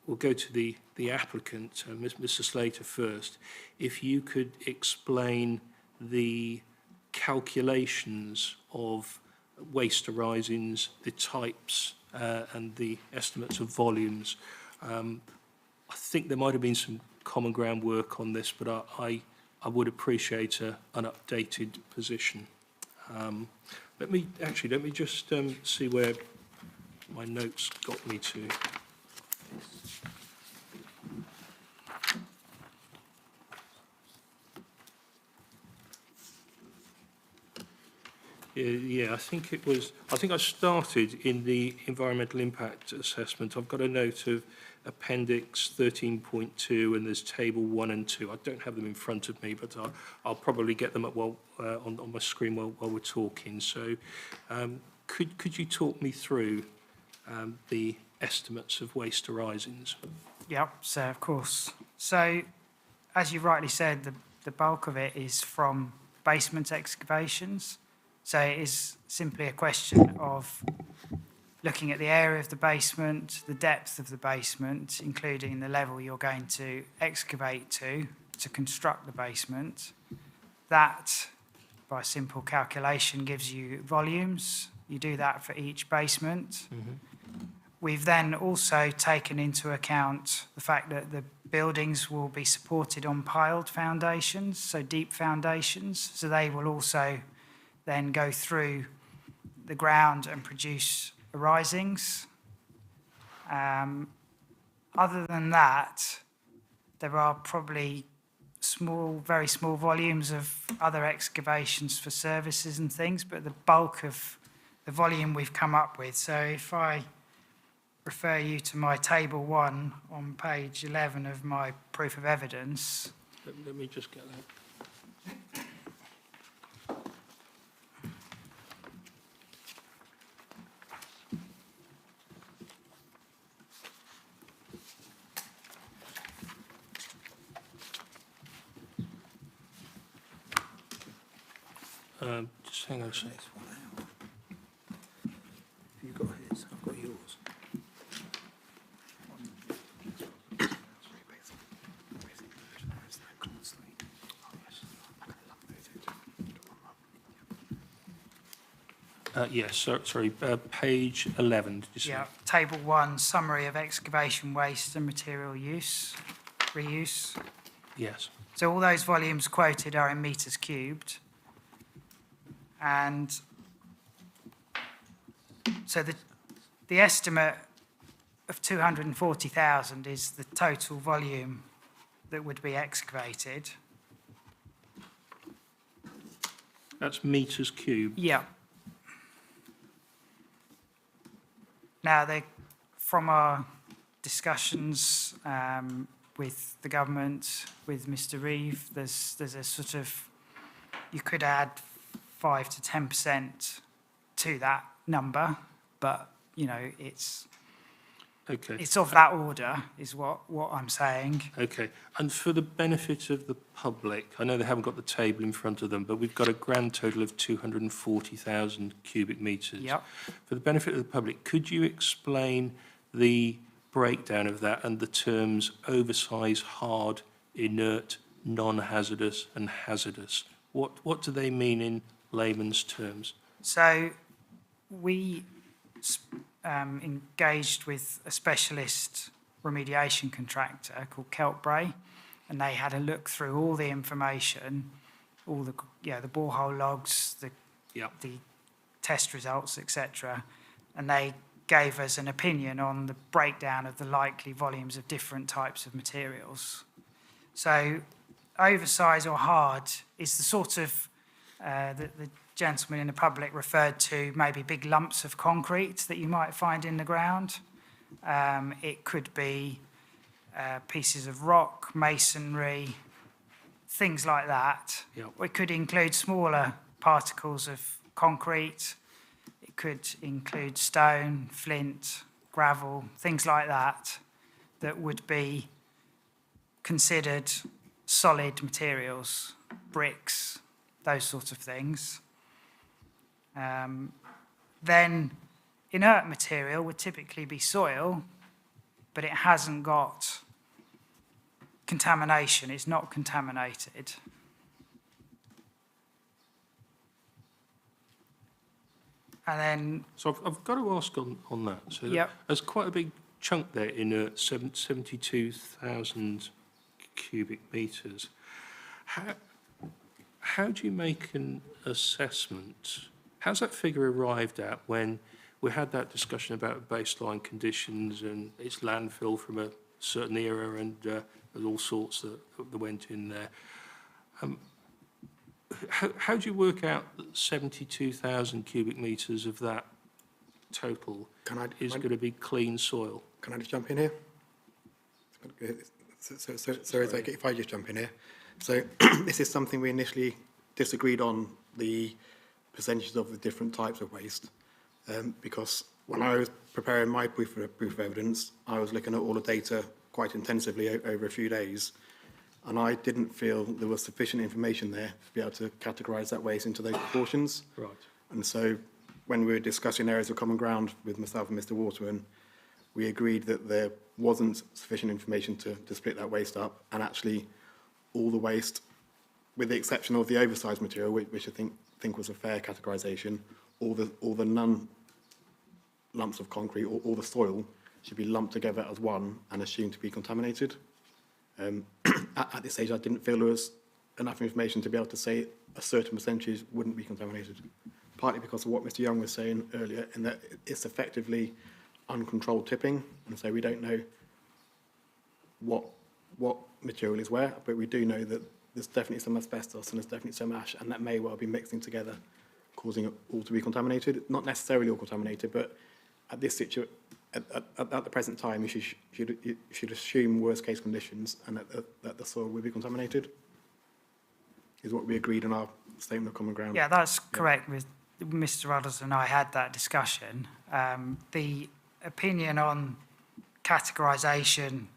we'll go to the applicant, Mr. Slater first. If you could explain the calculations of waste arisings, the types, and the estimates of volumes. I think there might have been some common ground work on this, but I would appreciate an updated position. Let me just see where my notes got me to. Yeah, I think I started in the environmental impact assessment. I've got a note of Appendix 13.2, and there's Table 1 and 2. I don't have them in front of me, but I'll probably get them up on my screen while we're talking. So could you talk me through the estimates of waste arisings? Yeah, so of course. So as you rightly said, the bulk of it is from basement excavations. So it is simply a question of looking at the area of the basement, the depth of the basement, including the level you're going to excavate to construct the basement. That, by simple calculation, gives you volumes. You do that for each basement. Mm-hmm. We've then also taken into account the fact that the buildings will be supported on piled foundations, so deep foundations. So they will also then go through the ground and produce arisings. Other than that, there are probably very small volumes of other excavations for services and things, but the bulk of the volume we've come up with. So if I refer you to my Table 1 on page 11 of my proof of evidence. Let me just get that. Just hang on a second. You've got his, I've got yours. Yes, sorry, page 11, did you say? Yeah, table 1, summary of excavation waste and material use, reuse. Yes. So all those volumes quoted are in metres cubed. And so the estimate of 240,000 is the total volume that would be excavated. That's metres cubed? Yeah. Now, from our discussions with the government, with Mr. Reeve, there's a sort of, you could add 5 to 10% to that number, but, you know, it's of that order, is what I'm saying. Okay. And for the benefit of the public, I know they haven't got the table in front of them, but we've got a grand total of 240,000 cubic metres. Yep. For the benefit of the public, could you explain the breakdown of that and the terms oversize, hard, inert, non-hazardous and hazardous? What do they mean in layman's terms? So we engaged with a specialist remediation contractor called Keltbray, and they had a look through all the information, all the borehole logs, the test results, etc., and they gave us an opinion on the breakdown of the likely volumes of different types of materials. So oversize or hard is the sort of the gentleman in the public referred to maybe big lumps of concrete that you might find in the ground. It could be pieces of rock, masonry, things like that. Yep. It could include smaller particles of concrete. It could include stone, flint, gravel, things like that, that would be considered solid materials, bricks, those sorts of things. Then inert material would typically be soil, but it hasn't got contamination, it's not contaminated. And then... So I've got to ask on that. So Yep. there's quite a big chunk there, inert, 72,000 cubic metres. How do you make an assessment? How's that figure arrived at when we had that discussion about baseline conditions and its landfill from a certain era and there's all sorts that went in there? How do you work out that 72,000 cubic metres of that total is going to be clean soil? Can I just jump in here? So it's okay if I just jump in here. So this is something we initially disagreed on, the percentages of the different types of waste, because when I was preparing my proof of evidence, I was looking at all the data quite intensively over a few days, and I didn't feel there was sufficient information there to be able to categorise that waste into those proportions. Right. And so when we were discussing areas of common ground with myself and Mr. Waterman, we agreed that there wasn't sufficient information to split that waste up, and actually all the waste, with the exception of the oversized material, which I think was a fair categorisation, all the lumps of concrete or all the soil should be lumped together as one and assumed to be contaminated. At this stage, I didn't feel there was enough information to be able to say a certain percentage wouldn't be contaminated, partly because of what Mr. Young was saying earlier, in that it's effectively uncontrolled tipping, and so we don't know what material is where, but we do know that there's definitely some asbestos and there's definitely some ash, and that may well be mixing together, causing it all to be contaminated. Not necessarily all contaminated, but at this at the present time, you should assume worst case conditions and that the soil will be contaminated, is what we agreed on our statement of common ground. Yeah, that's correct. With Mr. Ruddles and I had that discussion. The opinion on categorisation,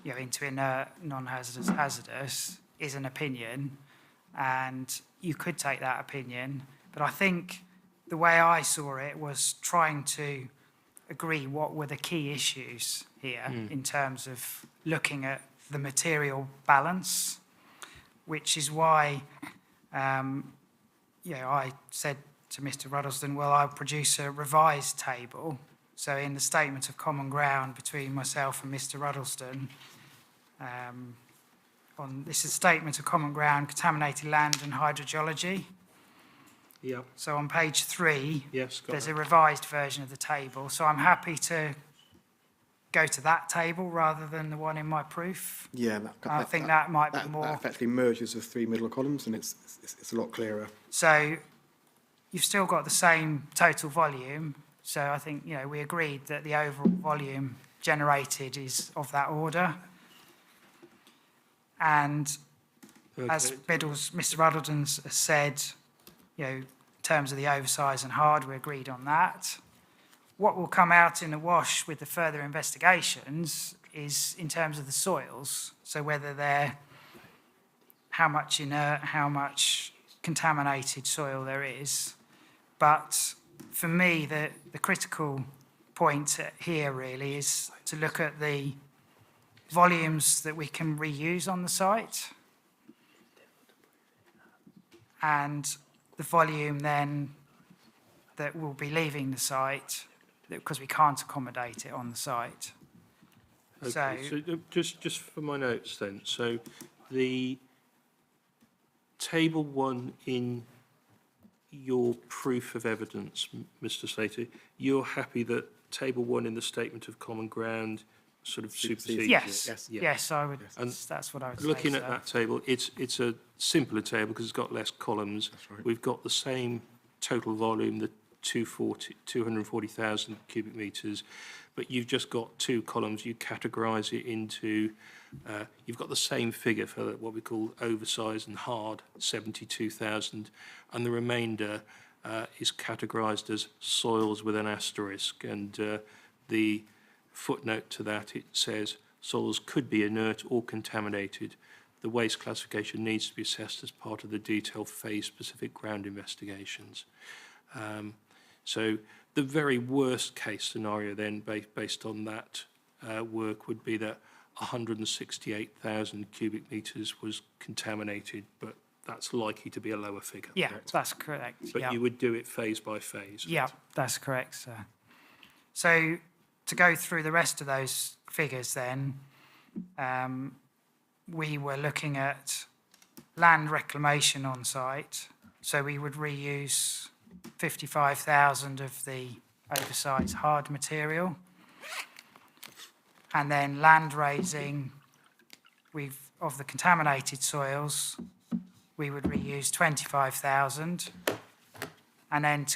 into inert, non-hazardous, hazardous, is an opinion, and you could take that opinion. But I think the way I saw it was trying to agree what were the key issues here in terms of looking at the material balance, which is why, I said to Mr Ruddleston, well, I'll produce a revised table. So in the statement of common ground between myself and Mr Ruddleston, this is statement of common ground, contaminated land and hydrogeology. Yeah. So on page 3, Yes, got there's that. a revised version of the table. So I'm happy to go to that table rather than the one in my proof. Yeah, I think that might be more. That effectively merges the 3 middle columns, and it's a lot clearer. So you've still got the same total volume. So I think, you know, we agreed that the overall volume generated is of that order. And as Mr Ruddleton has said, you know, in terms of the oversize and hard, we agreed on that. What will come out in the wash with the further investigations is in terms of the soils. So whether they're, how much inert, how much contaminated soil there is. But for me, the critical point here really is to look at the volumes that we can reuse on the site and the volume then that will be leaving the site because we can't accommodate it on the site. Okay, so just for my notes then, so the table 1 in your proof of evidence, Mr Slater, you're happy that table 1 in the statement of common ground sort of supersedes Yes, it? yes, I would. And that's what I would looking say. at that table, it's a simpler table because it's got less columns. That's right. We've got the same total volume, the 240,000 cubic metres, but you've just got 2 columns. You categorise it into, you've got the same figure for what we call oversize and hard, 72,000, and the remainder is categorised as soils with an asterisk. And the footnote to that, it says soils could be inert or contaminated. The waste classification needs to be assessed as part of the detailed phase-specific ground investigations. So the very worst case scenario then, based on that work, would be that 168,000 cubic metres was contaminated, but that's likely to be a lower figure. Yeah, that's correct. But yeah. you would do it phase by phase. Yeah, that's correct, sir. So to go through the rest of those figures then, we were looking at land reclamation on site. So we would reuse 55,000 of the oversized hard material. And then land raising, of the contaminated soils, we would reuse 25,000. And then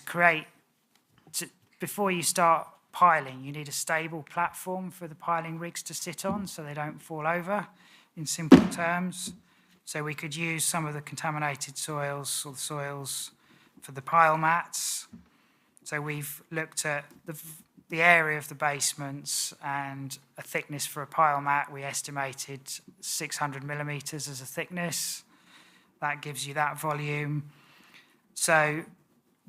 before you start piling, you need a stable platform for the piling rigs to sit on so they don't fall over, in simple terms. So we could use some of the contaminated soils or the soils for the pile mats. So we've looked at the area of the basements and a thickness for a pile mat. We estimated 600 millimetres as a thickness. That gives you that volume. So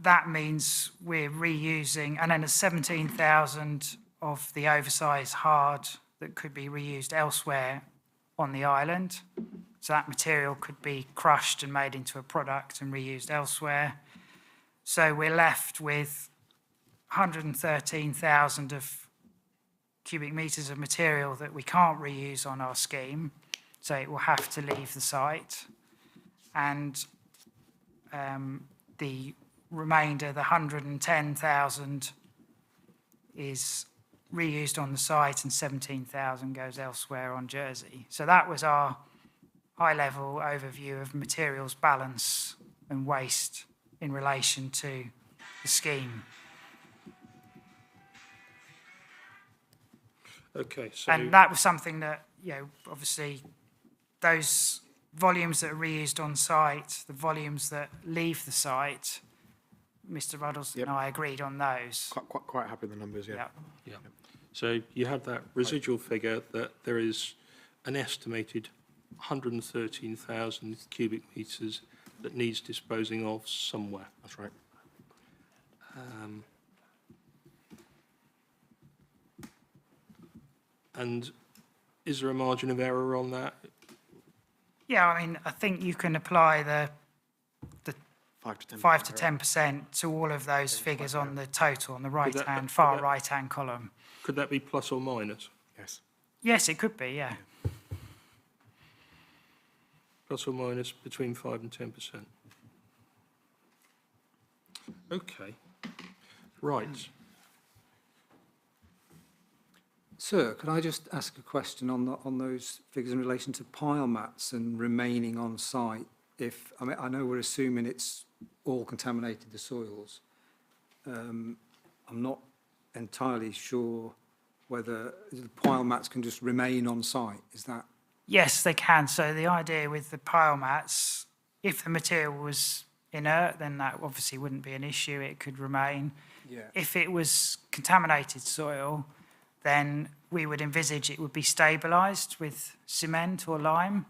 that means we're reusing, and then there's 17,000 of the oversized hard that could be reused elsewhere on the island. So that material could be crushed and made into a product and reused elsewhere. So we're left with 113,000 of cubic metres of material that we can't reuse on our scheme. So it will have to leave the site. And the remainder, the 110,000, is reused on the site and 17,000 goes elsewhere on Jersey. So that was our high-level overview of materials balance and waste in relation to the scheme. Okay, so... And that was something that, you know, obviously those volumes that are reused on site, the volumes that leave the site, Mr Ruddleston and I agreed on those. Quite happy with the numbers, yeah. Yeah. So you have that residual figure that there is an estimated 113,000 cubic metres that needs disposing of somewhere. That's right. And is there a margin of error on that? Yeah, I mean, I think you can apply the 5 to 10%. 5 to 10% to all of those figures on the total, on the right-hand, far right-hand column. Could that be plus or minus? Yes. Yes, it could be, yeah. Plus or minus between 5 and 10%. Okay. Right. Sir, could I just ask a question on those figures in relation to pile mats and remaining on site? I know we're assuming it's all contaminated, the soils. I'm not entirely sure whether the pile mats can just remain on site. Is that? Yes, they can. So the idea with the pile mats, if the material was inert, then that obviously wouldn't be an issue. It could remain. Yeah. If it was contaminated soil, then we would envisage it would be stabilised with cement or lime.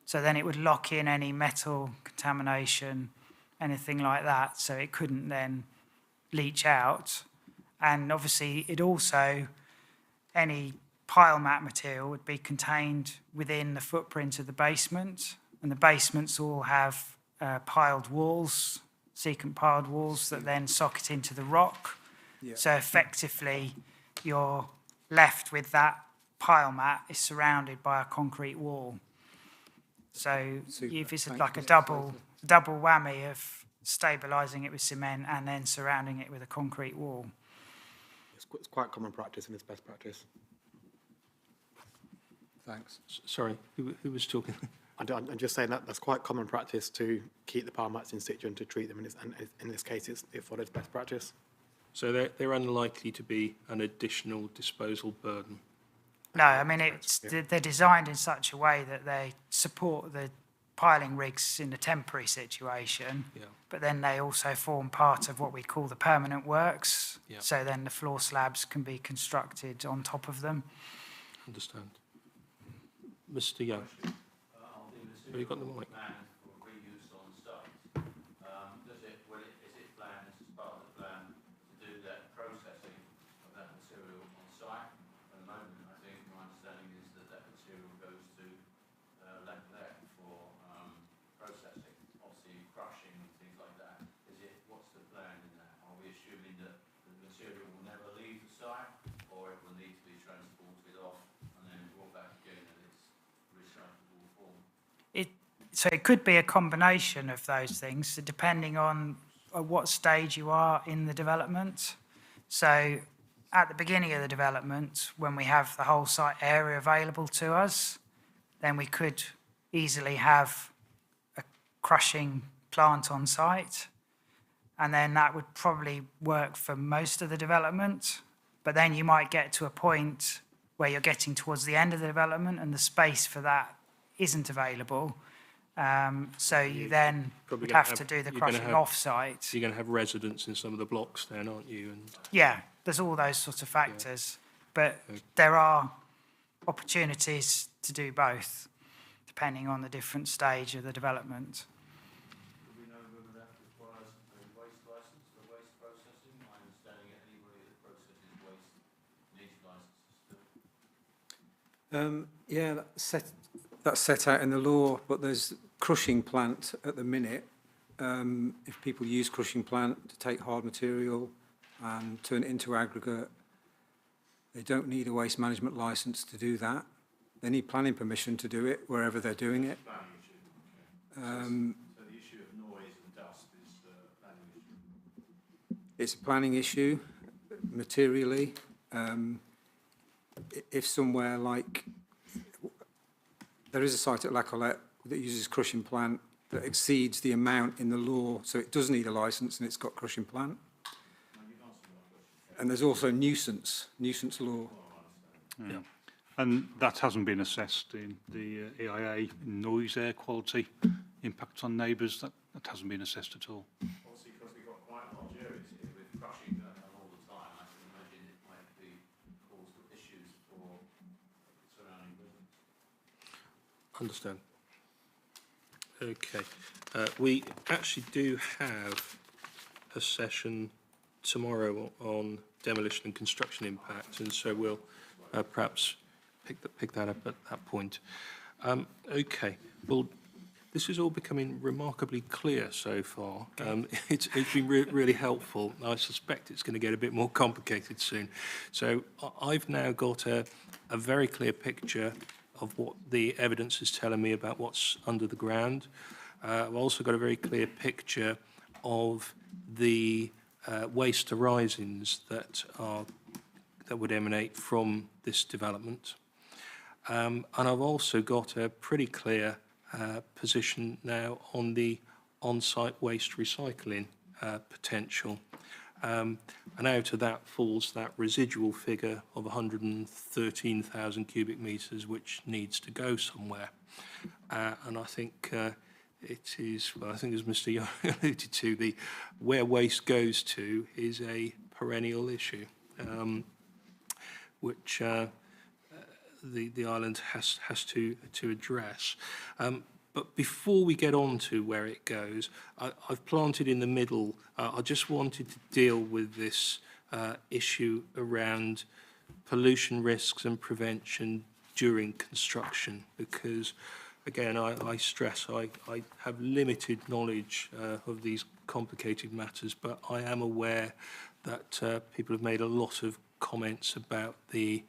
So then it would lock in any metal contamination, anything like that. So it couldn't then leach out. And obviously it also, any pile mat material would be contained within the footprint of the basement. And the basements all have piled walls, secant piled walls that then socket into the rock. Yeah. So effectively you're left with that pile mat is surrounded by a concrete wall. So if it's like a double whammy of stabilising it with cement and then surrounding it with a concrete wall. It's quite common practice and it's best practice. Thanks. Sorry, who was talking? I'm just saying that's quite common practice to keep the pile mats in situ and to treat them, and in this case it follows best practice. So they're unlikely to be an additional disposal burden? No, I mean, they're designed in such a way that they support the piling rigs in the temporary situation, but then they also form part of what we call the permanent works. So then the floor slabs can be constructed on top of them. Understand. Mr. Young. Have you got the mic? So it could be a combination of those things, depending on what stage you are in the development. So at the beginning of the development, when we have the whole site area available to us, then we could easily have a crushing plant on site. And then that would probably work for most of the development. But then you might get to a point where you're getting towards the end of the development and the space for that isn't available. So you then would have to do the crushing off-site. You're going to have residents in some of the blocks then, aren't you? And yeah, there's all those sorts of factors. But there are opportunities to do both, depending on the different stage of the development. Do we know whether that requires a waste licence for waste processing? My understanding is anybody that processes waste needs licences. Yeah, that's set out in the law, but there's crushing plant at the minute. If people use crushing plant to take hard material and turn it into aggregate, they don't need a waste management licence to do that. They need planning permission to do it wherever they're doing it. So the issue of noise and dust is a planning issue? It's a planning issue, materially. If somewhere like, there is a site at La Collette that uses crushing plant that exceeds the amount in the law, so it does need a licence and it's got crushing plant. And there's also nuisance law. Yeah. And that hasn't been assessed in the EIA, noise, air quality, impact on neighbours, that hasn't been assessed at all. Obviously, because we've got quite large areas here with crushing going on all the time, I can imagine it might be cause for issues for surrounding buildings. understand. Okay. We actually do have a session tomorrow on demolition and construction impact, and so we'll perhaps pick that up at that point. Okay. Well, This is all becoming remarkably clear so far. It's been really helpful. I suspect it's going to get a bit more complicated soon. So I've now got a very clear picture of what the evidence is telling me about what's under the ground. I've also got a very clear picture of the waste arisings that would emanate from this development. And I've also got a pretty clear position now on the on-site waste recycling potential. And out of that falls that residual figure of 113,000 cubic metres, which needs to go somewhere. And I think it is, well, I think as Mr. Young alluded to, where waste goes to is a perennial issue, which the island has to address. But before we get on to where it goes, I've planted in the middle. I just wanted to deal with this issue around pollution risks and prevention during construction, because, again, I stress I have limited knowledge of these complicated matters, but I am aware that people have made a lot of comments about the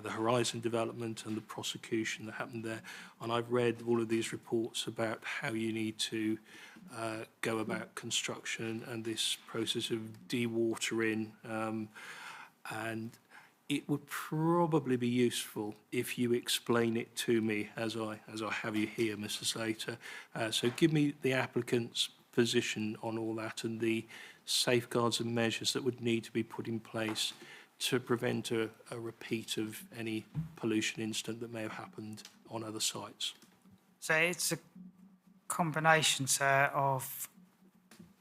Horizon development and the prosecution that happened there. And I've read all of these reports about how you need to go about construction and this process of dewatering. And it would probably be useful if you explain it to me as I have you here, Mr. Slater. So give me the applicant's position on all that and the safeguards and measures that would need to be put in place to prevent a repeat of any pollution incident that may have happened on other sites. So it's a combination, sir, of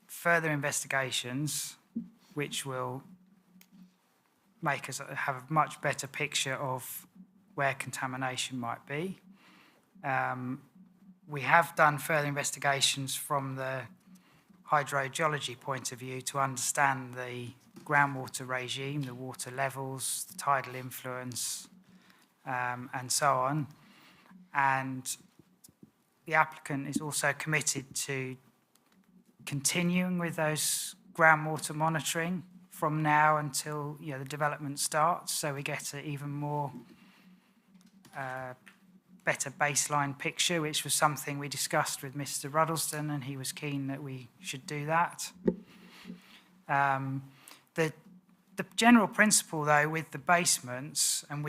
further investigations, which will make us have a much better picture of where contamination might be. We have done further investigations from the hydrogeology point of view to understand the groundwater regime, the water levels, the tidal influence, and so on. And the applicant is also committed to continuing with those groundwater monitoring from now until the development starts, so we get an even more better baseline picture, which was something we discussed with Mr. Ruddleston, and he was keen that we should do that. The general principle, though, with the basements, and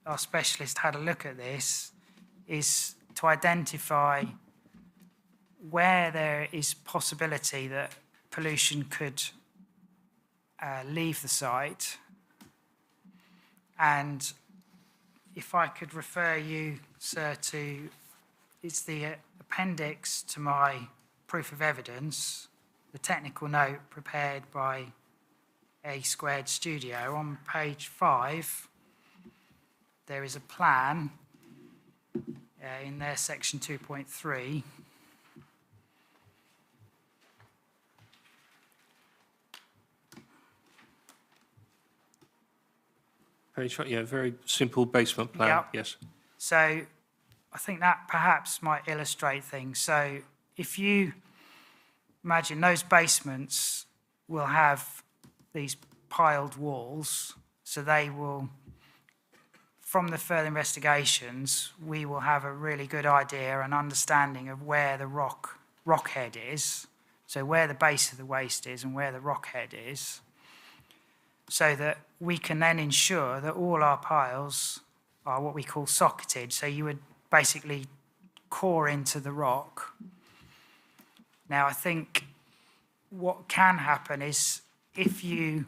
our specialist had a look at this, is to identify where there is possibility that pollution could leave the site. And if I could refer you, sir, it's the appendix to my proof of evidence, the technical note prepared by A Squared Studio. On page 5, there is a plan in their section 2.3. Page, yeah, very simple basement plan, Yep. yes. So I think that perhaps might illustrate things. So if you imagine those basements will have these piled walls, so they will, from the further investigations, we will have a really good idea and understanding of where the rock head is, so where the base of the waste is and where the rock head is, so that we can then ensure that all our piles are what we call socketed. So you would basically core into the rock. Now, I think what can happen is if you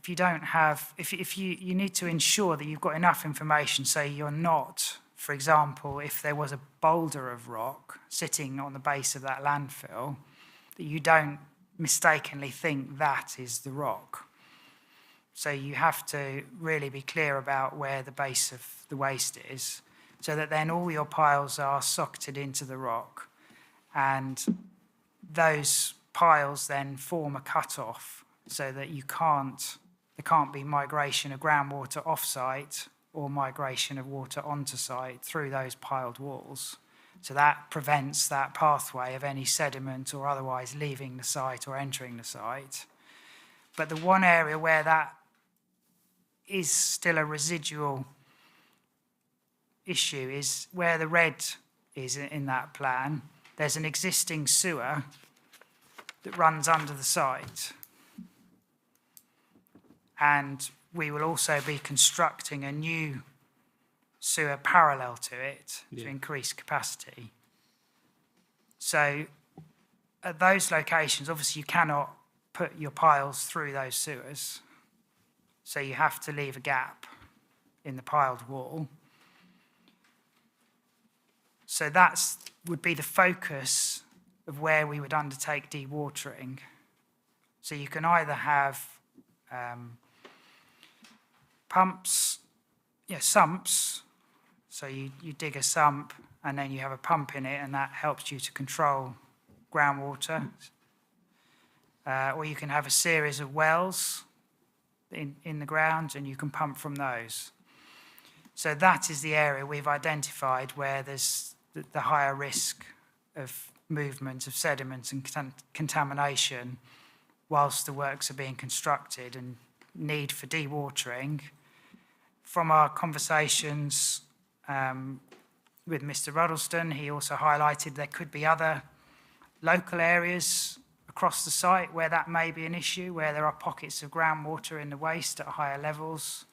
need to ensure that you've got enough information, so you're not, for example, if there was a boulder of rock sitting on the base of that landfill, that you don't mistakenly think that is the rock. So you have to really be clear about where the base of the waste is, so that then all your piles are socketed into the rock, and those piles then form a cut-off, so that there can't be migration of groundwater off-site or migration of water onto site through those piled walls. So that prevents that pathway of any sediment or otherwise leaving the site or entering the site. But the one area where that is still a residual issue is where the red is in that plan. There's an existing sewer that runs under the site. And we will also be constructing a new sewer parallel to it to increase capacity. So at those locations, obviously you cannot put your piles through those sewers. So you have to leave a gap in the piled wall. So that would be the focus of where we would undertake dewatering. So you can either have sumps. So you dig a sump and then you have a pump in it, and that helps you to control groundwater. Or you can have a series of wells in the ground and you can pump from those. So that is the area we've identified where there's the higher risk of movement of sediments and contamination whilst the works are being constructed and need for dewatering. From our conversations with Mr. Ruddleston, he also highlighted there could be other local areas across the site where that may be an issue, where there are pockets of groundwater in the waste at higher levels.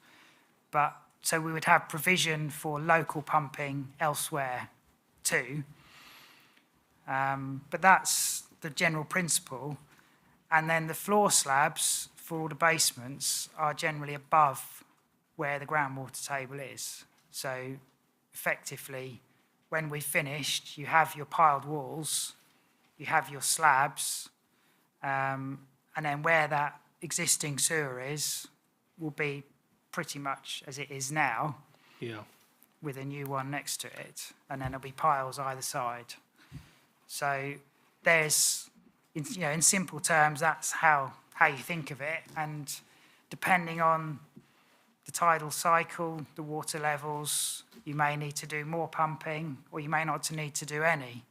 But so we would have provision for local pumping elsewhere too. But that's the general principle. And then the floor slabs for all the basements are generally above where the groundwater table is. So effectively, when we've finished, you have your piled walls, you have your slabs, and then where that existing sewer is will be pretty much as it is now, with a new one next to it, and then there'll be piles either side. So there's, in simple terms, that's how you think of it, and depending on the tidal cycle, the water levels, you may need to do more pumping, or you may not need to do any.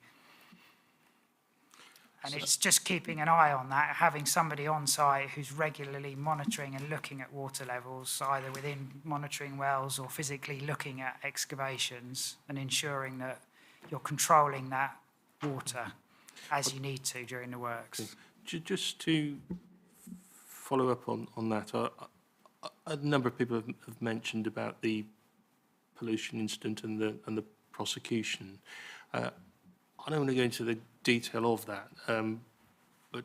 And it's just keeping an eye on that, having somebody on site who's regularly monitoring and looking at water levels, either within monitoring wells or physically looking at excavations, and ensuring that you're controlling that water as you need to during the works. Just to follow up on that, a number of people have mentioned about the pollution incident and the prosecution. I don't want to go into the detail of that, but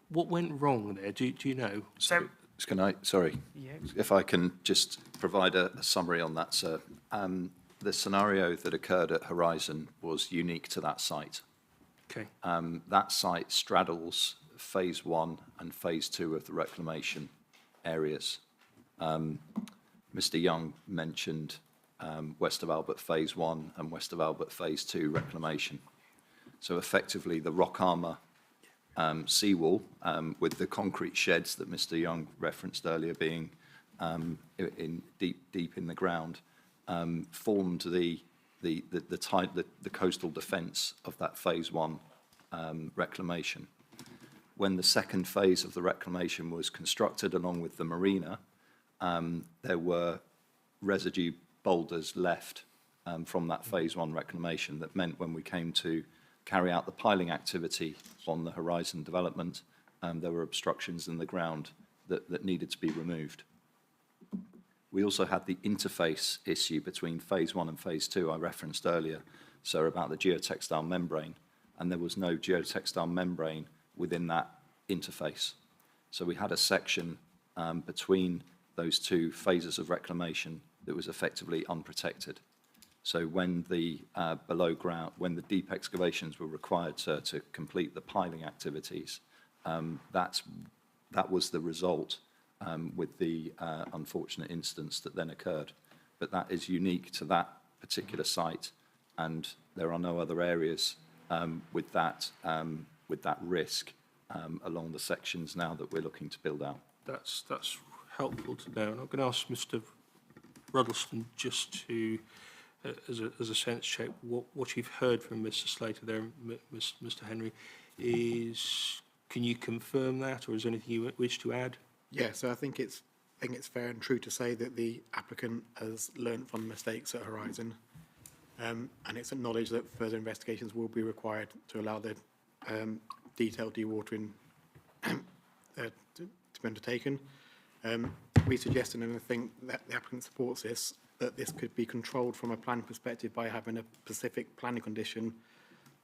what went wrong there? Do you know? So, sorry, if I can just provide a summary on that, sir. The scenario that occurred at Horizon was unique to that site. Okay. That site straddles phase 1 and phase 2 of the reclamation areas. Mr. Young mentioned West of Albert phase 1 and West of Albert phase 2 reclamation. So effectively the rock armour seawall with the concrete sheds that Mr. Young referenced earlier being deep in the ground formed the coastal defence of that phase 1 reclamation. When the second phase of the reclamation was constructed along with the marina, there were residue boulders left from that phase 1 reclamation. That meant when we came to carry out the piling activity on the Horizon development, there were obstructions in the ground that needed to be removed. We also had the interface issue between phase 1 and phase 2 I referenced earlier, so about the geotextile membrane, and there was no geotextile membrane within that interface. So we had a section between those two phases of reclamation that was effectively unprotected. So when the below ground, when the deep excavations were required to complete the piling activities, that was the result with the unfortunate incidents that then occurred. But that is unique to that particular site, and there are no other areas with that risk along the sections now that we're looking to build out. That's helpful to know. And I'm going to ask Mr. Ruddleston just to as a sense check, what you've heard from Mr. Slater there, Mr. Henry, is, can you confirm that, or is there anything you wish to add? Yeah, so I think it's fair and true to say that the applicant has learnt from mistakes at Horizon, and it's acknowledged that further investigations will be required to allow the detailed dewatering to be undertaken. We suggested, and I think that the applicant supports this, that this could be controlled from a planning perspective by having a specific planning condition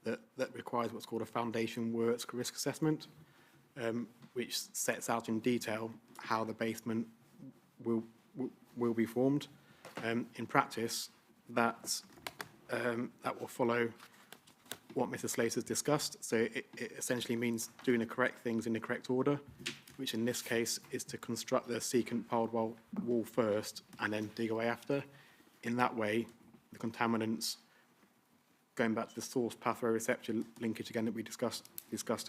that requires what's called a foundation works risk assessment, which sets out in detail how the basement will be formed. In practice, that will follow what Mr. Slater has discussed. So it essentially means doing the correct things in the correct order, which in this case is to construct the secant piled wall first and then dig away after. In that way, the contaminants, going back to the source pathway receptor linkage again that we discussed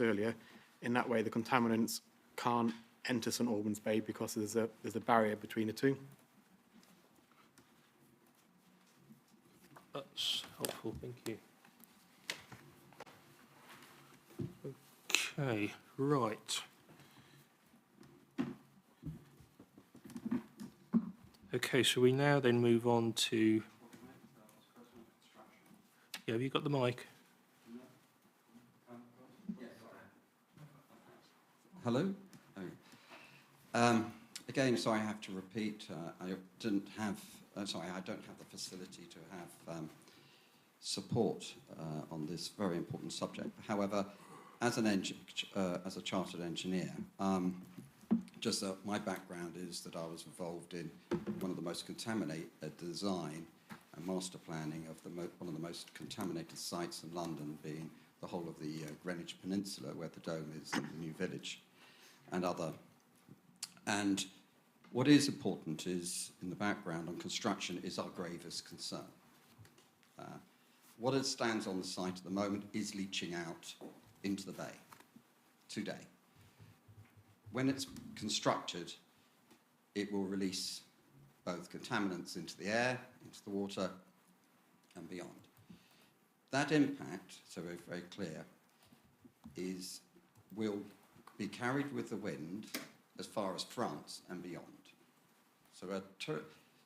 earlier, in that way the contaminants can't enter St Albans Bay because there's a barrier between the two. That's helpful, thank you. Okay, right. Okay, so we now then move on to... Yeah, have you got the mic? Hello? Again, sorry, I have to repeat. I don't have the facility to have support on this very important subject. However, as a chartered engineer, my background is that I was involved in one of the most contaminated design and master planning of one of the most contaminated sites in London, being the whole of the Greenwich Peninsula, where the Dome is, and the New Village, and other. And what is important is, in the background on construction, is our gravest concern. What stands on the site at the moment is leaching out into the bay today. When it's constructed, it will release both contaminants into the air, into the water, and beyond. That impact, so very, very clear, will be carried with the wind as far as France and beyond.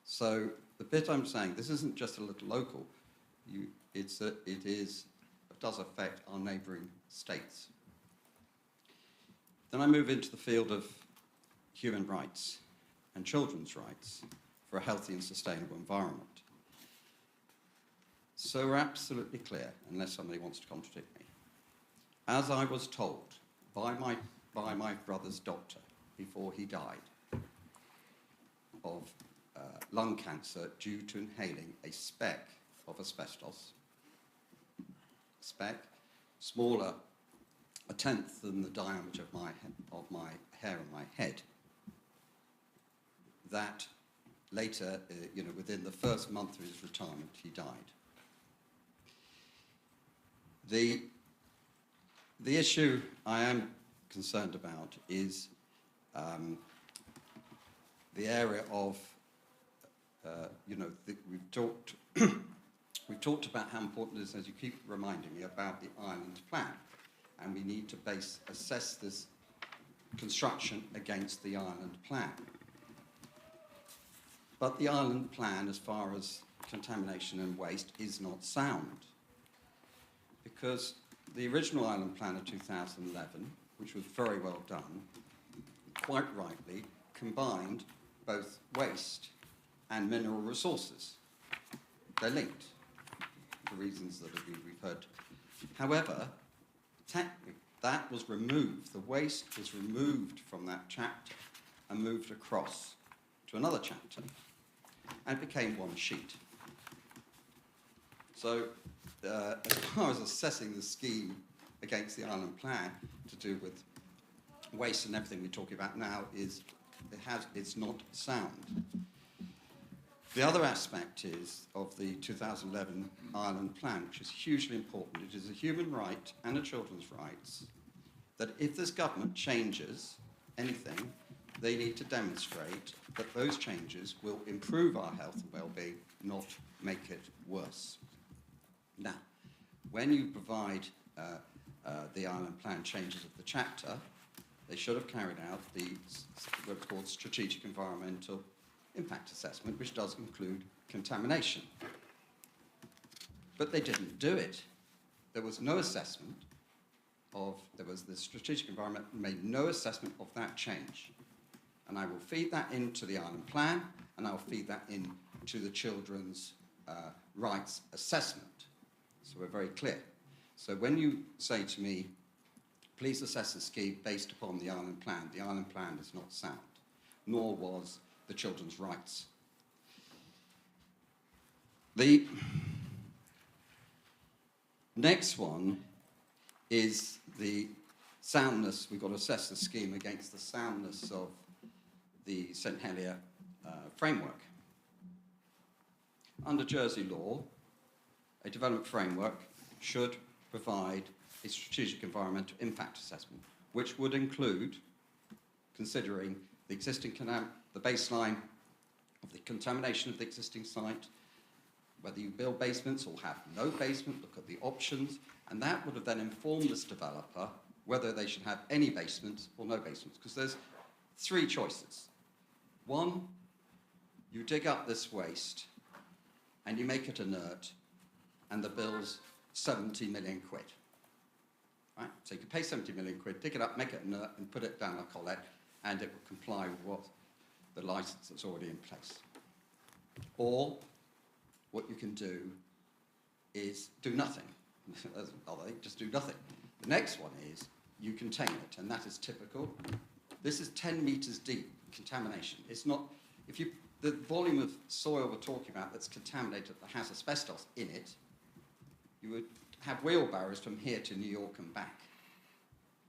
So the bit I'm saying, this isn't just a little local. It does affect our neighbouring states. Then I move into the field of human rights and children's rights for a healthy and sustainable environment. So we're absolutely clear, unless somebody wants to contradict me. As I was told by my brother's doctor before he died of lung cancer due to inhaling a speck of asbestos, smaller, a tenth than the diameter of my hair on my head, that later, within the first month of his retirement, he died. The issue I am concerned about is the area of, we've talked about how important it is, as you keep reminding me, about the island plan. And we need to assess this construction against the island plan. But the island plan, as far as contamination and waste, is not sound. Because the original island plan of 2011, which was very well done, quite rightly combined both waste and mineral resources. They're linked, for reasons that we've heard. However, that was removed, the waste was removed from that chapter and moved across to another chapter and became one sheet. So as far as assessing the scheme against the island plan to do with waste and everything we're talking about now, it's not sound. The other aspect is of the 2011 Ireland Plan, which is hugely important. It is a human right and a children's rights that if this government changes anything, they need to demonstrate that those changes will improve our health and well-being, not make it worse. Now, when you provide the island plan changes of the chapter, they should have carried out what's called strategic environmental impact assessment, which does include contamination. But they didn't do it. There was no assessment the strategic environment made no assessment of that change. And I will feed that into the island plan, and I will feed that into the children's rights assessment. So we're very clear. So when you say to me, please assess the scheme based upon the island plan is not sound, nor was the children's rights. The next one is the soundness. We've got to assess the scheme against the soundness of the St Helier framework. Under Jersey law, a development framework should provide a strategic environmental impact assessment, which would include considering the existing the baseline of the contamination of the existing site, whether you build basements or have no basement, look at the options, and that would have then informed this developer whether they should have any basements or no basements, because there's three choices. One, you dig up this waste and you make it inert, and the bill's 70 million quid. Right? So you can pay 70 million quid, dig it up, make it inert, and put it down a collet, and it will comply with what the license that's already in place. Or what you can do is do nothing. Just do nothing. The next one is you contain it, and that is typical. This is 10 meters deep contamination. It's not, the volume of soil we're talking about that's contaminated, that has asbestos in it, you would have wheelbarrows from here to New York and back.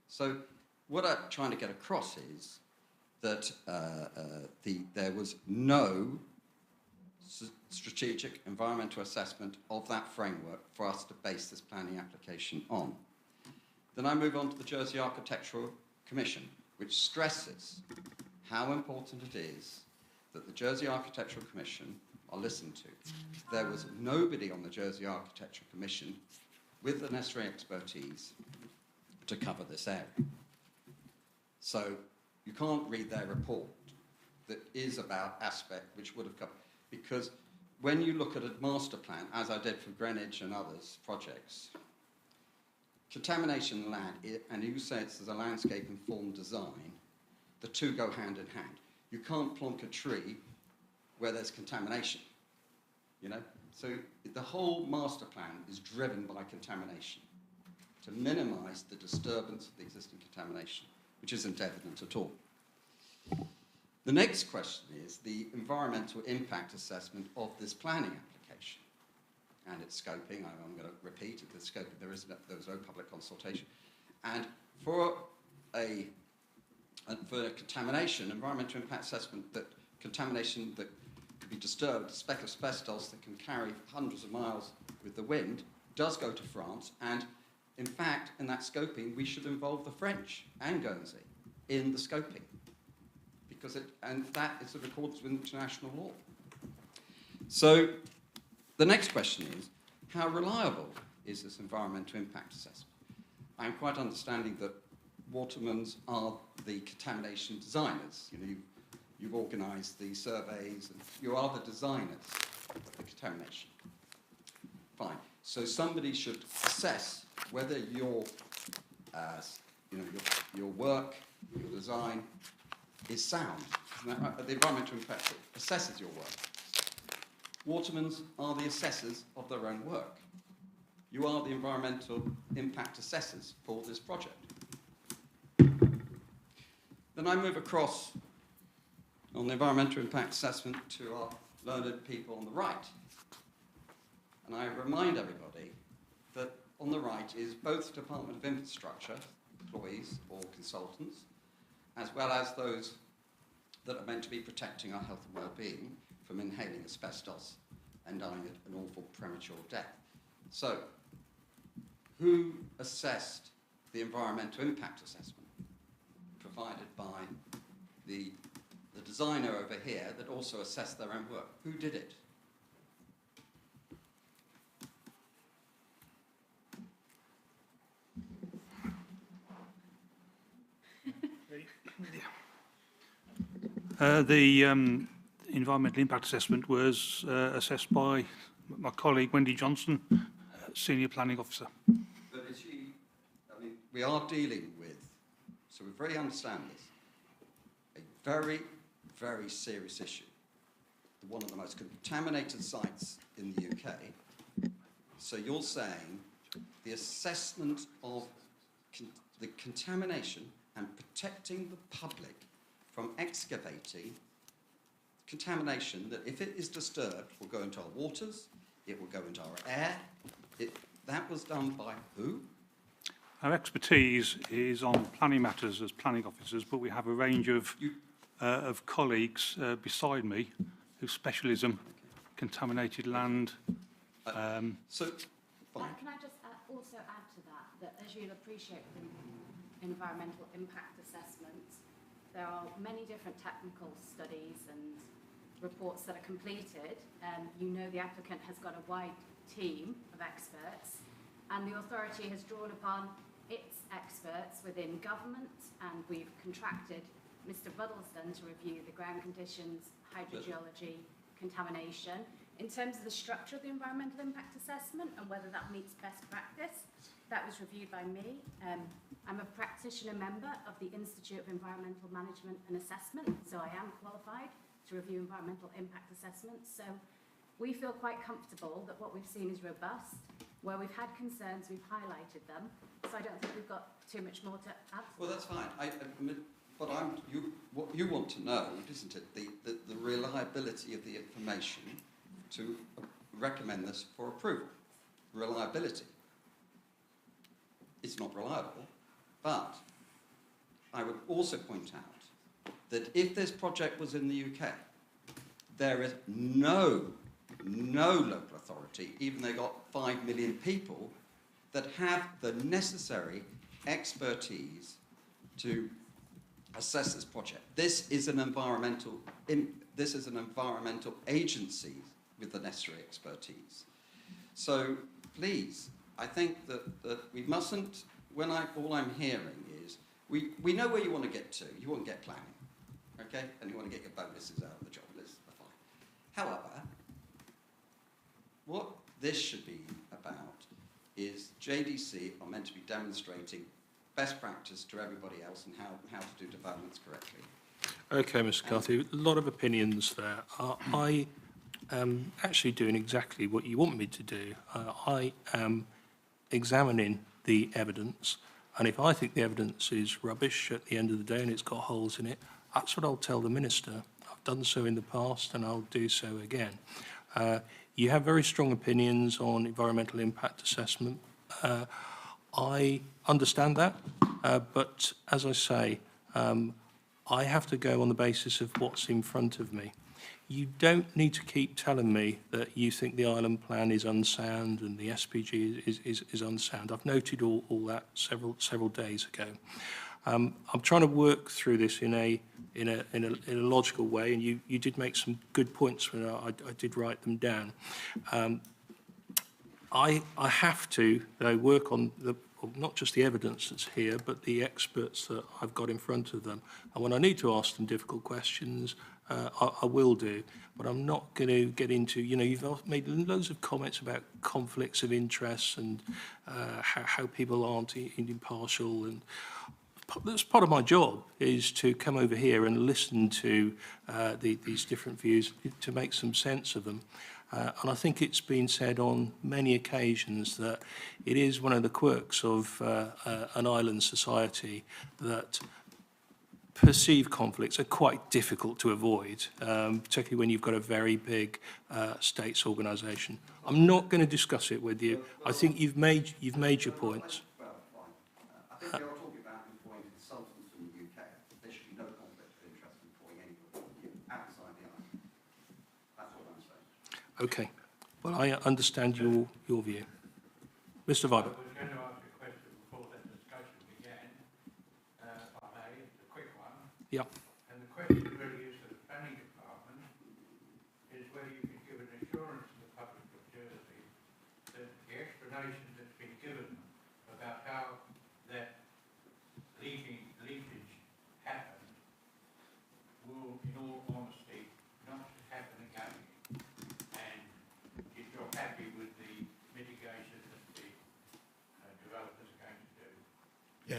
So what I'm trying to get across is that there was no strategic environmental assessment of that framework for us to base this planning application on. Then I move on to the Jersey Architectural Commission, which stresses how important it is that the Jersey Architectural Commission are listened to. There was nobody on the Jersey Architectural Commission with the necessary expertise to cover this area. So you can't read their report that is about aspect which would have covered, because when you look at a master plan, as I did for Greenwich and others projects, contamination and land, and you say it's a landscape-informed design, the two go hand in hand. You can't plonk a tree where there's contamination, you know? So the whole master plan is driven by contamination to minimize the disturbance of the existing contamination, which isn't evident at all. The next question is the environmental impact assessment of this planning application and its scoping. I'm going to repeat it, the scoping, there was no public consultation. And for a contamination, environmental impact assessment, that contamination that could be disturbed, a speck of asbestos that can carry hundreds of miles with the wind, does go to France. And in fact, in that scoping, we should involve the French and Guernsey in the scoping, and that is in accordance with international law. So the next question is, how reliable is this environmental impact assessment? I'm quite understanding that Watermans are the contamination designers. You know, you've organised the surveys, and you are the designers of the contamination. Fine. So somebody should assess whether your work, your design, is sound. The environmental impact assesses your work. Watermans are the assessors of their own work. You are the environmental impact assessors for this project. Then I move across on the environmental impact assessment to our learned people on the right. And I remind everybody that on the right is both Department of Infrastructure, employees or consultants, as well as those that are meant to be protecting our health and well-being from inhaling asbestos and dying an awful premature death. So, who assessed the environmental impact assessment? Provided by the designer over here that also assessed their own work. Who did it? The environmental impact assessment was assessed by my colleague Wendy Johnson, Senior Planning Officer. But is she, I mean, we are dealing with, so we very understand this, a very, very serious issue. One of the most contaminated sites in the UK. So you're saying the assessment of the contamination and protecting the public from excavating contamination that, if it is disturbed, will go into our waters, it will go into our air. That was done by who? Our expertise is on planning matters as planning officers, but we have a range of colleagues beside me whose specialism, contaminated land. Can I just also add to that as you'll appreciate with environmental impact assessments, there are many different technical studies and reports that are completed. You know the applicant has got a wide team of experts, and the authority has drawn upon its experts within government, and we've contracted Mr. Buddleston to review the ground conditions, hydrogeology, contamination. In terms of the structure of the environmental impact assessment and whether that meets best practice, that was reviewed by me. I'm a practitioner member of the Institute of Environmental Management and Assessment, so I am qualified to review environmental impact assessments. So we feel quite comfortable that what we've seen is robust. Where we've had concerns, we've highlighted them. So I don't think we've got too much more to add. Well, that's fine. But what you want to know, isn't it, the reliability of the information to recommend this for approval. Reliability. It's not reliable, but I would also point out that if this project was in the UK, there is no local authority, even though they've got 5 million people, that have the necessary expertise to assess this project. This is an environmental agency with the necessary expertise. So please, I think that we mustn't, all I'm hearing is, we know where you want to get to. You want to get planning, okay? And you want to get your bonuses out of the job list, fine. However, what this should be about is JDC are meant to be demonstrating best practice to everybody else and how to do developments correctly. Okay, Mr. Carthy, a lot of opinions there. I am actually doing exactly what you want me to do. I am examining the evidence, and if I think the evidence is rubbish at the end of the day and it's got holes in it, that's what I'll tell the Minister. I've done so in the past and I'll do so again. You have very strong opinions on environmental impact assessment. I understand that, but as I say, I have to go on the basis of what's in front of me. You don't need to keep telling me that you think the island plan is unsound and the SPG is unsound. I've noted all that several days ago. I'm trying to work through this in a logical way, and you did make some good points when I did write them down. I have to, though, work on not just the evidence that's here, but the experts that I've got in front of them. And when I need to ask them difficult questions, I will do. But I'm not going to get into, you've made loads of comments about conflicts of interest and how people aren't impartial. And that's part of my job, is to come over here and listen to these different views to make some sense of them. And I think it's been said on many occasions that it is one of the quirks of an island society that perceived conflicts are quite difficult to avoid, particularly when you've got a very big states organisation. I'm not going to discuss it with you. I think you've made your points. Well, fine. I think you're talking about employing consultants from the UK. There should be no conflict of interest in employing anybody outside the island. That's what I'm saying. Okay. Well, I understand your view. Mr. Viber. I was going to ask a question before that discussion began, if I may. It's a quick one. Yeah. And the question really is to the planning department, is whether you can give an assurance to the public of Jersey that the explanation that's been given about how that leakage happened will, in all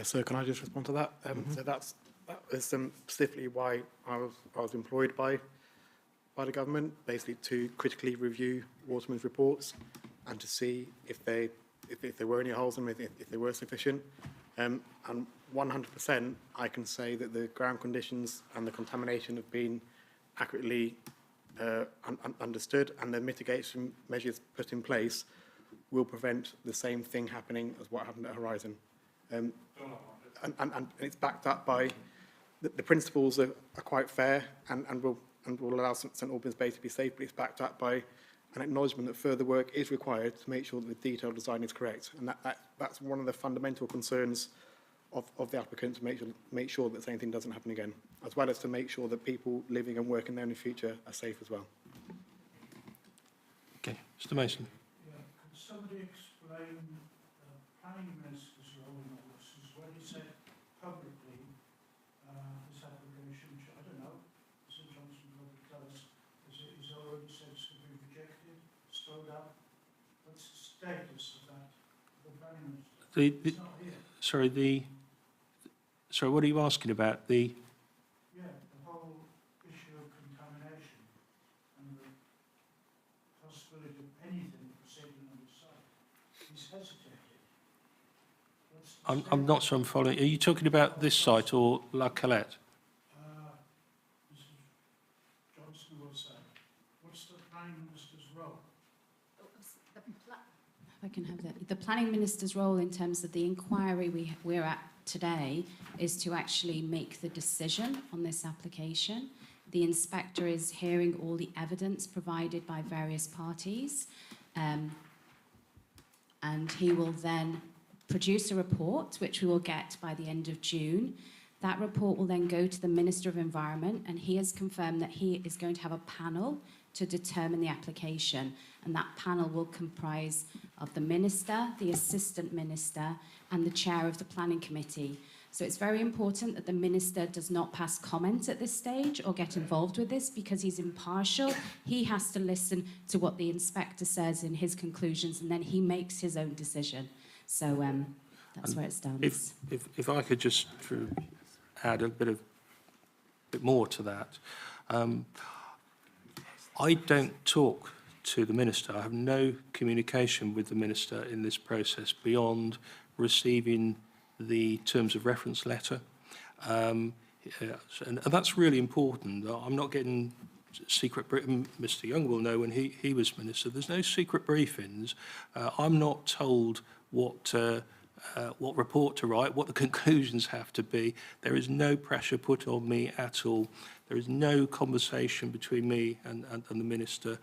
Yeah, so can I just respond to that? So that is specifically why I was employed by the government, basically to critically review Waterman's reports and to see if there were any holes in them, if they were sufficient. And 100%, I can say that the ground conditions and the contamination have been accurately understood, and the mitigation measures put in place will prevent the same thing happening as what happened at Horizon. And it's backed up by the principles are quite fair and will allow St Albans Bay to be safe, but it's backed up by an acknowledgement that further work is required to make sure that the detailed design is correct. And that's one of the fundamental concerns of the applicant, to make sure that the same thing doesn't happen again, as well as to make sure that people living and working there in the future are safe as well. Okay, Mr. Mason. Yeah, could somebody explain the planning minister's role in all this? Is what he said publicly, this application, which I don't know, St Johnson probably tell us, is already said it's going to be rejected, slowed up. What's the status of that, the planning minister? It's not here. Sorry, what are you asking about? Yeah, the whole issue of contamination and the possibility of anything proceeding on the site. He's hesitated. I'm not sure I'm following. Are you talking about this site or La Calette? Mr. Johnson will say, what's the planning minister's role? If I can have that. The planning minister's role in terms of the inquiry we're at today is to actually make the decision on this application. The inspector is hearing all the evidence provided by various parties, and he will then produce a report, which we will get by the end of June. That report will then go to the Minister of Environment, and he has confirmed that he is going to have a panel to determine the application, and that panel will comprise of the Minister, the Assistant Minister, and the Chair of the Planning Committee. So it's very important that the Minister does not pass comment at this stage or get involved with this, because he's impartial. He has to listen to what the inspector says in his conclusions, and then he makes his own decision. So that's where it stands. If I could just add a bit more to that. I don't talk to the Minister. I have no communication with the Minister in this process beyond receiving the terms of reference letter. And that's really important. I'm not getting secret briefings. Mr. Young will know when he was Minister. There's no secret briefings. I'm not told what report to write, what the conclusions have to be. There is no pressure put on me at all. There is no conversation between me and the Minister.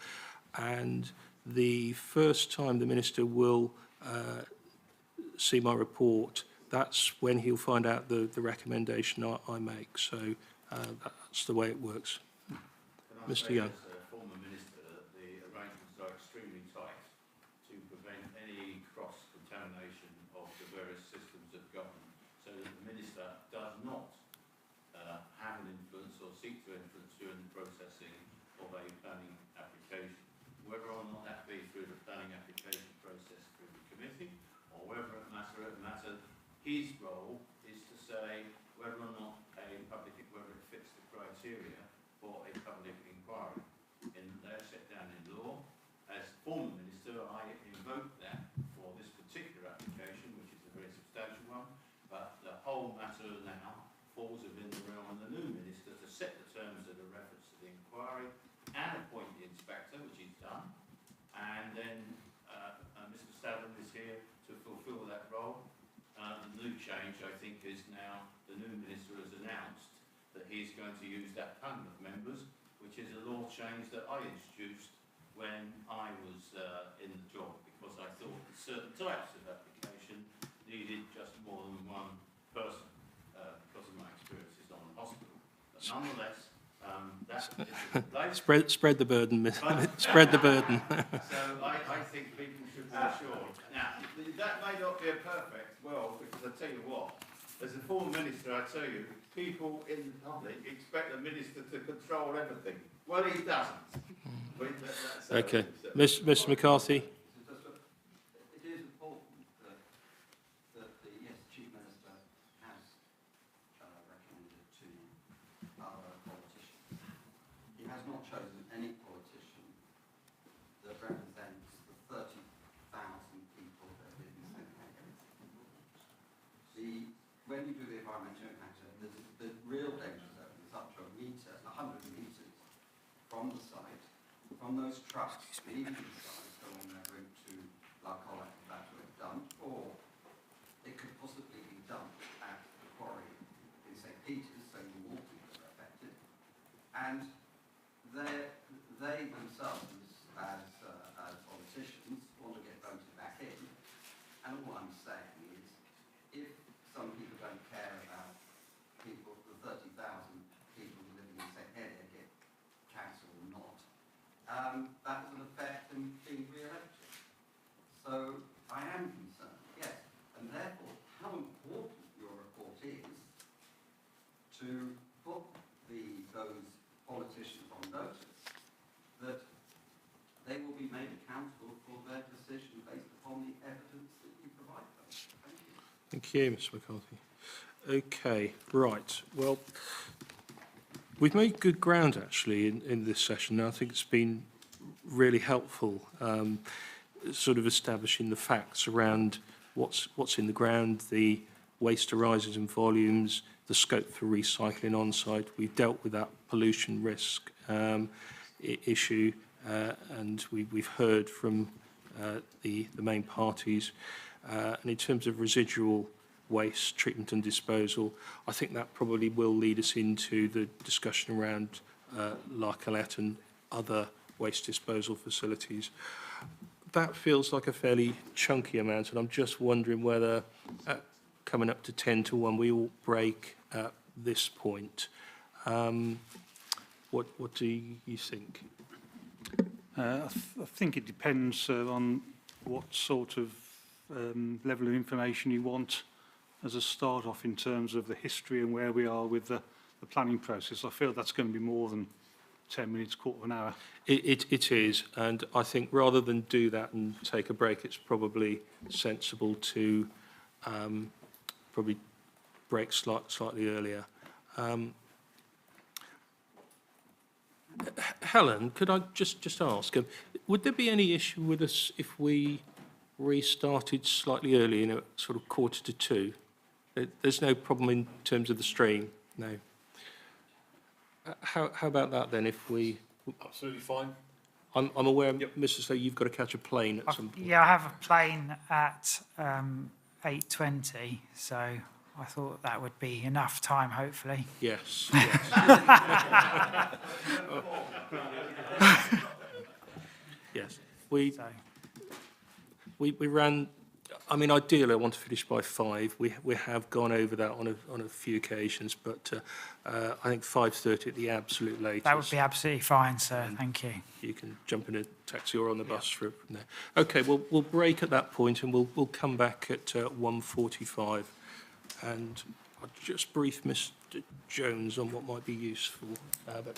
And the first time the Minister will see my report, that's when he'll find out the recommendation I make. So that's the way it works. Mr. Young. As a former Minister, the arrangements are extremely tight to prevent any cross-contamination of the various systems of government, so that the Minister does not have an influence or seek to influence during the processing of a planning application, whether or not that be through the planning application process through the committee, or whether it matter, his role is to say whether or not whether it fits the criteria for a public inquiry. And they're set down in law. As former Minister, I invoke that for this particular application, which is a very substantial one, but the whole matter now falls within the realm of the new Minister to set the terms of the reference to the inquiry and appoint the inspector, which he's done. And then Mr. Statham is here to fulfil that role. The new change, I think, is now the new Minister has announced that he's going to use that panel of members, which is a law change that I introduced when I was in the job, because I thought that certain types of application needed just more than one person, because of my experiences on the hospital. But nonetheless, spread the burden, spread the burden. So I think people should be assured. Now, that may not be a perfect world, because I tell you what, as a former Minister, I tell you, people in the public expect the Minister to control everything. Well, he doesn't. Okay. Mr. McCarthy. It is important that the Chief Minister when you do the environmental impact, the real danger zone is up to 100 metres from the site. From those trucks leaving the site, go on their route to La Collette, if that's where it's dumped, or it could possibly be dumped at the quarry in St. Peter's, so the water are affected. And they themselves, as politicians, want to get voted back in. And all I'm saying is, if some people don't care about people, the 30,000 people living in St. Helier get council or not, that will affect them being re-elected. So I am concerned, yes, and therefore how important your report is to put those politicians on notice that they will be made accountable for their decision based upon the evidence that you provide them. Thank you. Thank you, Mr McCarthy. Okay, right. Well, we've made good ground, actually, in this session. I think it's been really helpful, sort of establishing the facts around what's in the ground, the waste arises in volumes, the scope for recycling on-site. We've dealt with that pollution risk issue, and we've heard from the main parties. And in terms of residual waste treatment and disposal, I think that probably will lead us into the discussion around La Collette and other waste disposal facilities. That feels like a fairly chunky amount, and I'm just wondering whether coming up to 10 to 1 we all break at this point. What do you think? I think it depends on what sort of level of information you want as a start off in terms of the history and where we are with the planning process. I feel that's going to be more than 10 minutes, quarter of an hour. It is, and I think rather than do that and take a break, it's probably sensible to probably break slightly earlier. Helen, could I just ask, would there be any issue with us if we restarted slightly early, sort of 1:45? There's no problem in terms of the stream, no. How about that then? If we, absolutely fine. I'm aware, Mr. Slow, you've got to catch a plane at some point. Yeah, I have a plane at 8:20, so I thought that would be enough time, hopefully. Yes. Yes. We ran. I mean, ideally, I want to finish by 5. We have gone over that on a few occasions, but I think 5:30 at the absolute latest. That would be absolutely fine, sir. Thank you. You can jump in a taxi or on the bus from there. Okay, we'll break at that point, and we'll come back at 1:45, and I'll just brief Mr. Jones on what might be useful. But